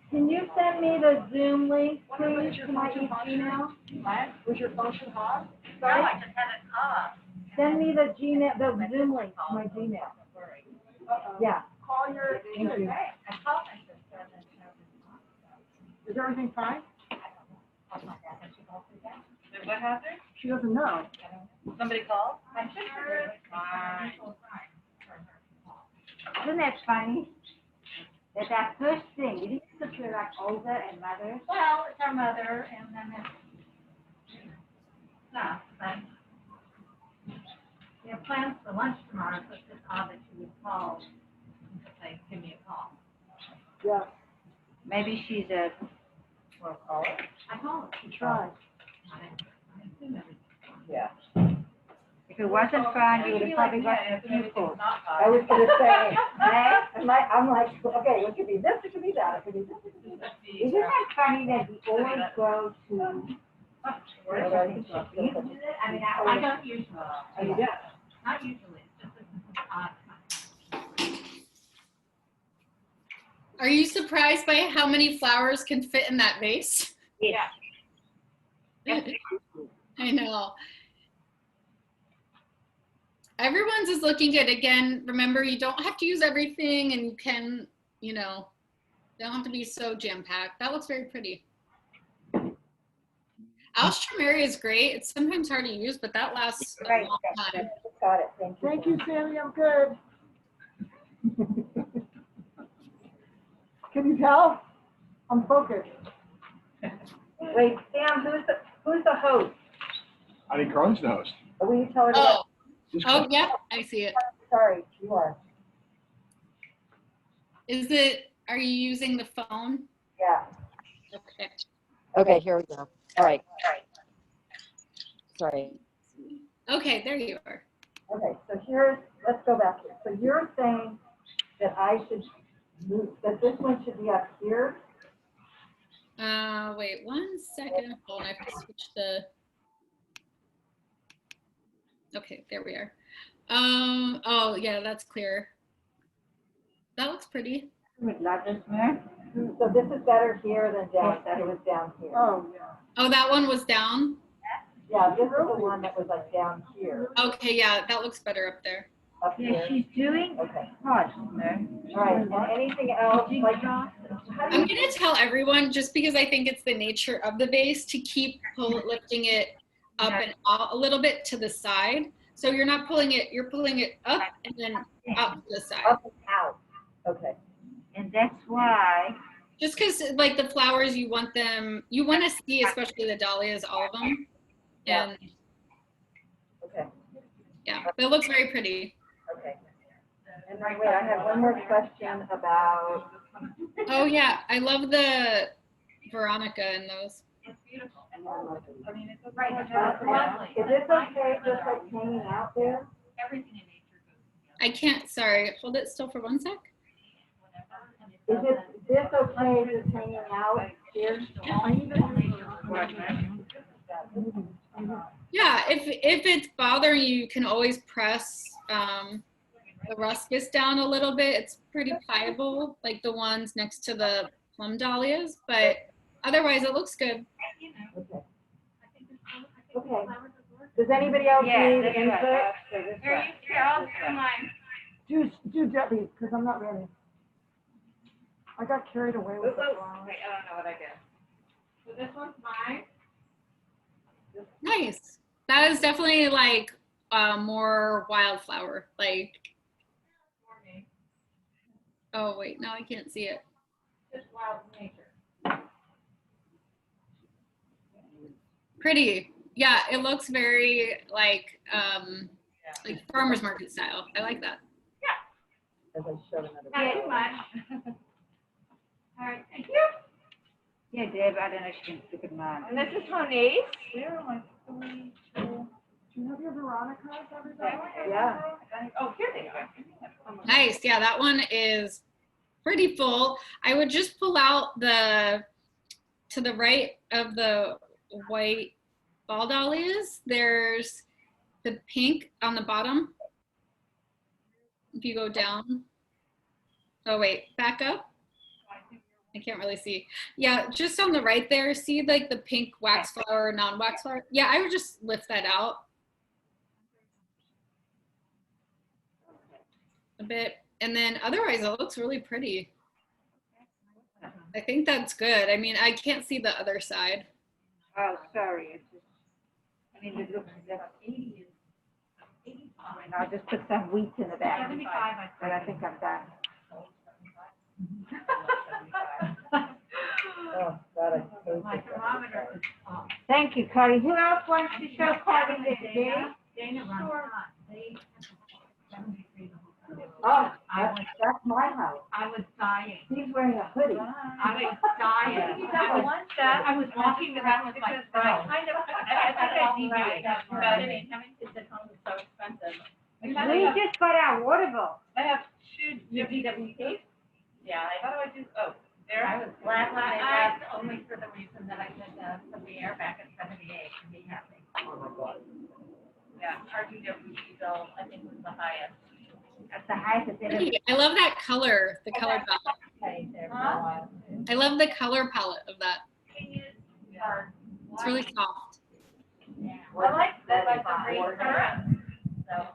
can you send me the Zoom link, please, to my email? What? Was your function hot? No, I just had it off. Send me the Gmail, the Zoom link to my Gmail. Yeah. Call your, Thank you. I called and just said that she is everything fine? What happened? She doesn't know. Somebody called? My sister did. Fine. Isn't that funny? That first thing, you think it's you're like older and mother? Well, it's our mother and then it's, no, but we have plans for lunch tomorrow, so it's just odd that you would call to say, give me a call. Yeah. Maybe she's a, well, caller? I called. She tried. Yeah. If it wasn't fun, you would have probably gotten a few calls. I was gonna say, I'm like, okay, it could be this, it could be that, it could be this, it could be that. Isn't that funny that we always go to? I mean, I don't usually. Not usually, it's just odd. Are you surprised by how many flowers can fit in that vase? Yeah. I know. Everyone's is looking good. Again, remember, you don't have to use everything and you can, you know, don't have to be so jam-packed. That looks very pretty. Alstroemeria is great. It's sometimes hard to use, but that lasts a Right. long time. Got it, thank you. Thank you, Sammy, I'm good. Can you tell? I'm focused. Wait, Sam, who's the host? I think Carly's the host. Will you tell her to Oh, Just oh, yeah, I see it. Sorry, you are. Are you using the phone? Yeah. Okay. Okay, here we go. All right. Sorry. Okay, there you are. Okay, so let's go back here. So you're saying that I should move, that this one should be up here? Wait 1 second. Hold on, I have to switch the. Okay, there we are. Oh yeah, that's clear. That looks pretty. Would love this, man. So this is better here than it was down here. Oh, yeah. Oh, that one was down? Yeah, this is the one that was like down here, Okay, yeah, that looks better up there. up Yeah, here. she's doing Okay, hard, man. all right, and anything else, like, how do I'm you, gonna tell everyone, just because I think it's the nature of the vase, to keep lifting it up and out a little bit to the side. So you're not pulling it, you're pulling it up and then out to the side. up and out? Okay, And that's why, Just because like the flowers, you want to see, especially the dahlias, all of them. Yeah. And okay, yeah, but it looks very pretty. okay. And then, wait, I have one more question about, Oh yeah, I love the Veronica in those. it's beautiful. I mean, it's right. is this okay, just like hanging out there? Everything in nature goes I can't, sorry, hold it still for 1 sec. Is this okay, just hanging out here? Yeah, if it's bothering you, you can always press the ruscus down a little bit. It's pretty pliable, like the ones next to the plum dahlias, but otherwise it looks good. Okay. Okay, Does anybody else Yeah, need that's input? right. Here, I'll do mine. Do Debbie, because I'm not ready. I got carried away with the flowers. Wait, I don't know what I did. So this one's mine. Nice. That is definitely like more wildflower. Like, oh wait, no, I can't see it. Just wild nature. Pretty. Yeah, it looks very like farmer's market style. I like that. As I showed another. Not too much. All right, thank you. Yeah, Deb, I don't know if you can stick it on. And this is Monique. Where am I? 3, 2. Do you have your Veronicas, everybody? Yeah. Oh, here they are. Nice. Yeah, that one is pretty full. I would just pull out to the right of the white ball dahlias. There's the pink on the bottom. If you go down. Oh, wait, back up. I can't really see. Yeah, just on the right there, see like the pink wax flower, non-wax flower? Yeah, I would just lift that out a bit. And then otherwise it looks really pretty. I think that's good. I mean, I can't see the other side. Oh, sorry. It's just, I mean, it looks like 80 is. I'll just put some wheat in the back. 75, But I think I'm done. Oh, God, I hate My this. thermometer is off. Thank you, Cardi. Who else wants to show Cardi this, Dave? Dana runs hot. They 73 the whole time. Oh, that's my house. I was dying. He's wearing a hoodie. I was dying. I was walking around with my phone. I think I deviated. But I mean, having kids at home is so expensive. We just got our water bill. I have two GMT20101004. Yeah. How do I do? Oh, there. I was glad when they left only for the reason that I could put the air back at 78 and be happy. Oh, my God. Yeah, our GWT bill I think was the highest. That's the highest it's ever. Pretty. I love that color, the color palette. Huh? I love the color palette of that. Or It's really soft. I like that, like the green currant. So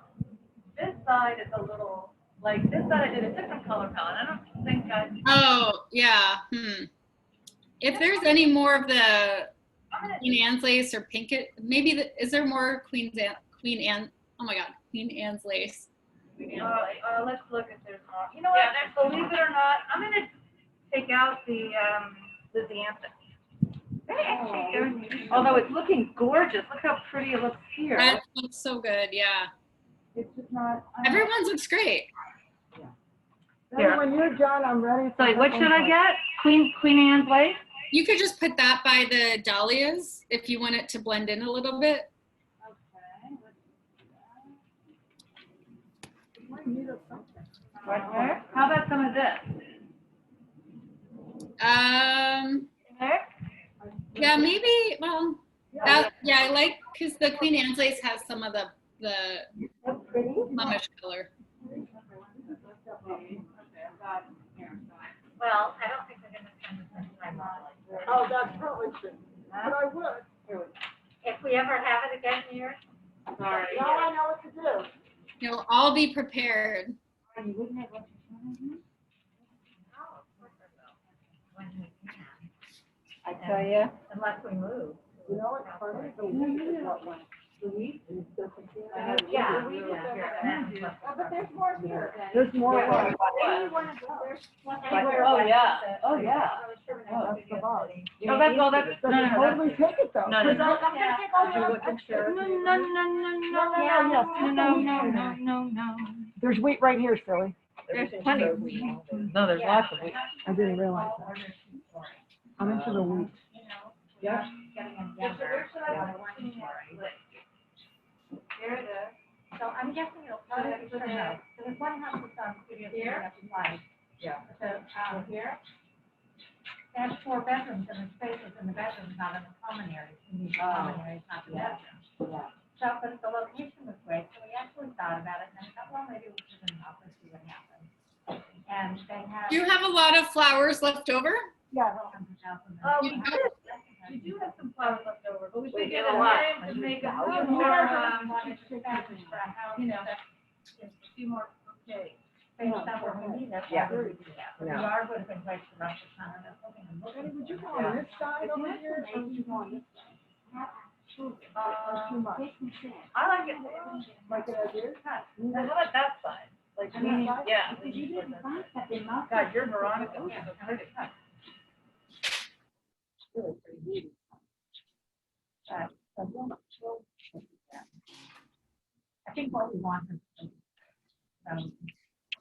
this side is a little, like this side I did a different color palette. I don't think I. Oh, yeah. If there's any more of the Queen Anne's lace or pink, maybe is there more Queen Anne? Oh my God, Queen Anne's lace. Let's look if there's more. You know what? Believe it or not, I'm gonna take out the Xanthan. Although it's looking gorgeous. Look how pretty it looks here. That looks so good. Yeah. It's just not. Everyone's looks great. Debbie, when you're done, I'm ready. For So what should I get? Queen Anne's lace? You could just put that by the dahlias if you want it to blend in a little bit. How about some of this? Yeah, maybe. Well, yeah, I like because the Queen Anne's lace has some of the mummish color. Well, I don't think they're gonna spend as much time on it. Oh, that's probably true. But I would. If we ever have it again here. Sorry. Now I know what to do. You'll all be prepared. I tell you. Unless we move. You know what's funny? The wheat is what one. The wheat is still continuing. Yeah. But there's more here. There's more. Oh, yeah. Oh, yeah. Oh, that's the boss. Oh, that's all, that's. Then totally take it though. No, no, 'Cause no. I'm gonna take all the other extras. No. There's wheat right here, silly. There's plenty of wheat. No, there's lots of wheat. I didn't realize that. I'm into the wheat. Yeah. There it is. So I'm guessing it'll probably be for the, there's one house that's on Studio 305. Yeah. So, here. There's 4 bedrooms and the spaces in the bedrooms, not in the common areas. You need the common areas, not the bedrooms. So, but the location was great, so we actually thought about it and then thought, well, maybe we should in the office, see what happens. And they have. Do you have a lot of flowers left over? Yeah. Oh, You we do? did. We do have some flowers left over, but we We should get do a a lot. Miriam to make a Yeah. few more, you know, a few more, okay. Yeah. Yeah. We are going to invite you around the time. Jenny, would you go on this side over here, or would you go on this side? Too much. I like it. Like it as is? How about that side? Like, yeah. God, your Veronica is so pretty. I think what we want is,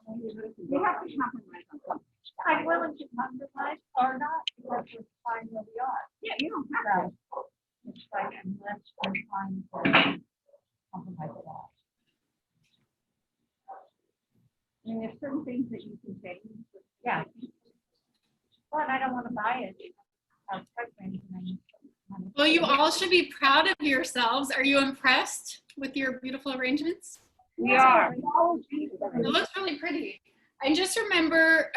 we have to compromise on something. I'm willing to compromise or not, because we're fine where we are. Yeah, you don't have to. It's like, unless I'm trying to compromise at all. I mean, there's certain things that you can change. Yeah. But I don't want to buy it. Well, you all should be proud of yourselves. Are you impressed with your beautiful arrangements? We are. It looks really pretty. And just remember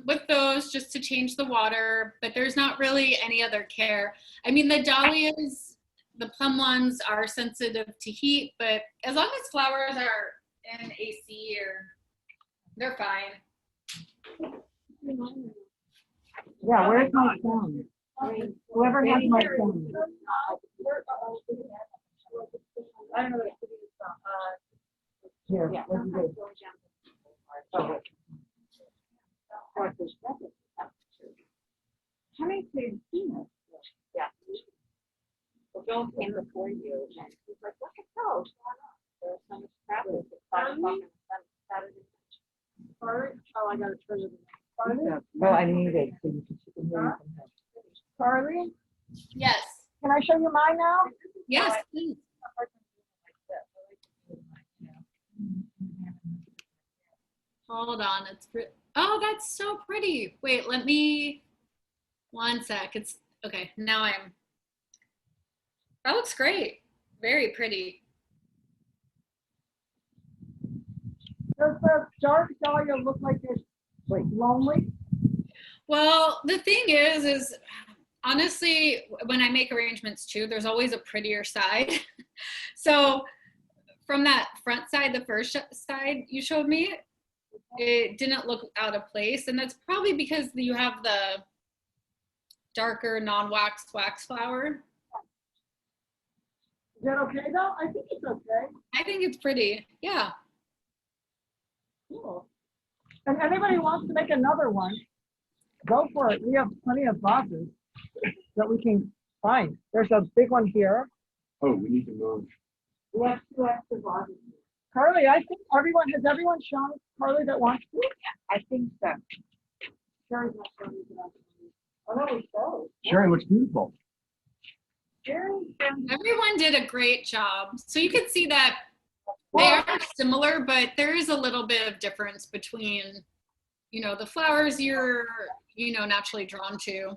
with those, just to change the water, but there's not really any other care. I mean, the dahlias, the plum ones are sensitive to heat, but as long as flowers are in AC, they're fine. Yeah, where's my phone? Whoever has my phone. I don't know. Here, what is it? How many kids seen it? Yeah. Well, Joel came before you, and he's like, look at those. There's so much traffic. It's 5 o'clock on Saturday. Sorry? Oh, I gotta turn it. Oh, I need it, so you can hear from him. Carly, Yes. can I show you mine now? Yes, please. Hold on. Oh, that's so pretty. Wait, let me, one sec. It's, okay, now that looks great. Very pretty. Does the dark dahlia look like it's like lonely? Well, the thing is honestly, when I make arrangements too, there's always a prettier side. So from that front side, the first side you showed me, it didn't look out of place. And that's probably because you have the darker non-wax wax flower. Is that okay though? I think it's okay. I think it's pretty. Yeah. Cool. And anybody wants to make another one, go for it. We have plenty of vases that we can find. There's a big one here. Oh, we need to move. We have 2 extra vases. Carly, I think has everyone shown Carly that wants to? Yeah, I think so. Sherry's not showing me that. Oh, no, we showed. Sherry looks beautiful. Everyone did a great job. So you can see that they are similar, but there is a little bit of difference between, you know, the flowers you're, you know, naturally drawn to.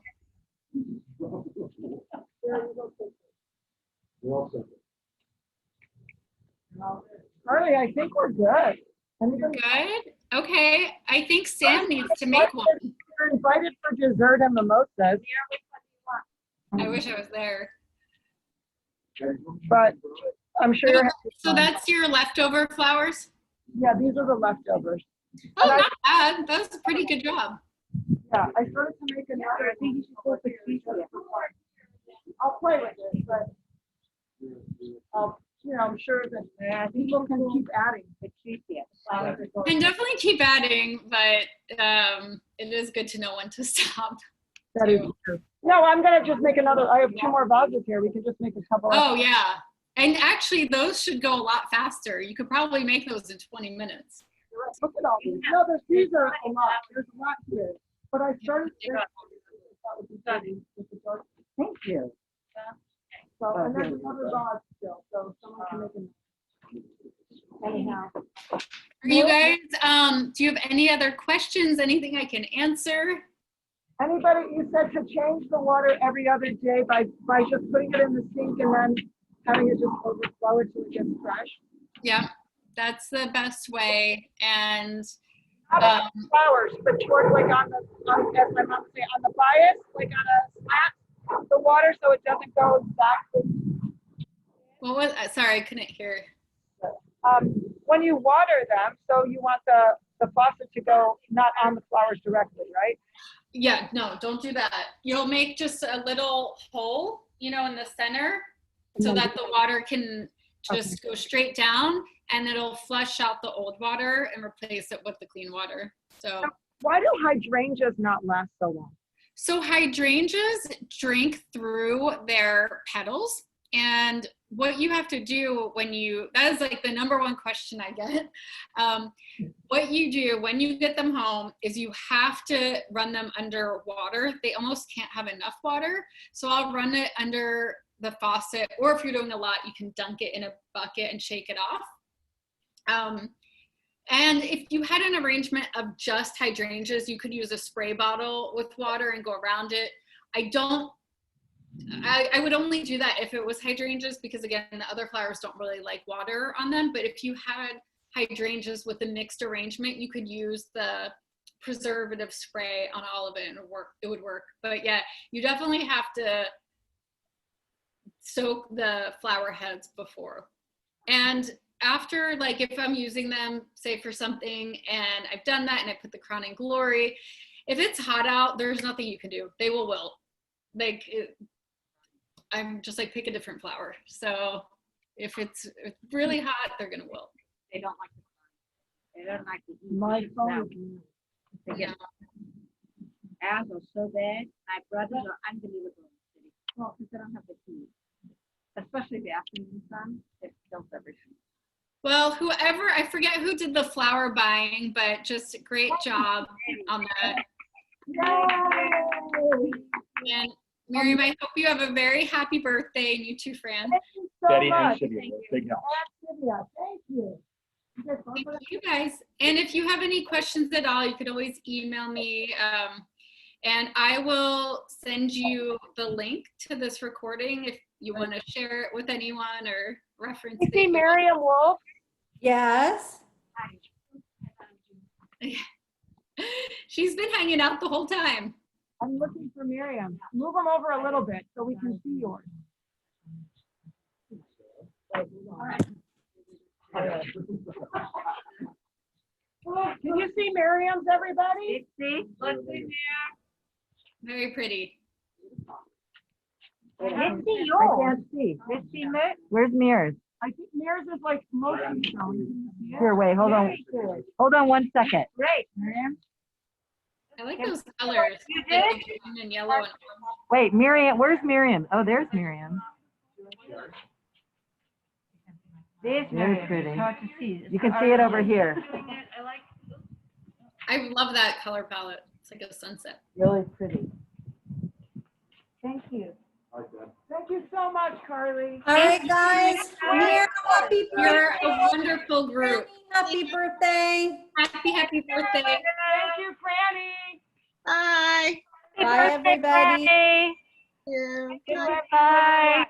Carly, I think we're good. Anybody? Good. Okay. I think Sam needs to make one. You're invited for dessert and mimosas. I wish I was there. But I'm sure you're happy. So that's your leftover flowers? Yeah, these are the leftovers. Oh, not bad. That was a pretty good job. Yeah, I started to make another. I think you should put the keys on it. I'll play with it, but you know, I'm sure that people can keep adding. Can definitely keep adding, but it is good to know when to stop. That is true. No, I'm gonna just make another. I have 2 more vases here. We can just make a couple. Oh yeah, and actually those should go a lot faster. You could probably make those in 20 minutes. Look at all these. No, these are a lot. There's a lot here. But I started. Thank you. So, and there's another vase still, so someone can make a. Anyhow. Are you guys, do you have any other questions? Anything I can answer? Anybody, you said to change the water every other day by just putting it in the sink and then having it just overflow it till it gets fresh? Yeah, that's the best way. And how about flowers, but toward like on the bias, like on a slat? the water so it doesn't go exactly. What was, sorry, I couldn't hear. When you water them, so you want the faucet to go not on the flowers directly, right? Yeah, no, don't do that. You'll make just a little hole, in the center so that the water can just go straight down, and it'll flush out the old water and replace it with the clean water. So why do hydrangeas not last so long? So hydrangeas drink through their petals, and what you have to do that is like the number one question I get. What you do when you get them home is you have to run them under water. They almost can't have enough water. So I'll run it under the faucet, or if you're doing a lot, you can dunk it in a bucket and shake it off. And if you had an arrangement of just hydrangeas, you could use a spray bottle with water and go around it. I would only do that if it was hydrangeas, because again, the other flowers don't really like water on them. But if you had hydrangeas with a mixed arrangement, you could use the preservative spray on all of it and it would work. But yeah, you definitely have to soak the flower heads before. And after, like if I'm using them, say for something, and I've done that and I put the crowning glory, if it's hot out, there's nothing you can do. They will wilt. I'm just like, pick a different flower. So if it's really hot, they're gonna wilt. They don't like the, they don't like the heat. My No. phone. They get ass are so bad. My brothers are unbelievable in the city. Well, because they don't have the heat. Especially the afternoon sun, it kills everything. Well, I forget who did the flower buying, but just great job on that. Yay! And Miriam, I hope you have a very happy birthday, and you too, Fran. Thank you so Betty much. and Shivia, big help. Shivia, thank you. Thank you guys. And if you have any questions at all, you could always email me. And I will send you the link to this recording if you want to share it with anyone or reference You it. see Miriam Wolf? Yes. She's been hanging out the whole time. I'm looking for Miriam. Move them over a little bit so we can see yours. Did you see Miriam's, everybody? See? Let's see Very pretty. there. Let's see I yours. can't see. Let's see Mir. Where's Mirrors? I think Mirrors is like motion showing. Here, wait, hold on. Hold on 1 second. Great, Miriam. I like those colors. You like did? the green and yellow and orange. Wait, Miriam, where's Miriam? Oh, there's Miriam. This Very Miriam. pretty. It's hard to see. You can see it over here. I love that color palette. It's like a sunset. Really pretty. Thank you. Thank you so much, Carly. All right, guys. Miriam, happy You're a birthday. wonderful group. Happy birthday. Happy birthday. Thank you, Franny. Bye. Bye, everybody. Bye. Yeah. Bye.